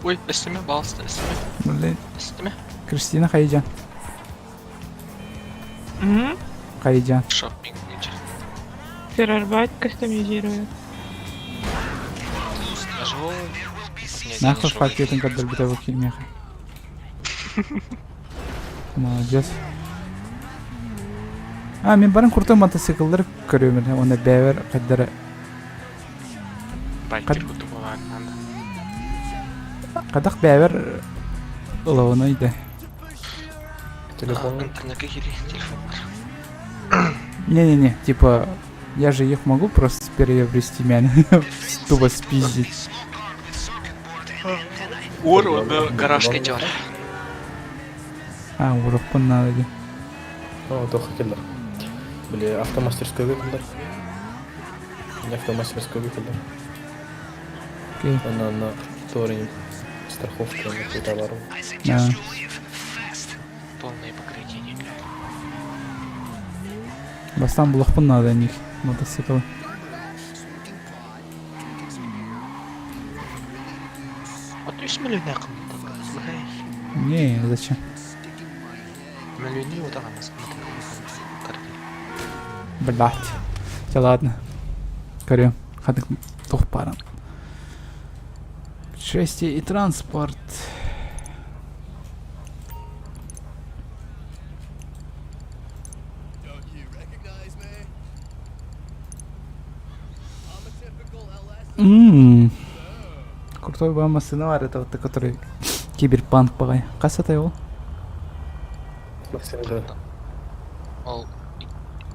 Ой, üstüme bastı, üstüme. Блин. Üstüme. Кристина Хайджан. Хайджан. Шоппинг ничего. Феррарбайт кастомизирую. Нажал. Нахуй пакетин кадр бітеу килмеха. Молодец. Мен барын курта мотоциклдар көрөмүн. Оны бәвер кадары. Байкер куту болған. Кадак бәвер улауны иде. Телефон. Интернетке кири, телефон. Не-не-не, типа, я же их могу просто переобрести, меня тупо спиздить. Ур, гаражка дёр. Урықпын надо де. Тоха келдер. Бля, автомастерскойга келдер. Автомастерскойга келдер. Окей. На второй страховка на какой товар. Полное покрытие. Бастан бұлықпын надо них мотоцикл. Вот 3 миллиона Не, зачем? Миллионы вот так нас. Блять. Ладно. Көрем. Хадық тоқ парам. Шестие и транспорт. Крутой вам сценарий, это вот который киберпанк пагай. Кас это его? Ол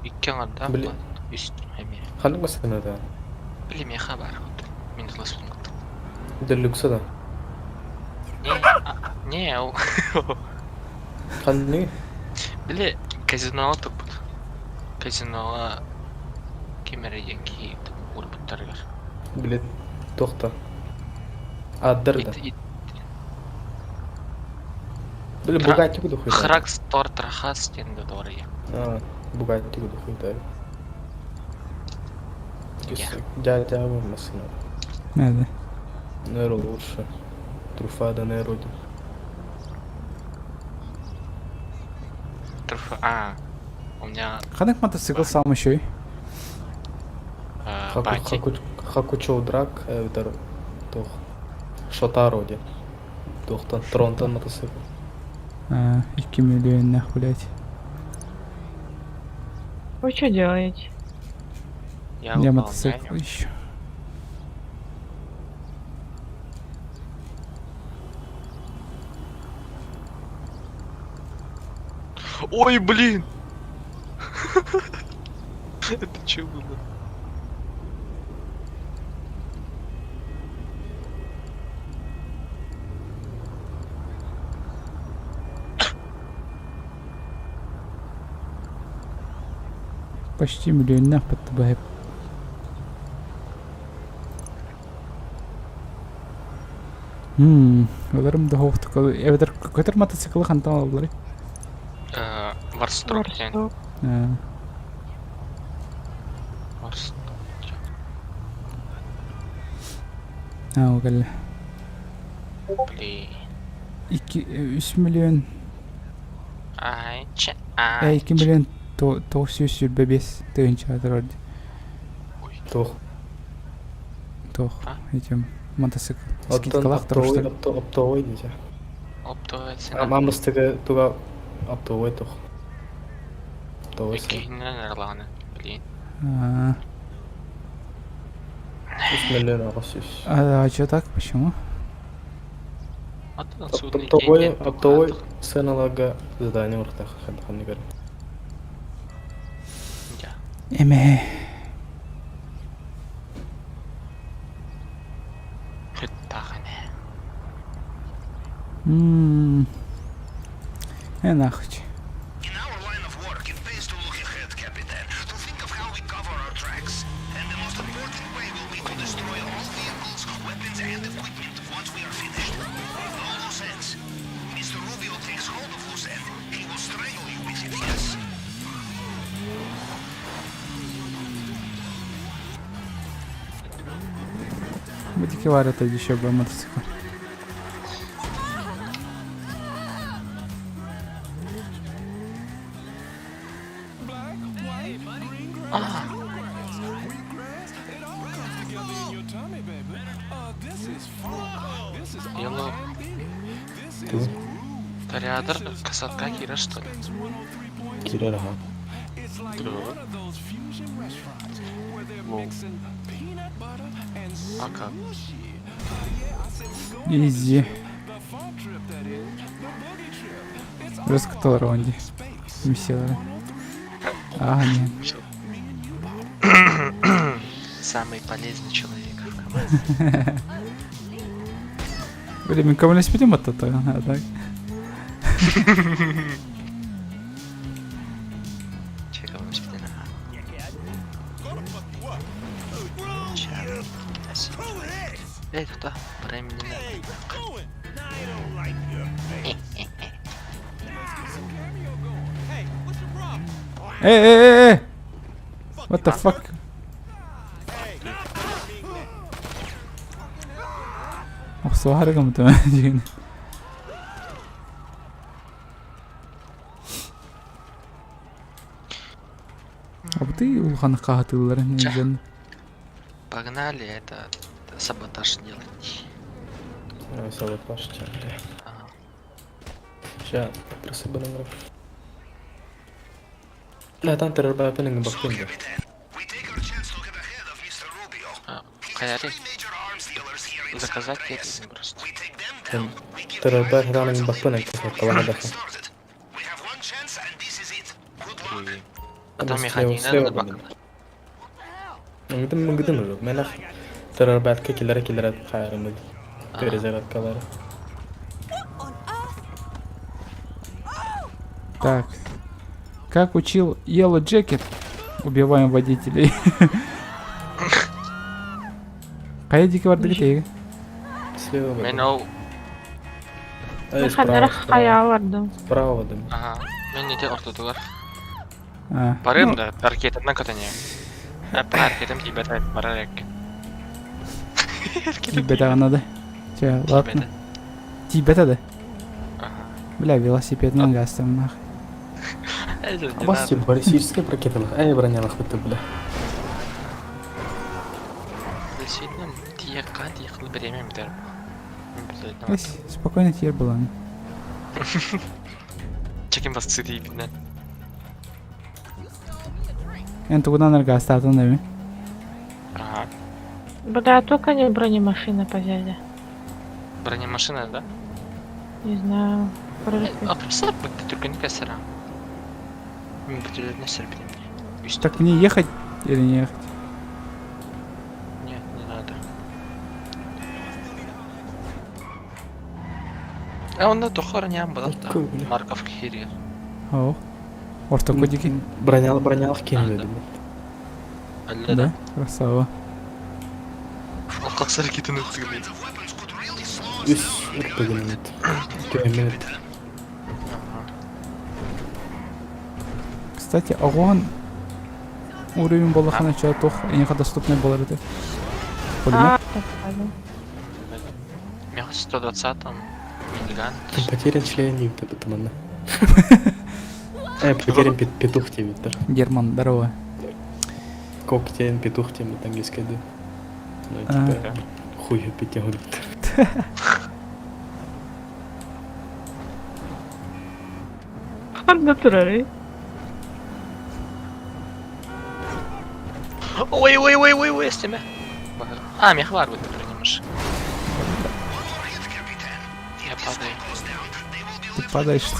иккен анда. Блин. Үст эме. Ханық басқан да. Блин, мне хабар. Мен дылас болмады. Делюкса да. Не, ол. Қандай? Біле, казиноға тұрпыд. Казиноға кемерден кейін урбуттаргар. Билет тоқта. Аддырда. Біле Бугатти куды хуйда. Хракс тор трахас тенді дория. Бугатти куды хуйда. Дядя болмасын. هذا Неро лучше. Труфада Неро. У меня خليك мотоцикл сам еще. бати. Хакучоу драк, это тох. Шотароди. Тохтан Тронтан мотоцикл. 2 миллион нахуй, блядь. Вы что делаете? Я Я выполняю. мотоцикл ищу. Ой, блин! Это что было? Почти миллион нахуй подтабаев. Оларым да хоқты қалу. Эведер көтер мотоциклы қантан алылар. Варструк ден. Варструк. Оғыл. Блин. 3 миллион. Ай, че. 2 миллион 945 тыгынча атырады. Тох. Тох. Этим мотоцикл. Оттан Скидкалақ тұрыштар. оптовой дейсі. Оптовая цена. Мамыстығы туға оптовой тох. Оптовой сен. Кейіннен әрлағаны. Блин. 3 миллион ағасыз. А чё так? Почему? Оттан судный Оптовой сценаларға задание ұрықтақ. Ханны көрі. Эме. Хүттағыне. Нахуй. Будете варят еще бы мотоцикл. Йеллоу. Ториадр, касатка Кира, что ли? Кирер, ага. Да. Воу. А как? Изи. Раскатал раунди. Весело. Нет. Самый полезный человек в команде. Блин, мы кому не спидим от этого, а так? Чего вам спидим? Эй, туда, времени Эй! What the fuck? Сухарика мутамажин. А вот ты улхан кахатылар не. Погнали, это саботаж делать. Саботаж чарли. Сейчас, просыпаем игру. لا تنتظر بقى بينك بقين. Каяри. Заказать кетин просто. ترى البارح راني بقينك كلها دخل. Потом механизм надо бак. Мыгдым мен ах терабатка килер хайрымы. Перезарядкалары. Так. Как учил Yellow Jacket, убиваем водителей. Кайдики барды кетеги. Слева. Мен ол... Хадара хаялардым. Справа да. Ага. Мен неде ортотугар. А, Барым да, аркетімнен катане. Әп аркетім тибет айт барар екен. Тибета надо. Че, ладно. Тибета да. Ага. Бля, велосипедный гастом нахуй. Әйдер, Бас тип баллистическая ракеталар. Бронялых бітті бля. Действительно, тиекка тиекл беремем дер. Ась, спокойно теперь было. Чеким бас цити битнен. Энту куда нырга остался, да? Ага. Бля, только не бронемашина позяли. Бронемашина, да? Не знаю. А просто бітті только не кәсіра. Мен бітілеріне сір бітеміне. Так мне ехать или не ехать? Нет, не надо. Онда тохор ням было, да. Көп, бля. Марков Хирир. О, орта кодики. Бронялых кемді. Әлі Да, красава. Ол қақсар кетін өткізгілейді. Үс үрпігінімет. Көмет. Кстати, огонь уровень балахана ча тох иниха доступный был это. Пулемет. Мен 120-м милиган. Потерян член ебді бітімінна. Потерян петух тебе. Герман, здорово. Коктейн петух тебе английский да. Ну А. типа хуй пятигон. Натурали. Ой, с тебя. А, мех var bu бронемашин. Я падаю. Ты падаешь.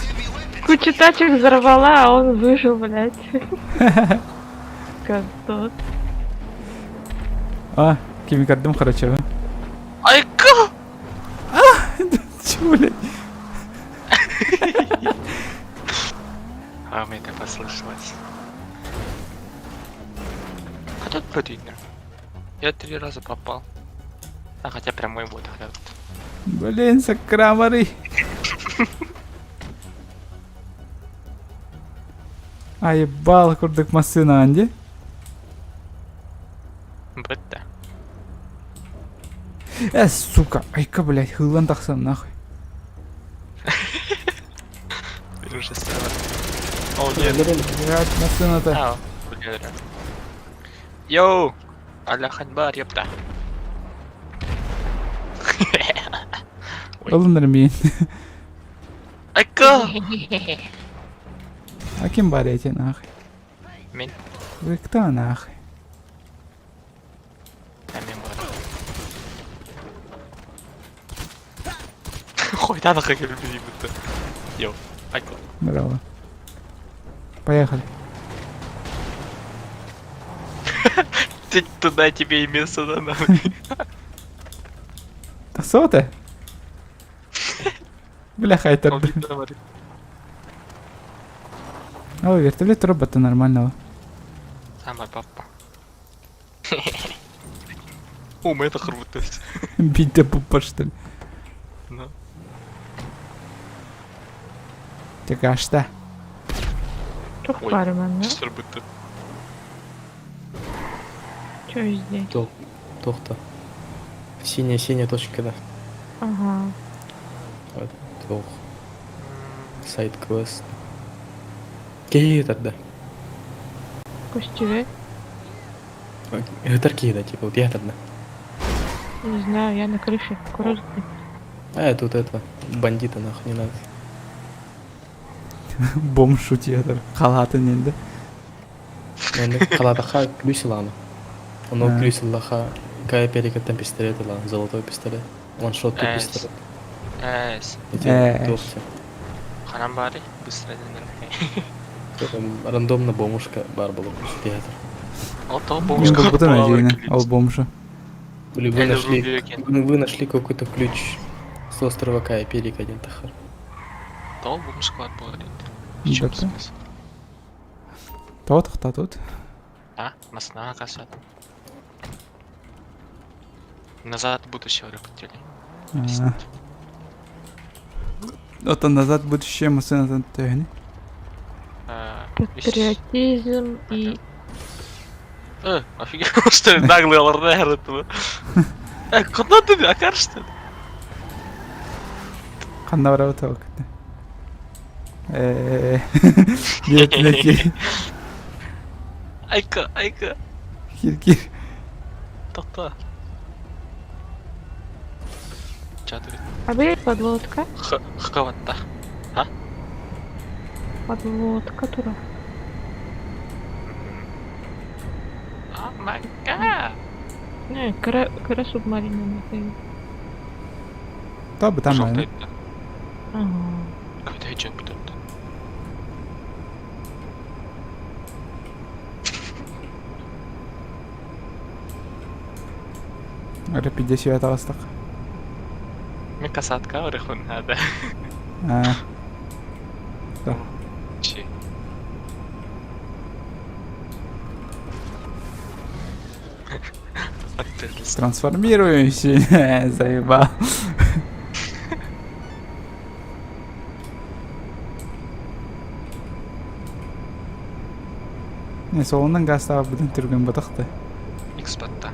Кучу тачек взорвала, а он выжил, блядь. Как тот. А, кимикардым хорошо. Айка! Чё, блядь? А мне это послышалось. А тут подвигно. Я 3 раза попал. А хотя прямой будет тогда. Блин, сакрамары. А ебал, курдык машина, Анди. Бытта. Сука, айка, блядь, хылан тахсан, нахуй. Уже стало. О, нет. Блядь, машина-то. А, благодарю. Йоу! Аллах Акбар, ёпта. Олыныр мен. Айка! А кем барете, нахуй? Мен. Вы кто, нахуй? А мен бар. Хойда нахуй как любили будто. Йоу, айка. Здорово. Поехали. Ты туда тебе и место да нахуй. А что ты? Бля, хайтер. Ой, вертолет робота нормального. Самая папа. О, мы это работает. Бить да пупа, что ли? Ну. Так, а что? Çok Ой. var bende. Что работает? Что здесь? Тохта. Синяя точка, да. Ага. Вот, тох. Сайт-квест. Какие тогда? Костюве? Тарки, да, типа, вот я тогда. Не знаю, я на крыше. Курортной. А, тут это, бандита нахуй не надо. Бомж шутер. Халаты ненде. Енді қаладаға клюсиланы. Оно А. клюсилаға кая перекаттан пистолет ала, золотой пистолет. Ваншот пистолет. Эс. Тохте. Ханам бари, быстро денер. Рандомно бомушка бар было театр. Вот то Мен бомжка. бұл бұтын әжейіне, ол бомжы. Или вы Я нашли, люблю екен. вы нашли какой-то ключ с острова Кайперик один тахар. То бомжка бар болады. Да, В чем да. смысл? Тауатықта тут. А, масына касады. Назад в будущее репетили. Оттан назад в будущее мысленно тәгіне. Патриотизм и... Офигел, что ли, наглый лорнер этого. Куда ты, Акар, что ли? Қанда бара өті өкітті. Бетінеке. Айка. Кир. Тоқта. Чатыры. А вы подлодка? Хакаватта. Подлодка тура. О май гад. Не, кара субмарина не. Та бұтан Жоқта мәні. етті. Ага. Көйді ечен бұтырды. Рапиде сүйет ағыстық. Мен касатка орехун хада. Чи. Трансформируемся. Заебал. Не, соңынан гастаға бұдың түрген бұдықты. Икспатта.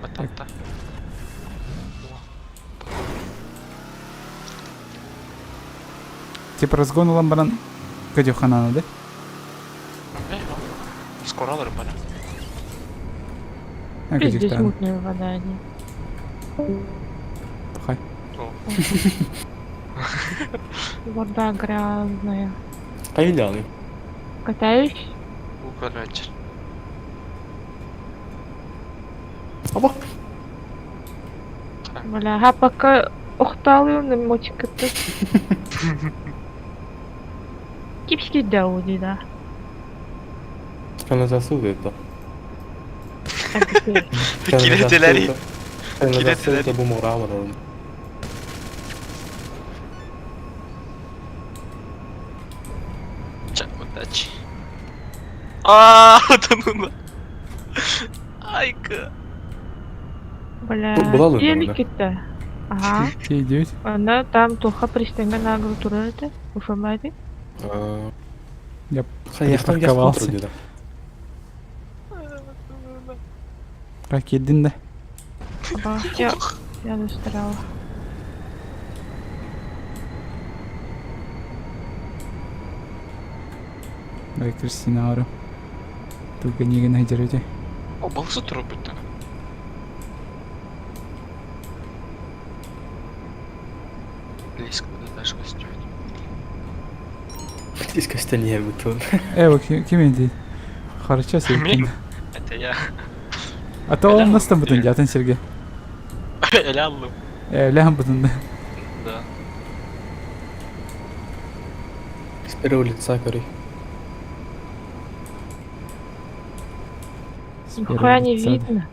Бататта. Типа разгон улан баран көдеқананы, да? Скоро алыр бара. Здесь Көдеқтан. мутная вода, они. Хай. Вода грязная. Пойдем. Катаюсь? Укороче. Опа. Бля, а пока охталыйым на мотикатты. Кипский дауди, да. Sana zasuldu это. Kireteleri. Sana Kireteleri. zasuldu bu moral var. Чак, удачи. Утонула. Айка. Бля, Была луна, телеки-то. Ага. Идет. Она там туха пристанга нагло турады. Ушамайды. Я Я припарковался. Ракетдин, да? Ага. Я застряла. Бай Кристина Ару. Только не найдете. О, балсы трубит. Близко даже гостюет. Здесь костянер бутон. Бak kim indi? Хорошо sevdim. Это я. А то он нас там бүтін жатын Сергей. Эляллу. Лям бүтін. Да. С первого лица кори. Нихуя не видно.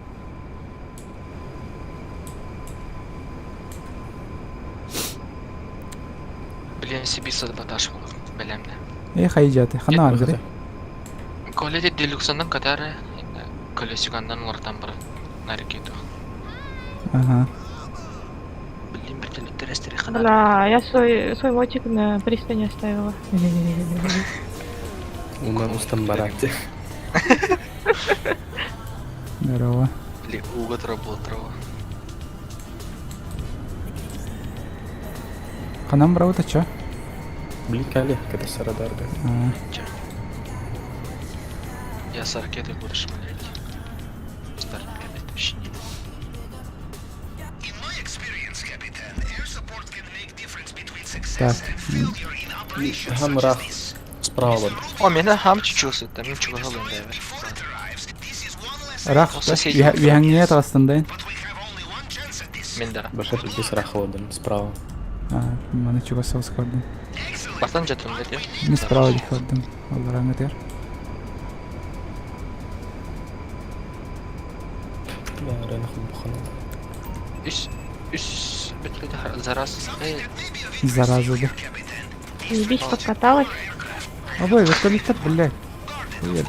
Блин, Сибиса баташ болар. Белем де. Хай жаты. Хана аргыры. Коледе делюксандан катары. Колесигандан олардан бір нарекету. Ага. Блин, бір телектер әстері хана. Бля, я свой мотик на пристани оставила. Ondan ustam барате. Здорово. Блин, угод работал. Ханам браута чо? Бликали, когда сарадарга. Я с ракетой буду шмалять. Старт ракетой вообще не. Так. Хам рах справа. О, меня хам чучусы, там ничего голым дайвер. Рах, вихангия тағыстандайын. Мендара. Баша здесь раховодым справа. Мана чуға соғыз көрдім. Бартан жатырым деді. Не справа дей көрдім. Олар аңы дер. Я рано бухану. Üst bütünde zaraz. Зараза, да. Ебись, подкаталась. Обой, вертолет, блядь. Хуя.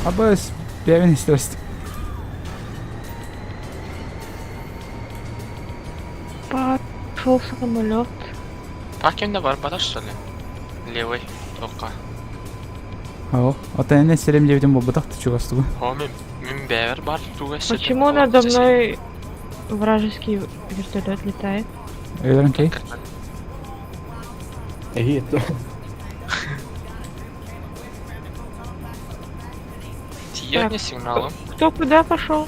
Обой, пиавин стресс. Пошел самолет. Takimde var bana что ли? Левый только. Ау, ата эне селем девден бобудак ты чего стугу? Мин бевер бар тугасы. Почему надо мной вражеский вертолет летает? Эйлерен кей? Это. Тиёрни сигналом. Кто куда пошел?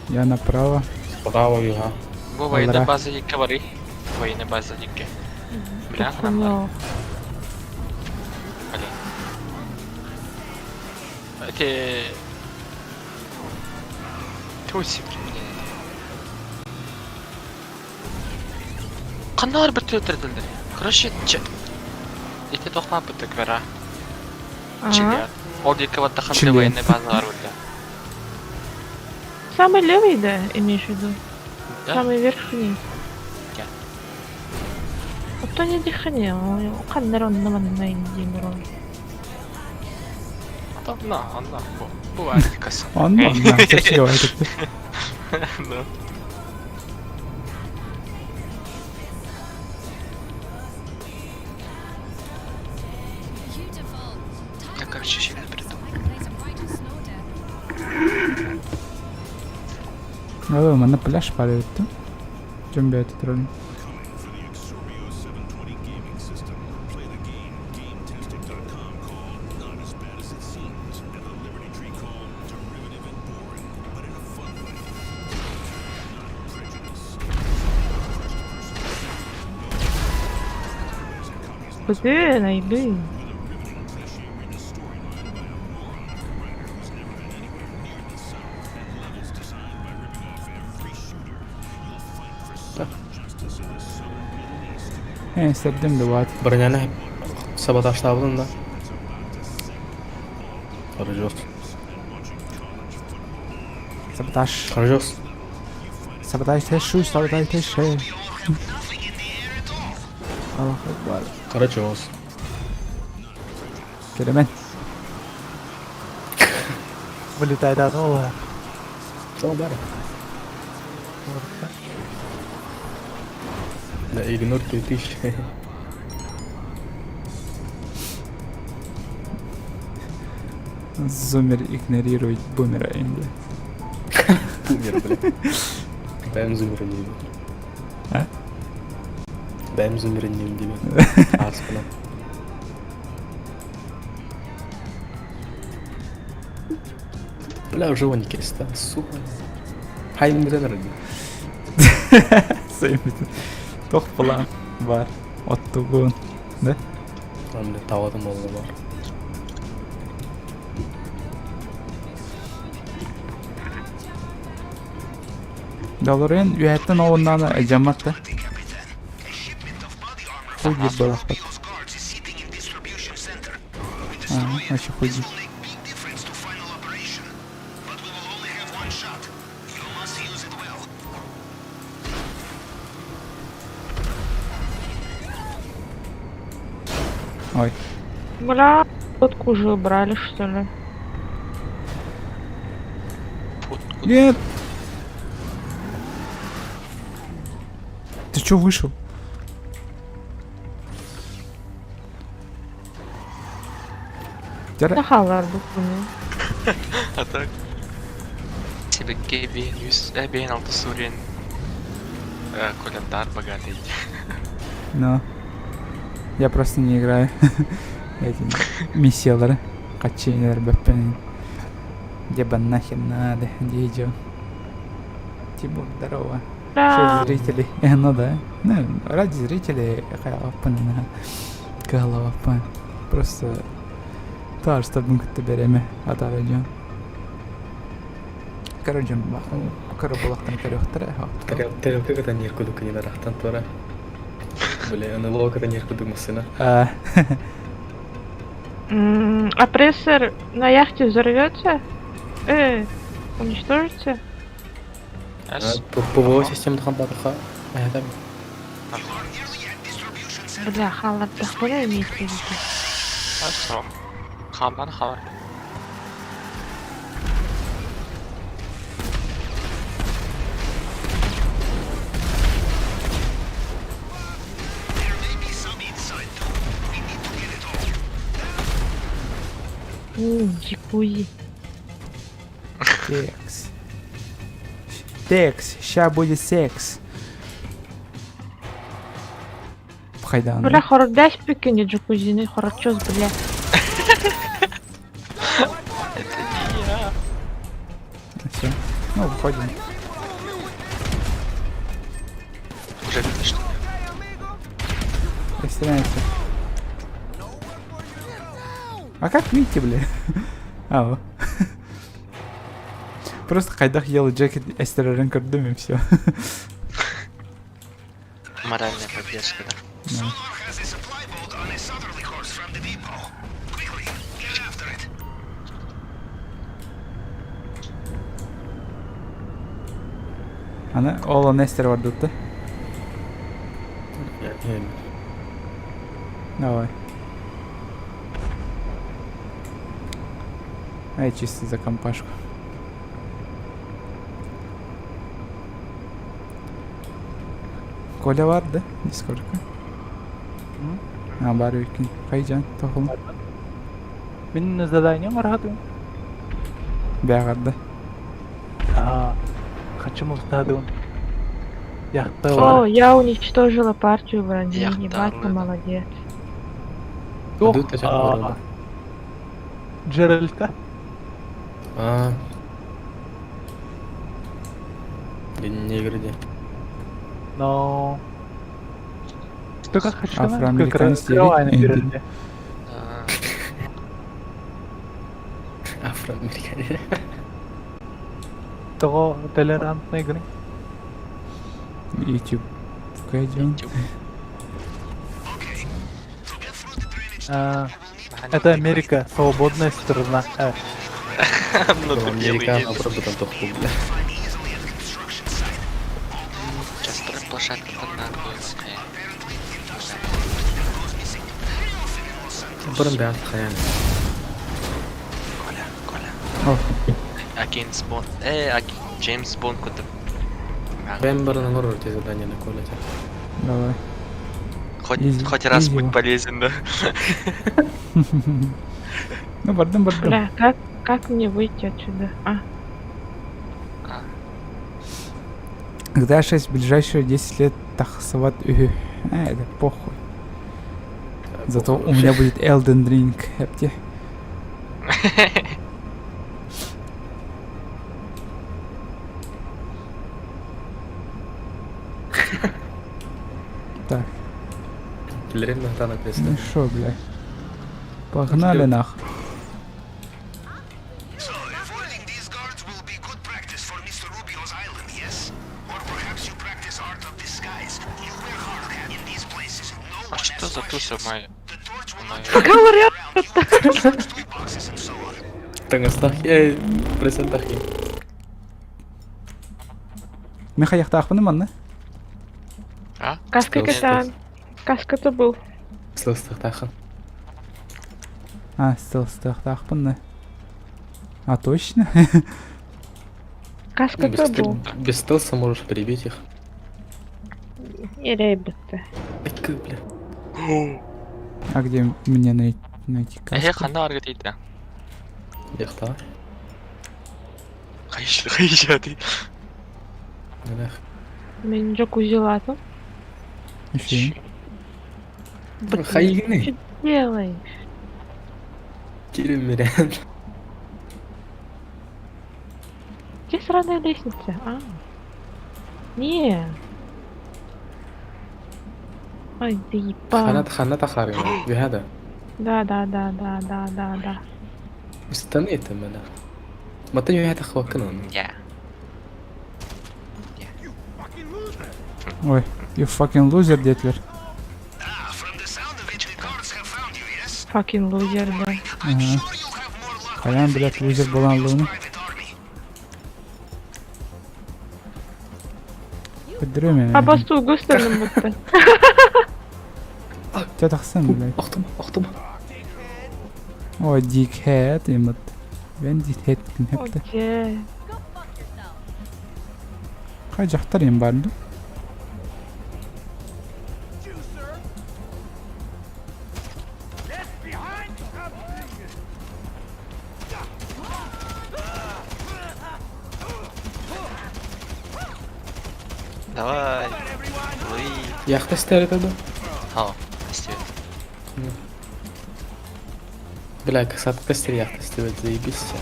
Я направо. Право юга. Bu vayda Olarak. bazı yıkı var. Vayına bazı yıkı. Бля, Кто храм. понял? Блин. Эти... Трусики, блин. Канар бітті өтірділдер. Короче, эти тоқма бітті квера. Чилер. Ол екі ватта ханты Чилер. вайны базы var burada. Самый левый, да, имеешь в виду? Да? Самый верхний. Да. А кто не дыхание? Каннер он на индимерон. Anla. Bu harikası. Anla, anla. Seçiyor artık. Да. Я, короче, сейчас приду. Ау, мана пляж пары өттү. Жөнбөй туралым. Блин, айды. Sevdim de vaat. Bırnyana hep sabotaj tabılın da. Karıcos. Sabotaj. Karıcos. Sabotaj teşhis, sabotaj teşhis. Allah akbar. Karıcos. Keremen. Вылетай до нового. Tamam bari. Да, игнор 3000. Зумер игнорирует бумера инди. Бумер, блядь. Benim zümrünlüğüm. Ha? Benim zümrünlüğüm gibi. Az falan. Бля, уже его не креста, сука. Хайм Реннер. Sevmedim. Toch plan var. Ottugун. Да? Там, бля, таваdım oldu var. Долорен үәттен ауыннаны жаматты. Хуй балақ бат. Ачы хуй. Ой. Бля, фотку уже убрали, что ли? Нет! Ты чё вышел? Дахалар буквально. А так? Тебе Гебин, Бен Алтасурин. Календар богатый. Но. Я просто не играю. Эти миссиялары. Каченер бэппен. Деба нахер надо, дидё. Тимур, здорово. Что зрители? Ну да. Ну, ради зрителей голова. Просто тар, что бүгүнкү береме атарыжан. Короче, карабулактан көрөктөр. Тарелка когда не иркуду не нарахтан тора. Бля, НЛО когда не иркуду масына. Опрессор на яхте взорвется? Уничтожится? ПВО система қамбатыға. Айтам. Бля, халат дохода имеет в виду? Хорошо. Хамбан хавар. Джакузи. Текс. Текс, ща будет секс. Хайдан. Бля, хордась пикини джакузины, хорчос, бля. Все. Ну, выходим. Уже видно, что Стреляемся. А как видите, бля? Ау. Просто хайдах ел джекет эстеререн көрдім и все. моральная поддержка, да? Ана, ола Нестер var тут, да? Давай. Ай, чисто за компашку. Коля var да? Дискордка. Бар өйткін. Қайжан, тоқылым. Менің заданием арғадым. Бәғарды. Хочу стадион. Яхта О, бар. я уничтожила партию враги. Яхта, Ебать, ты ладно. молодец. Джеральдка. Негрде. Но... Только хочу Афроамериканец скрывай на или- Джеральде. Афроамериканец. Того толерантной игры. YouTube. Қайжан. Это Америка, свободная страна. Много-белый Американ, день. просто там бля. Сейчас площадка поднадуется. Бұрын бәрін қаян. О, Агент Бонд. Джеймс Бонд кутып. Бәрін бұрын ұрыр те задание на колледже. давай. Хоть раз Изи. будь полезен, да? Ну, бардым. Бля, как мне выйти отсюда? GTA 6 в ближайшие 10 лет тахсават это похуй. Зато у меня будет Elden Ring. Хепти. Так, Тілерен мақтана ну кресло. шо, бля. Погнали нах. А что за туса моя? Таңыстақ, пресентақи. Мен қаяқта ақпыны манна? А? Каска Стелс, катан. Каска-то был. Слыстықтақын. А, стелстақта ақпыны. А, точно? Каска-то был. Без стелса можешь перебить их. И ребята. Так, бля. А где мне найти каску? Қандай арғы дейді? Яқта. Қайшы дейді. Мен джакузи лату. Еще. Хайгіні. Что делаешь? Керем мерен. Где сраная лестница? Не. Ай, да ебать. Хана тахарина. بهذا. Да. استنيت انا. ما تجي هات اخوكنا. Я. Ой, you fucking loser, Детлер. Fucking loser, да. Ага. Каян, блядь, лузер болғанлығын. Көддірі мен. Абасту gösterdim мутты. Те тақсын, блядь. Ақтым. О, дикхет, емет. Мен дикхет хепті. Окей. Қай жақтар ем барды? Давай. Луи. Яхта стер это, да? О, стер. Бля, касатка стер, яхта стер, заебись все.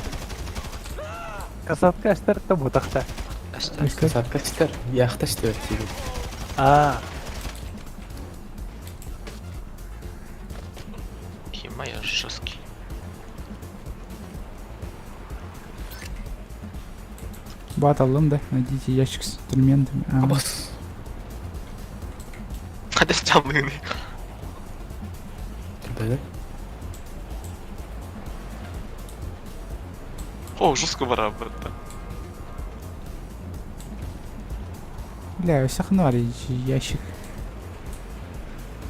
Касатка әстер бұтақта. Касатка стер, яхта стер тебе. Ё-моё, жесткий. Бат алдым да, найдите ящик с инструментами. Абас. Hadi canlıyım. Да? О, жестко барабанно. Бля, сахнали ящик.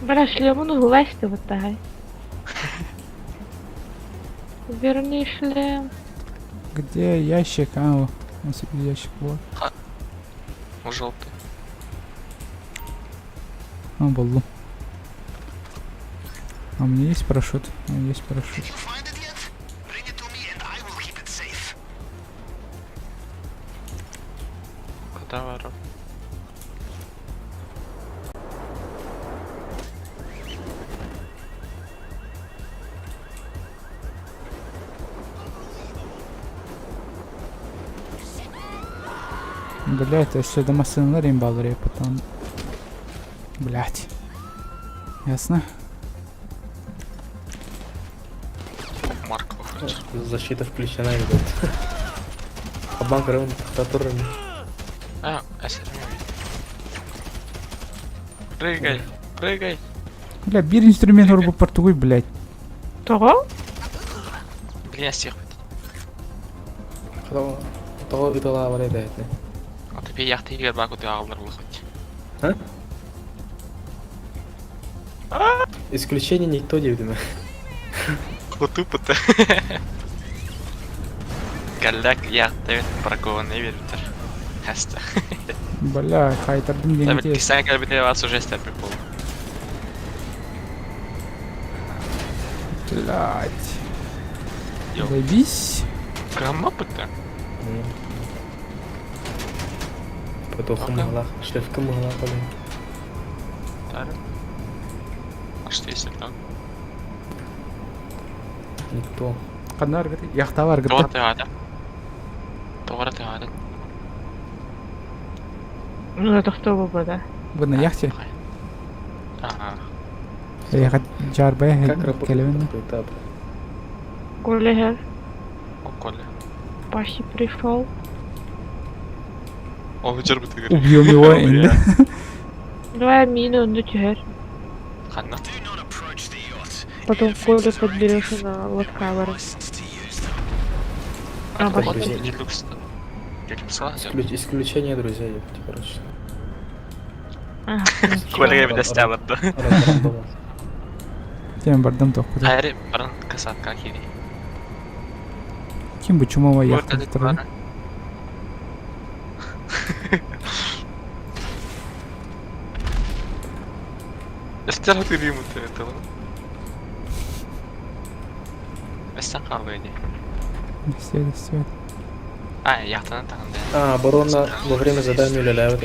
Бля, шлемunu власти вот так. Верни шлем. Где ящик? А, у нас ящик вот. Желтый. А, баллу. А у меня есть парашют? У меня есть парашют. Куда ворот? Блять, я сюда массовый римбаллер потом. Блять. Ясно? Марк выходит. Защита включена идет. Обман раунд диктатурами. А, прыгай, прыгай. Бля, бир инструмент орбу португуй, блять. Того? Блин, стих. Того идола валет это. А ты яхты егер бак өте ағылдыр выходит. А? Исключение никто не видно. Тупо-то. Галляк яхты бракованный веритер. Хаста. Бля, қайтардым Да, деген ты тез. сам кабинет вас уже стер прикол. Блять. Йо. Заебись. Гамма-то? Потом мгла, шлевка мгла, блин. Да. А что если так? Никто. Қандар гыты? Яқта бар Doğru гыты. teada. Doğru teada. Ну это кто бы, да? Вы на яхте? Ага. Я жарбая Как работает келевин. такой этап? Гулливер. Околе. Пахи пришел. О, вечер бы ты Убьем его инде. Давай мину на тюрь. Ханна. Потом Коля подберешься на лодкавера. А, Вот пошли. не люкс. Я тебе сказал, Исключение друзей, ёпти, короче. Ага. Коля bir de stavadı. Рандомно. Тем бардам тоқуда. Hayır, barın kasat kiri. Kim bu çumava яхта Ortada тұрады? var. Esther hatırlıyor mu tamam? Esther kalbıydı. Свет, свет. А, яхтаны тағында. А, барона во время задания уляляют.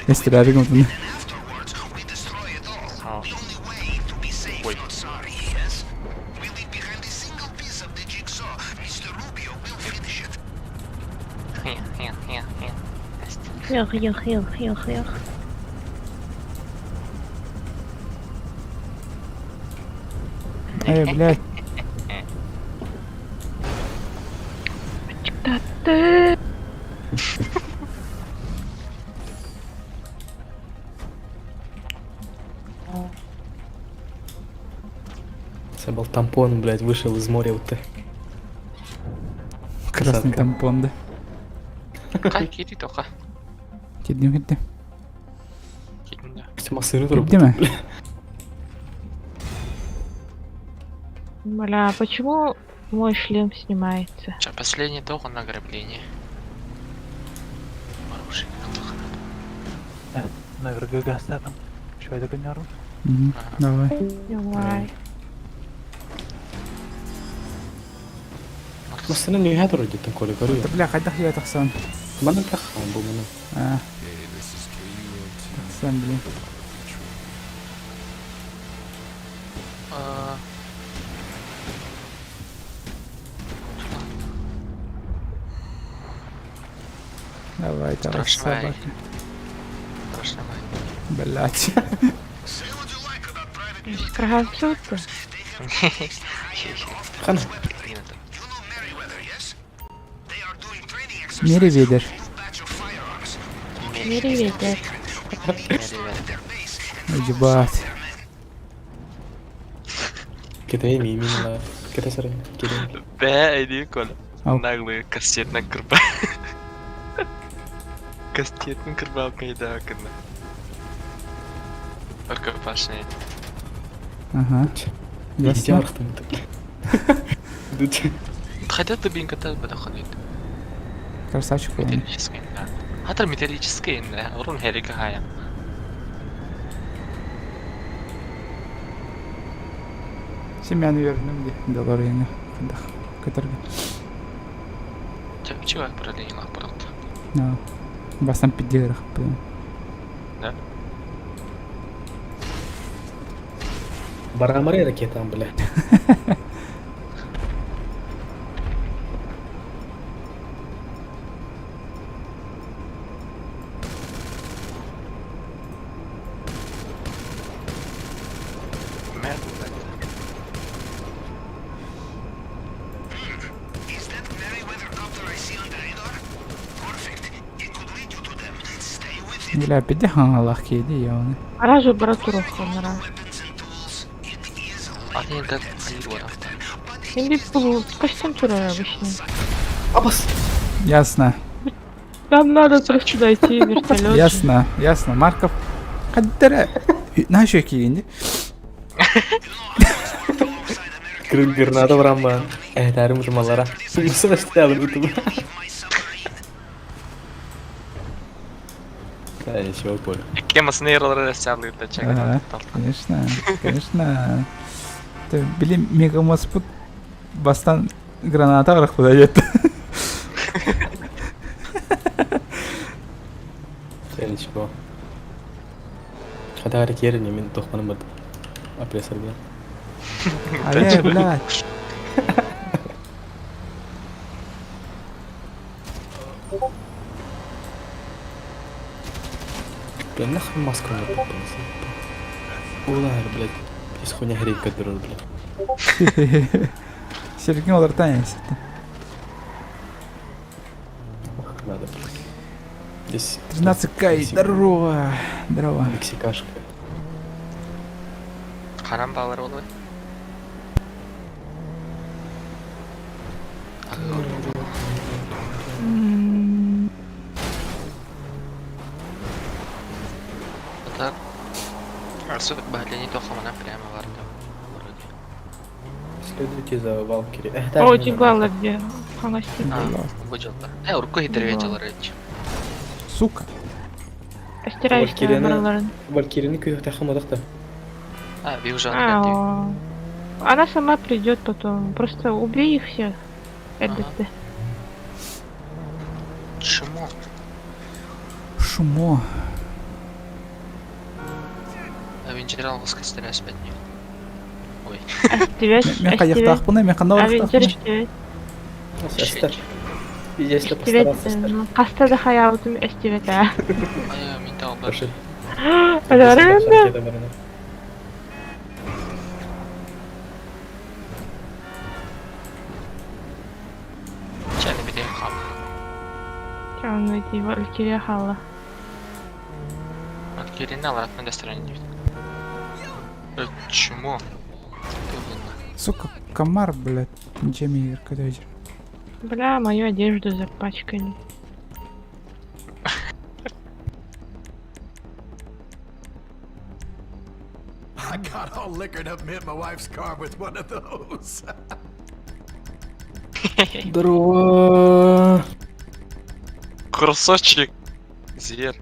Эстирарик отын. Ой. Хех. Эй, блядь. Ты. Был тампон, блядь, вышел из моря вот ты. Красный Красотка. тампон, да. Кай кири тока. Кетдим. Китинде. Масыры тұрып. Кетті ме? Бля, почему мой шлем снимается? Последний только на ограбление. Оружие. Наверное, ГГС там. Что это гоняру? Мгм, давай. Давай. Масыры не хәтер өйді тің колы көрі. Да, бля, қайда я тақсан? Мана таққан бұл мұны. А. Тақсан, блин. Давай, давай, Страшно. собака. Страшно. Блять. Красотка. Қана. Мире ведер. Мире ветер. Ебать. Кетей мимин Кете сары. Кетей. Бе, иди, Коля. Ау. Наглый кастетный кырба. Кастетный кырба кайда кына. Рукопашный. Ага. Идите Ясно. арықтың. Хотя ты бинката подоходит. Красавчик, по-моему. Металлический, да. Хатар металлический, да. Урон херика хая. Семьяны вернем, где доллар я когда который. Чего продление наоборот? На. Вас там пидерах, блин. Да? Барамаре ракетам, бля. Бля, пиди хангалах кейди явно. Ражу братуру хонора. Они как айрора. Или костюм тура обычно. Абас! Ясно. Там надо просто дойти вертолет. Ясно. Ясно. Марков. Каддера. На что кейди? Гранада врамма. Тәрім жұмалара. Сұмысы бәстәлі бұтым. Да, ничего, Коля. Кема снейролары растягивают до Ага, конечно, конечно. Ты, блин, мегамоспут бастан граната арық подойдет. Ничего. Хотя говорит, еріне мен тоқманым барды. Опрессор бер. Блядь. Бля, нахуй маску не попался. Улар, блядь. Здесь хуйня грейт кадр, блядь. Сергей Лартанец. Ох, надо, блядь. Здесь 13к, здорово. Здорово. мексикашка. Харам балар олы. Так. Арсу бахлени тохамана прямо варда. Вроде. Следуйте за Валкири. О, тигала где? Ханасти. Выжил-то. Урку хитревечил речь. Сука. Постираюсь Валькирия, на Марларен. Валкирини күйі тахамадақта. Ви уже отгадали. Она сама придет потом. Просто убей их всех. РДТ. Чему? Шумо. Авенджерал воскресляю опять не. Ой. Астивеш. Мен қаяқтақ бұны, мен қанда Авенджер орақтақ Астивеш. Сәстер. Если постараться, сәстер. Қаста да хаялытым Астивет, а. Ай, ментал бар. Пошли. Аларында. Чайный бедем хам. Чан найти Валькирия хала. От Кирина ларат на стороне. Чему? Сука, комар, блядь. Ничем кадайдер. Бля, мою одежду запачкали. I got all liquored up and hit my wife's car with one of those. Здорово. Красавчик. Зер.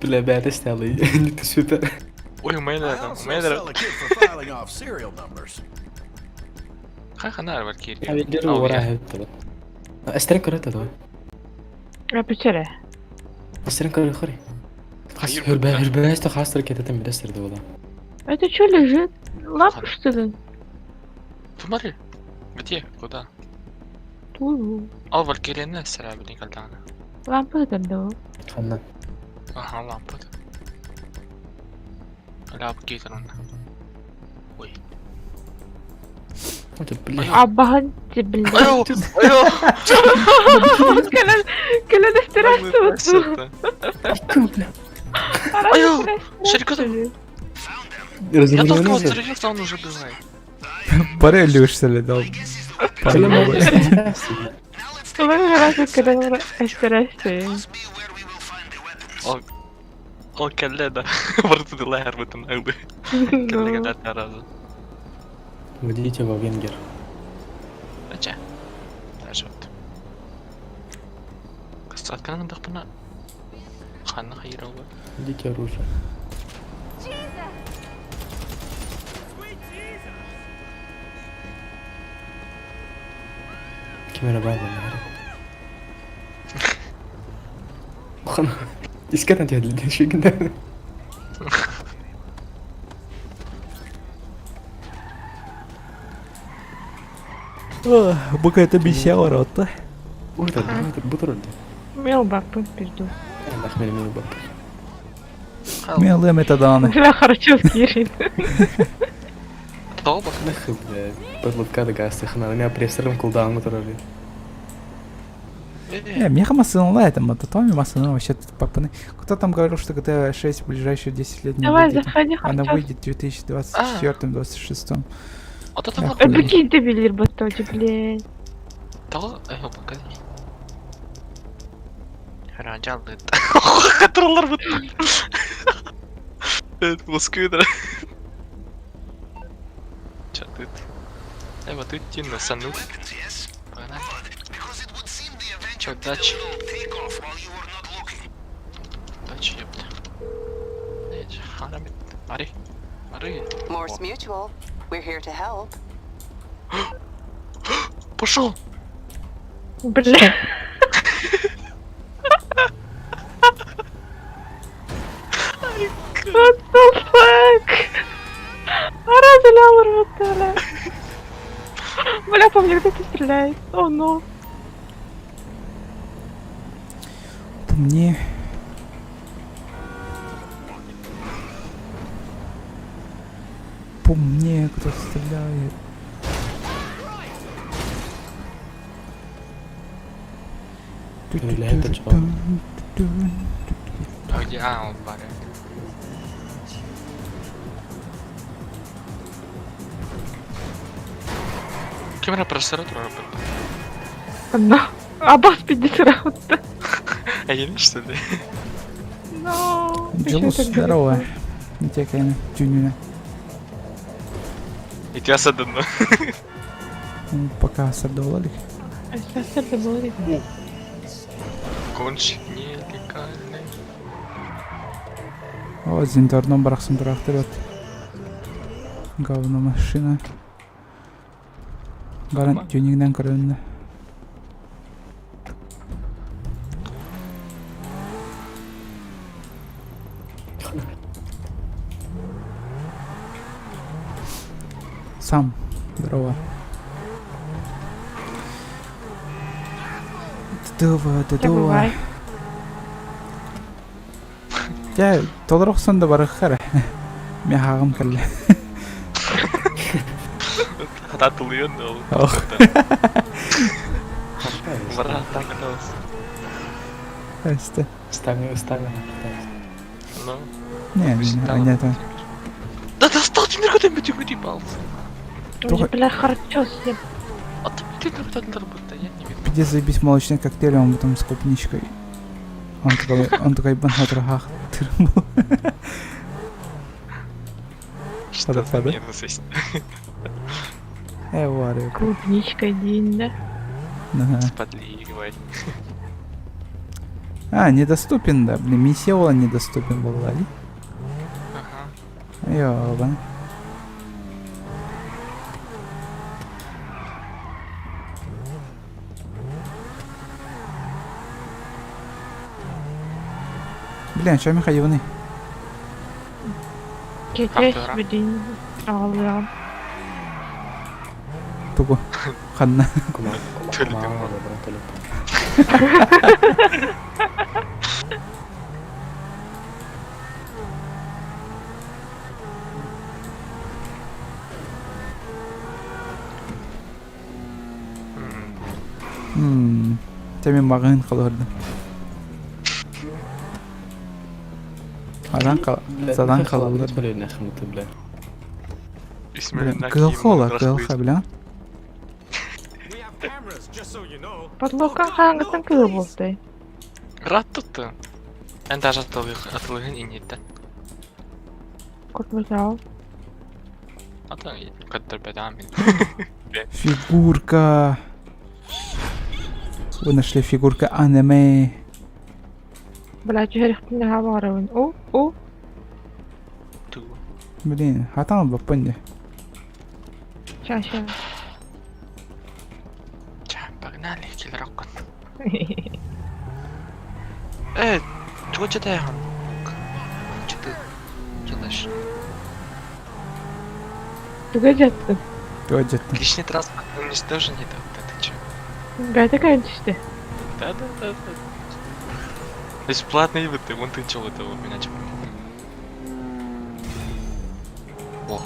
Бля, бята сняли. Ты супер. Ой, у мене I там, у also мене sell a kit for filing off serial numbers. Хай ханар варкір. Я видел وراه هبطة. استرن كرة دوا. Рапетере. استرن كرة خري. Hayır, هرباست خاصة كده تم دستر دوا. Это что лежит? Лапа что ли? Смотри. Где? Куда? Ту. Al Valkyrie'nin sebebi kaldı. Лампа это خلنا. Aha lampa. Lampa getir onu. Oy. بلا. Обалдеть, блядь. Ayo! Ayo! Когда достираться. بلا. Ayo! Şirket Я Разумеется. только вот зарядился, он уже бывает. Парелюшься ли, дал? Когда достираться. O kelle de. Vurdular her bütün evde. Kelle kadar tarazı. Водите во Венгер. Acı. Даже вот. Кстати, kana bana kanı hayır oldu. Водите оружие. كاميرا بابا نهارك. خلاص. اسكت انت هاد شو قلنا. Бога это бесяло, рота. Вот это бутерброд. Мелбак пизду. انا اخمل من الباب. Милые метаданы. Бля, хорошо, Кирин. Тоба. نخ بلا. подловка да гасты хана. У меня пресером кулдаун мотороле. Меха масынула это, мототоми масынула вообще папаны. Кто там говорил, что GTA 6 в ближайшие 10 лет не Давай, выйдет? заходи, Она хотя. выйдет в 2024-2026. O da tamam. Прикинь, ты билир батоти, блядь. Tamam. Bakalım. Herhalde aldı. Hatırlar bu. Evet, Moskva'da. Çatıt. Evet, тут на сану. Погнали. Чё, удачи. Удачи, ёпта. Харамит. Ари. Ари. Morse Mutual. We're here to help. Пошёл. Бля. What the fuck? Разве лавр вот это? Бля, по мне кто-то стреляет. О, ну. По мне... По мне кто стреляет. Бля, это чё? А где? А, он в баре. Камера просератора работает. Одна. Абас 50 раунд. А я не что ли? Но. Джелус, здорово. Не те, конечно, тюнина. И тебя садано. Пока садовали. А сейчас это было видно. Кончик нелегальный. О, зинторном барахсан тұрақтырат. Говно машина. Гаран тюнингден көрінді. Сам. Здорово. Бывай. Я толырық сонда барыққар. Мен хағым кәлі. Татылıyor da oğlum. Oh. Бара таңғалыз. Әсті. Ставим. Ну. Не, это... Да достал ты мне когда-нибудь его ебался. Уже, бля, хорошо съем. А ты будто я не вижу. Где заебись молочный коктейль, он потом с клубничкой. Он такой банхатрахах. Что Пада, за пада. мерзость? Варю. Клубничка день, да? Ага. Подливай. А, недоступен, да. Блин, миссия недоступен был, Лали. Ага. Ёбан. Блин, что Михаиловны? Кетеш Автора. бедень. Ağlayan. Тугу. Ханна. Мама, брат, Теме мағын қалырды. Задан қалалыр. Блин, нахмуты, бля. Кылха, бля. Подлоққан қаңғысын күйі болды. Рад tuttu. Ben даже atılığın iniydi. Kurtulacağım. Ata kadar bedam Фигурка. Вы нашли фигурка аниме. Бля, чухерихтің не хабарывын. О. Блин, хатан ба понде. Ща. Погнали, киллерокон. Чего читаем? Что ты делаешь? Ты гаджеттің. Гаджеттің. Личный транспорт уничтожен, это ты чё? Гайда гаджетті. Да. Бесплатный вы ты, вон ты чё это у меня чё? О,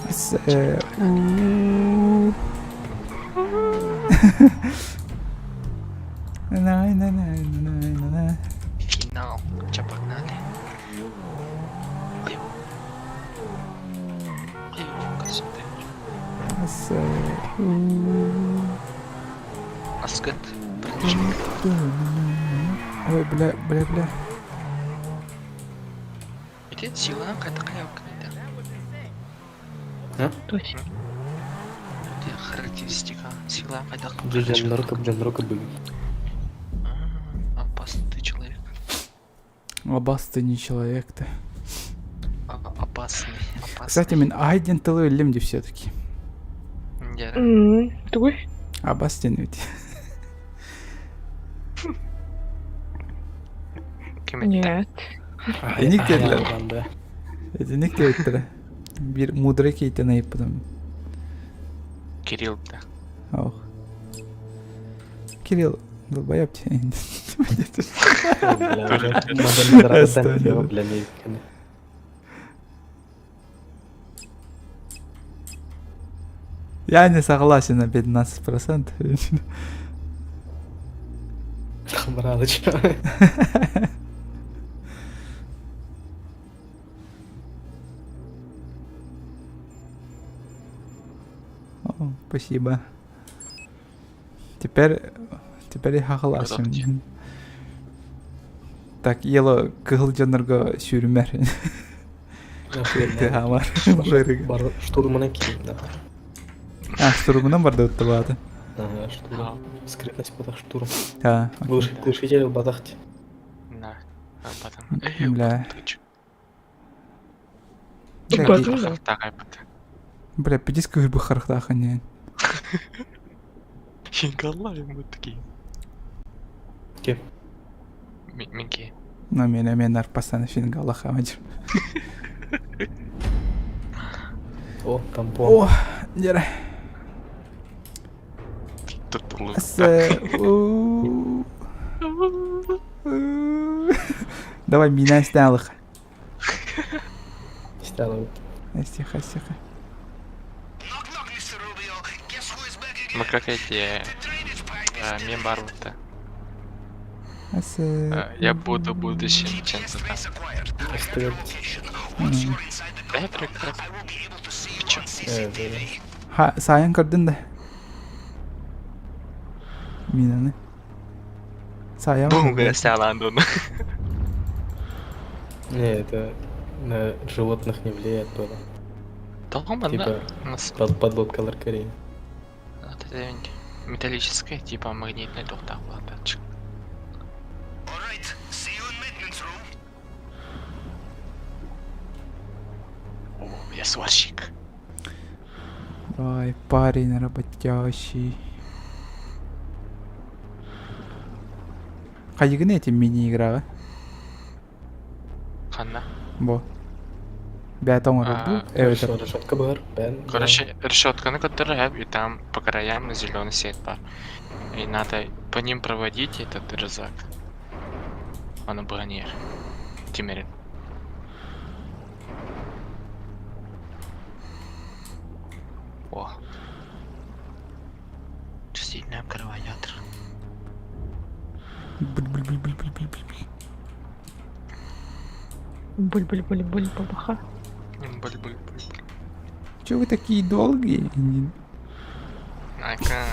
финал. Чё, погнали? Ой, красоты. Аскет. Ой, бля. Где сила такая Точно. где характеристика сила Джанрока были. Опасный человек. Абас ты не человек-то. Опасный. Кстати, мен айден тылы өлем де все-таки. Туй. Абас тен өте. Нет. Эник dediler. Банда. Эдинек de өттірі. Bir mudra кейтен ayıp потом. Кирилл, да. Ох. Кирилл, долбоёб тебя. Бля, не. Я не согласен на 15%. Брат, чё? О, спасибо. Теперь я согласен. Так, ело кыл жанрга сүйрүмер. Хамар. Бар штурмана кийин, да. А, штурмунан бар да өттү бааты. Ага, штурм. Скрытность батах штурм. Да. Глушитель в батахте. Да. Потом. Бля. Бля, пиздец, как бы харахтаха не. Хинкалай мы такие. Кем? Минки. Ну, мен арпасаны фингала хамадир. О, тампон. О, дера. Тут Давай меня снял. Стало. Тихо. Мы как эти мембаруты. Я буду будущим чем-то там. Оставить. Да, я прекрасно. Чё? Саян кырдын да. Минаны. Саян. Бум, сяланды оны. Не, это на животных не влияет было. Толком Типа одна. подводка Кореи. Это металлическая, типа магнитный тоқтақ болады датчик. О, я сварщик. Ой, парень работящий. Қайығын этим мини-играға? Қанна. Бо. Бәтон урабу. Evet. Решетка бар, бән. Короче, решетканы которая, и там по краям зеленый свет бар. И надо по ним проводить этот рызак. Он бронир. Тимерин. О. Действительно обкрывает. Буль-буль-буль-буль, бабаха. Буль-буль-буль. Чё вы такие долгие? Ака.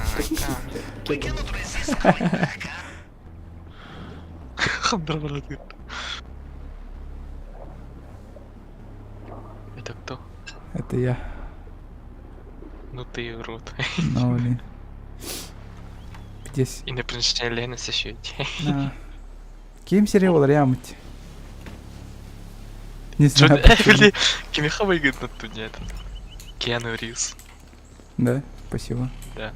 Это кто? Это я. Ну ты урод. Ну, блин. Здесь. Инопланетная Лена сосёте. Кем сериал рямать? Не Чё знаю. ты, блин, Кимиха выгодно тут нет. Киану Ривз. Да, спасибо. Да.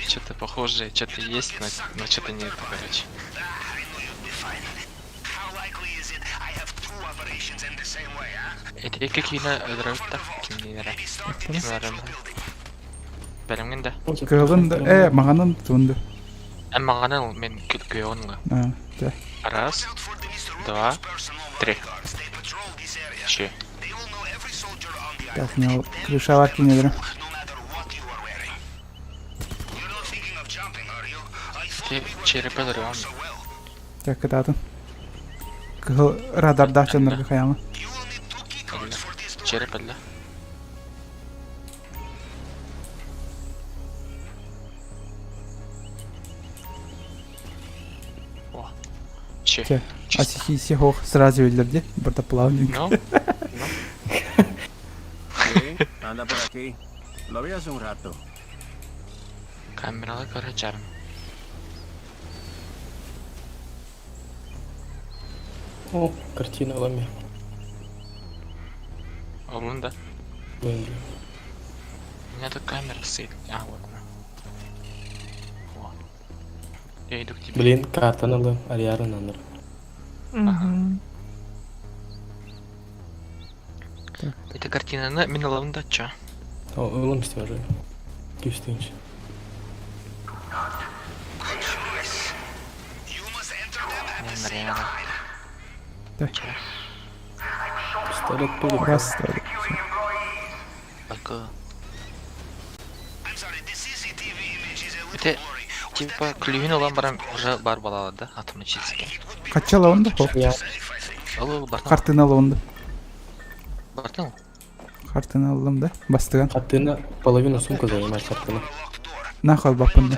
Что-то похожее, что-то есть, но что-то нет, короче. Это какие на дрота? Бәрімген да. Кығында, мағанын тұнды. Мағаны мен күлкөй онға. Да. Раз, два, три. Че? Так, мне крышаварки не беру. Ты черепа дырыған. Так, это атын. Радарда чанырға қаямы. Череп әлі. О. Че? Асихи хоқ сразу өлдірді. Бірді плавненько. No. Anda por aquí. Lo vi hace un rato. Камералы көрәчәрім. О, картина лами. Олын да. Блин. У меня тут камера стоит. А, вот она. Вот. Я иду к тебе. Блин, картаны Ариары нандыр. Это картина на миналавында чё? Улым істе уже. Күстейінші. Реально. Да. Пистолет пулю. Раз, ставлю. Только... Это типа клювин ламбарам уже бар балалы, да? Автоматически. Қачала онда? Хоқ. Я. Алло, бартын. Қартын алы онда. Бартын? Қартын алым да? Бастыған. Картина половину сумка занимает картина. Нахал бапында.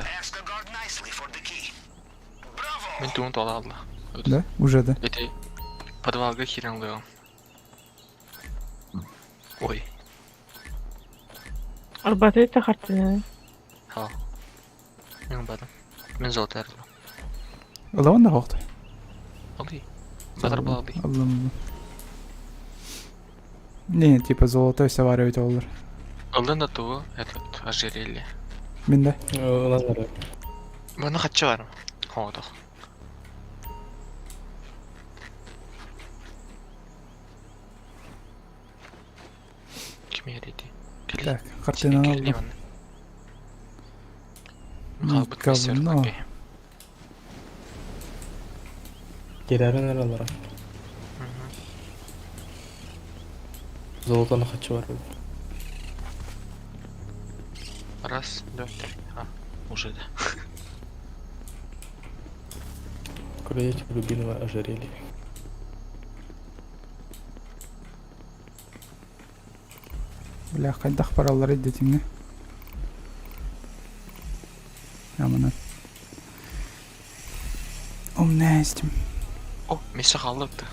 Мен туын тола алды. Да? Уже да. Это подвалга хиренлыгым. Ой. Работает картина. Ал. Мен бадым. Мен золотой арылым. Ала онда хоқты. Алды. Бадар балды. Алым. Не, типа золотой savаривать олар. Алдын да туы, этот, ожерелье. Мен да. Лазары. Бұны қатшы барым. Хоғдық. Кім ереді? Так, картинаны алдым. Қалбыт көстер говно. көпе. Керәрін аралары. Золотаны хочу бар. Раз, два, три. А, уже да. Крылечко рубиновое ожерелье. Бля, қайдақ паралар еді теңне. Аманат. Умнестим. О, месе қалыпты.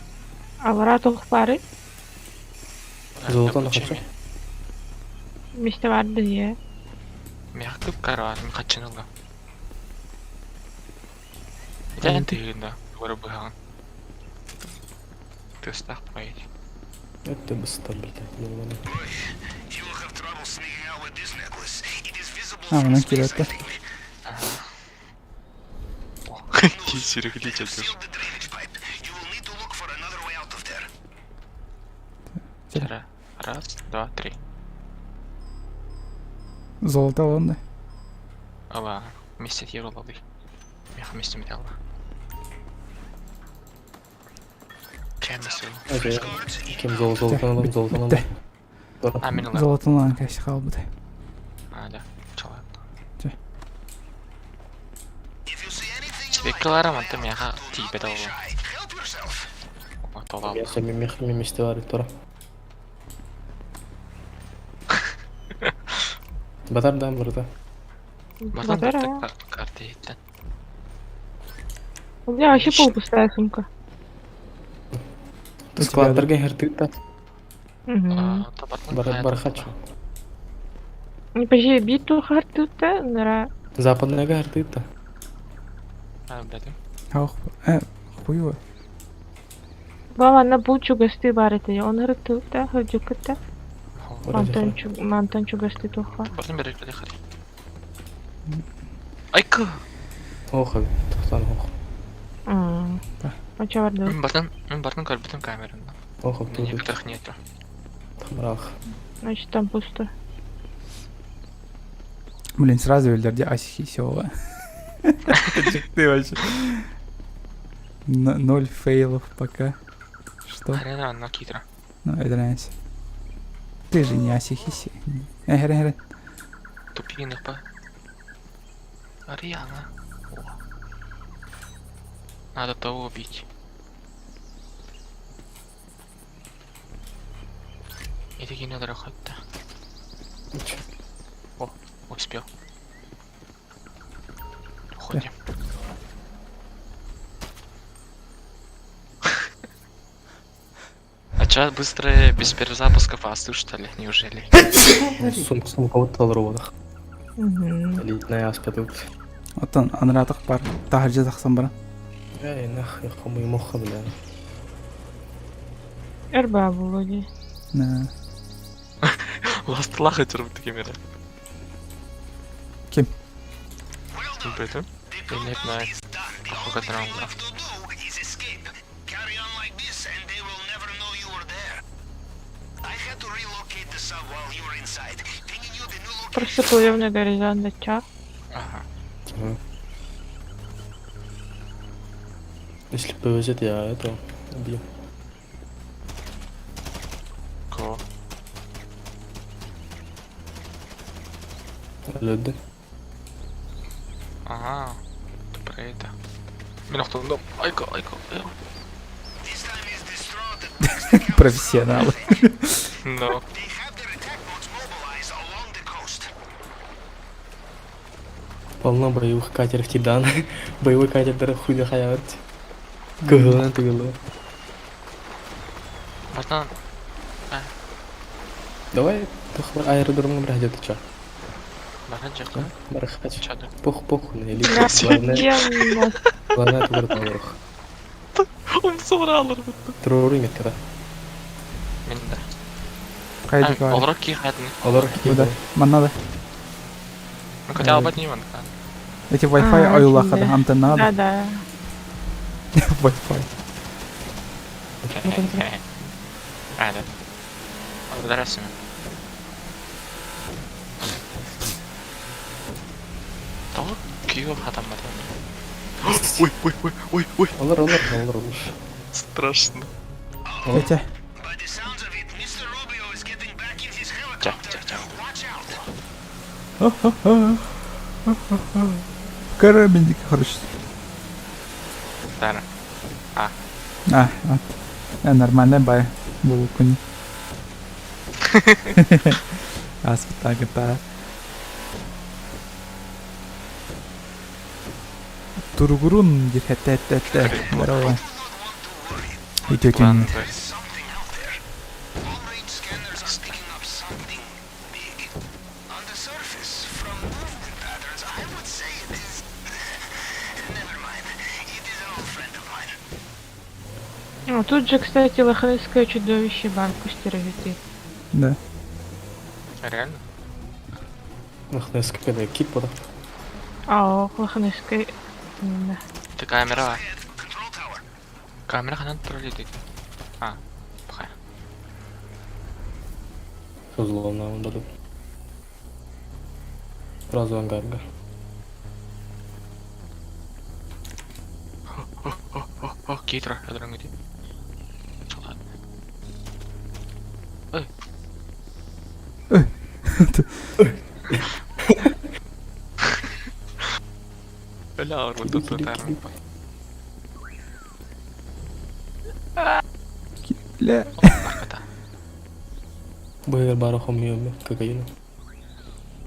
Алара тоқ бары. Золотан қача? Мисте барды, е. Мяқтып карватын қачын алға. Дән тегінде көрі бұған. Тыстақ байды. Это быстро, блядь. Аманат келетті. О, кейсері летет жүр. Раз, два, три. Золото онда. Ала, вместе ерол алды. Мях вместе металла. Кәмесі. Окей. Кем золотан алам, золотан алам. Бітті. А, мен алам. Золотынан кәші қалбыды. А, да, чалады. Че? Спекаларым анты мяға тейбет алу. О, тола Я себе мехами мечты варит, тора. Батар дам burada. Батан Батара. да карты еттен. У меня вообще полупустая сумка. Складтарга хертыта. Угу. Бар хочу. Не пожи биту хартута, нара. Западнага хертыта. А, бәді. Хауқ. Хуйуа. Бава на булчу гасты барыты. Он хартута, хырджукыта. Мантанчу гасты тоха. Батын берек бәді қари. Айқы! Ох, тоқтан ох. Ача барды. Мен бартын көрбітім камерында. Ох, Мене тут бітақ нету. тамрах. Значит, там пусто. Блин, сразу өлдерде асихи сеуға. Ты вообще. 0 фейлов пока. Что? Харена анна кейтра. Ну, это нравится. Ты же не асихиси. Хрен. Тупинных па. Ариана. О. Надо того убить. И таки надо рахать-то. О, успел. Уходим. А чё быстрое без перезапуска фасту, что ли? Неужели? Сумка вот талровых. Угу. Элитная аспетут. Оттан анратық бар. Тахаржы тақсан бара. Эй, нах, я хомый моха, бля. Эрба вроде. На. Ластылах этер бітті кемері. Кем? Кем бітті? Нет, на қоға травмға. Просто плывем на горизонт, ча. Ага. Если повезет, я это убью. Ко. Лёды. Ага. Ты про это. Мен ақтығында. Айко. Профессионалы. Но. Полно боевых катеров Тидан. Боевой катер дары хуйда хаят. Кыгылан тыгылы. Бартан. Давай тухлар аэродромға бір әдеті ча. Бархан жаққа. Барахач. Чады. Похуй, не лип. Офигенно. Главное это город наверх. Он собралар бітті. Трору имет когда. Мен да. Қайдық бар. Олырақ кей қадын. Олар Бұда. Маннада. Ну хотя бы поднимем. Эти Wi-Fi аюлақады. да. Антеннада. Да. Wi-Fi. А, да. Благодарствую. То кио хатам мадам. Ой. Олар. Страшно. Эти. Ча. Карабинник, короче. Дара. Нормально бай. Был куни. Аспитага, та. Тургурун деп хәтта. Здорово. И тетя Ладно, Нина. то есть. Тут же, кстати, лохнесское чудовище банку стереотип. Да. Реально? Нахнес какая кит пода. Лохнесское... Да. Ты камера. Камера канат пролетит. А, пока. Разломно он дадут. Сразу ангарга. О, Китра, я дорогой. Ладно. Бля, вот тут вот армия. Ля. Наркота. Бэйр бара хомьёбе, кокаина.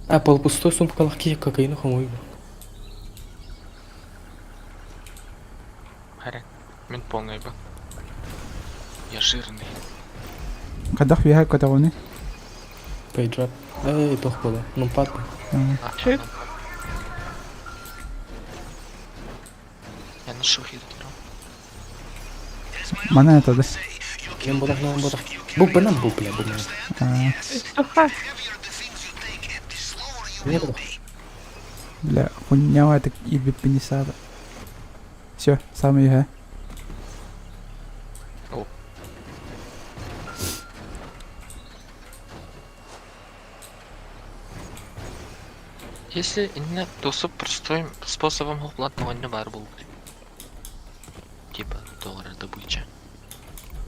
А, полупустой сумка лахки кокаина хомьёбе. Харя, мен полный был. Я жирный. Кадах виха катагоны. Пейджап. Эй, тох пода. Ну пат. Шип. Я ношу хит. Мана это да. Мен бодах, мен бодах. Бу бенам бу, бля, бенам. Суха. Не бодах. Бля, хуйня так и бипенисада. Все, самый виха. Если именно доступ простым способом оплатного не бар был. Типа доллара добыча.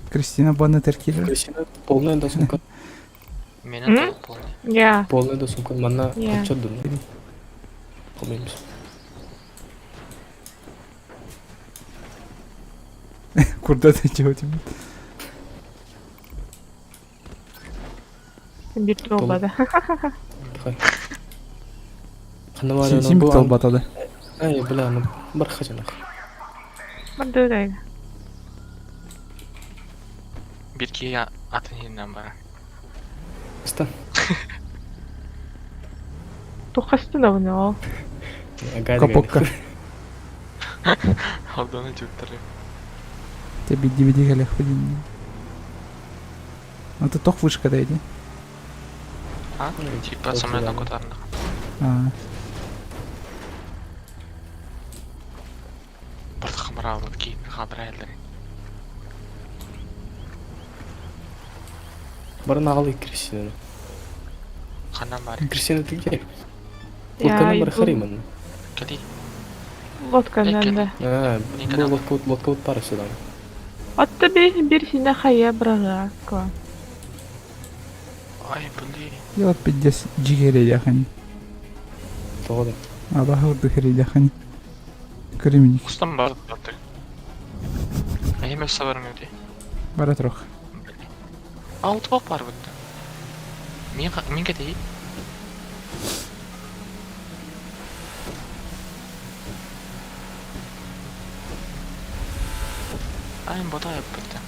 Кристина Бонна Теркилер. Кристина, полная до сумка. Меня М? тоже полный. Я. Полная до сумка. Манна, Я. отчет дун. Помнимся. Куда ты делаешь? Битроба, да. Ханаваля, Син битал батады. Эй, бля, ну бархати нах. Мадырай. Бирки я атынынан бара. Стан. Тухастына буны ол. Капокка. Алданы жүктірі. Тебе DVD галях блин. А ты тох вышка дайди. А? Типа самолетом котарных. Бір қымырау кейін қабыр әлдері. Барын ағалы Кристина. Қанан бар. Кристина, ты где? Я Лодканы бар иду. хариман. Кәдей. Лодкадан да. А, бұл лодка вот пара сюда. Отты берсіне хая бұрага. Ай, блин. Я вот 50 джигери яхани. Тоғыда. Аллаху духери яхани. Кремник. Құстан бар барды. Әйемек сабарым өте. Бара трох. Алтыбақ бар бұнда. Мен кәдей. Айым бота өппітті.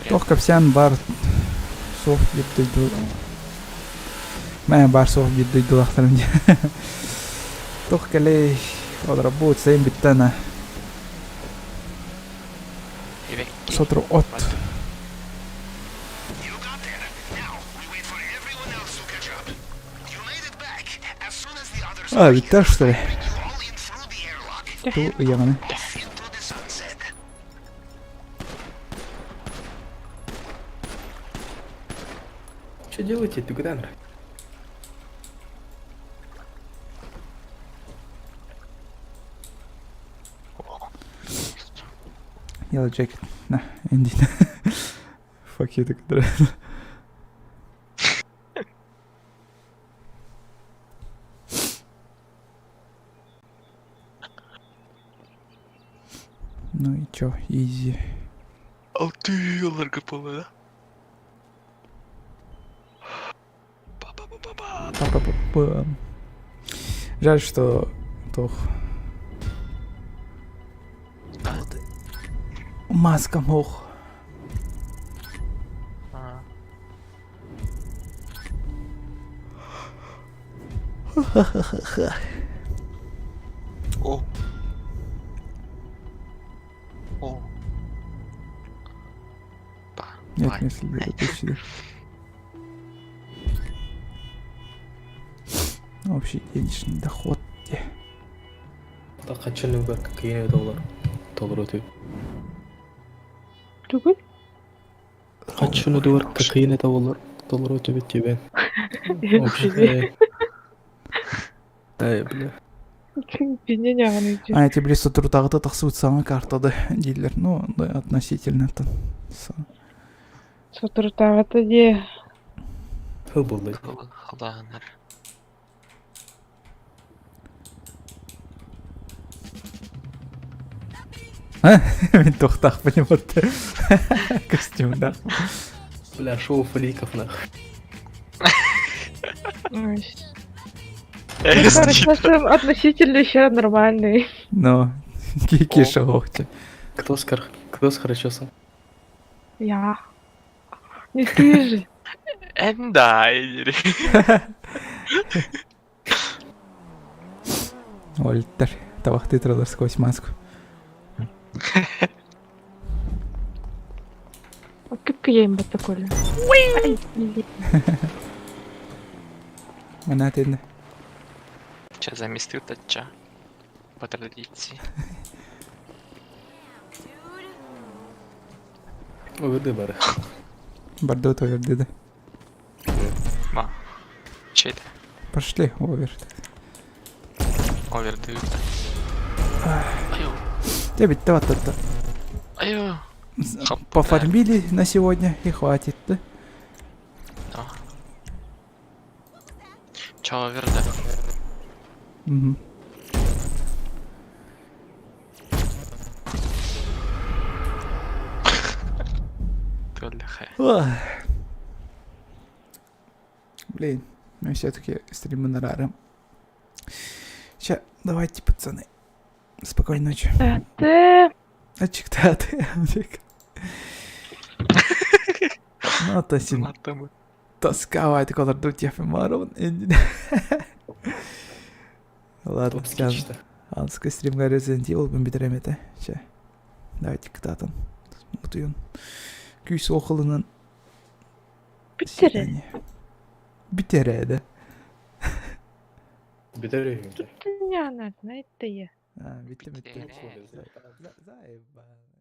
Тох капсян бар. Софт епті ду. Мен бар софт епті ду лақтарым. Тох кәлей. Одработ сейм биттана. Сотру от. А, биттар что ли? Ту яғаны. Что делаете? Ты куда, нрав? Yellow jacket. Nah, indeed. Fuck you, так драйв. Ну и чё, изи. Алты оларға полы, да? Па-па-па-па. Жаль, что... Тох. Маска мох. А, О. О. Па. Нет, Ай. не следует почти. Общий денежный доход. Қаншаның бар кокаин доллар өтіп. Түгіл? Қаншаның бар кокаин доллар өтіп тебе. Ай, бля. Бенен яғын үйде. А эти близко трудагы тахсыбыт саңа картады дейлер. Ну, да, относительно там. Сотыртағыты де. Хыл болды. Халанар. Мен тоқтақ білем отты. Костюмда. Бля, шоу фриков нах. Хорошо, относительно еще нормальный. Но, киша охча. Кто с хорошосом? Я. Не ты же. Эндайдери. Ольтер, табақты тұралар сквозь маску. Как я им такой. Мене тидне. Че замістив та ча. По традиції. Веди бере. Бардо то вердиде. Ма. Чейте. Пошли, овер. Овердив. Аю. Тебе то-то-то. Аю. Пофармили на сегодня и хватит, да? Да. Чо оверда? Угу. Тулляхэ. Блин, мы все-таки стримы на раром. Ща, давайте, пацаны. Спокойной ночи. Ты. Ачик-то ты. Ну, то сим. Тосковать, когда тут я фемарон. Ладно, сейчас. Анский стрим Resident Evil ben bitiremedi. Şey. Давайте кто там. Mutuyun. Küs okulunun. Bitir. Bitiredi. Бедеры. Не, она знает ты. Ha, bitti. Bitti. Zaten.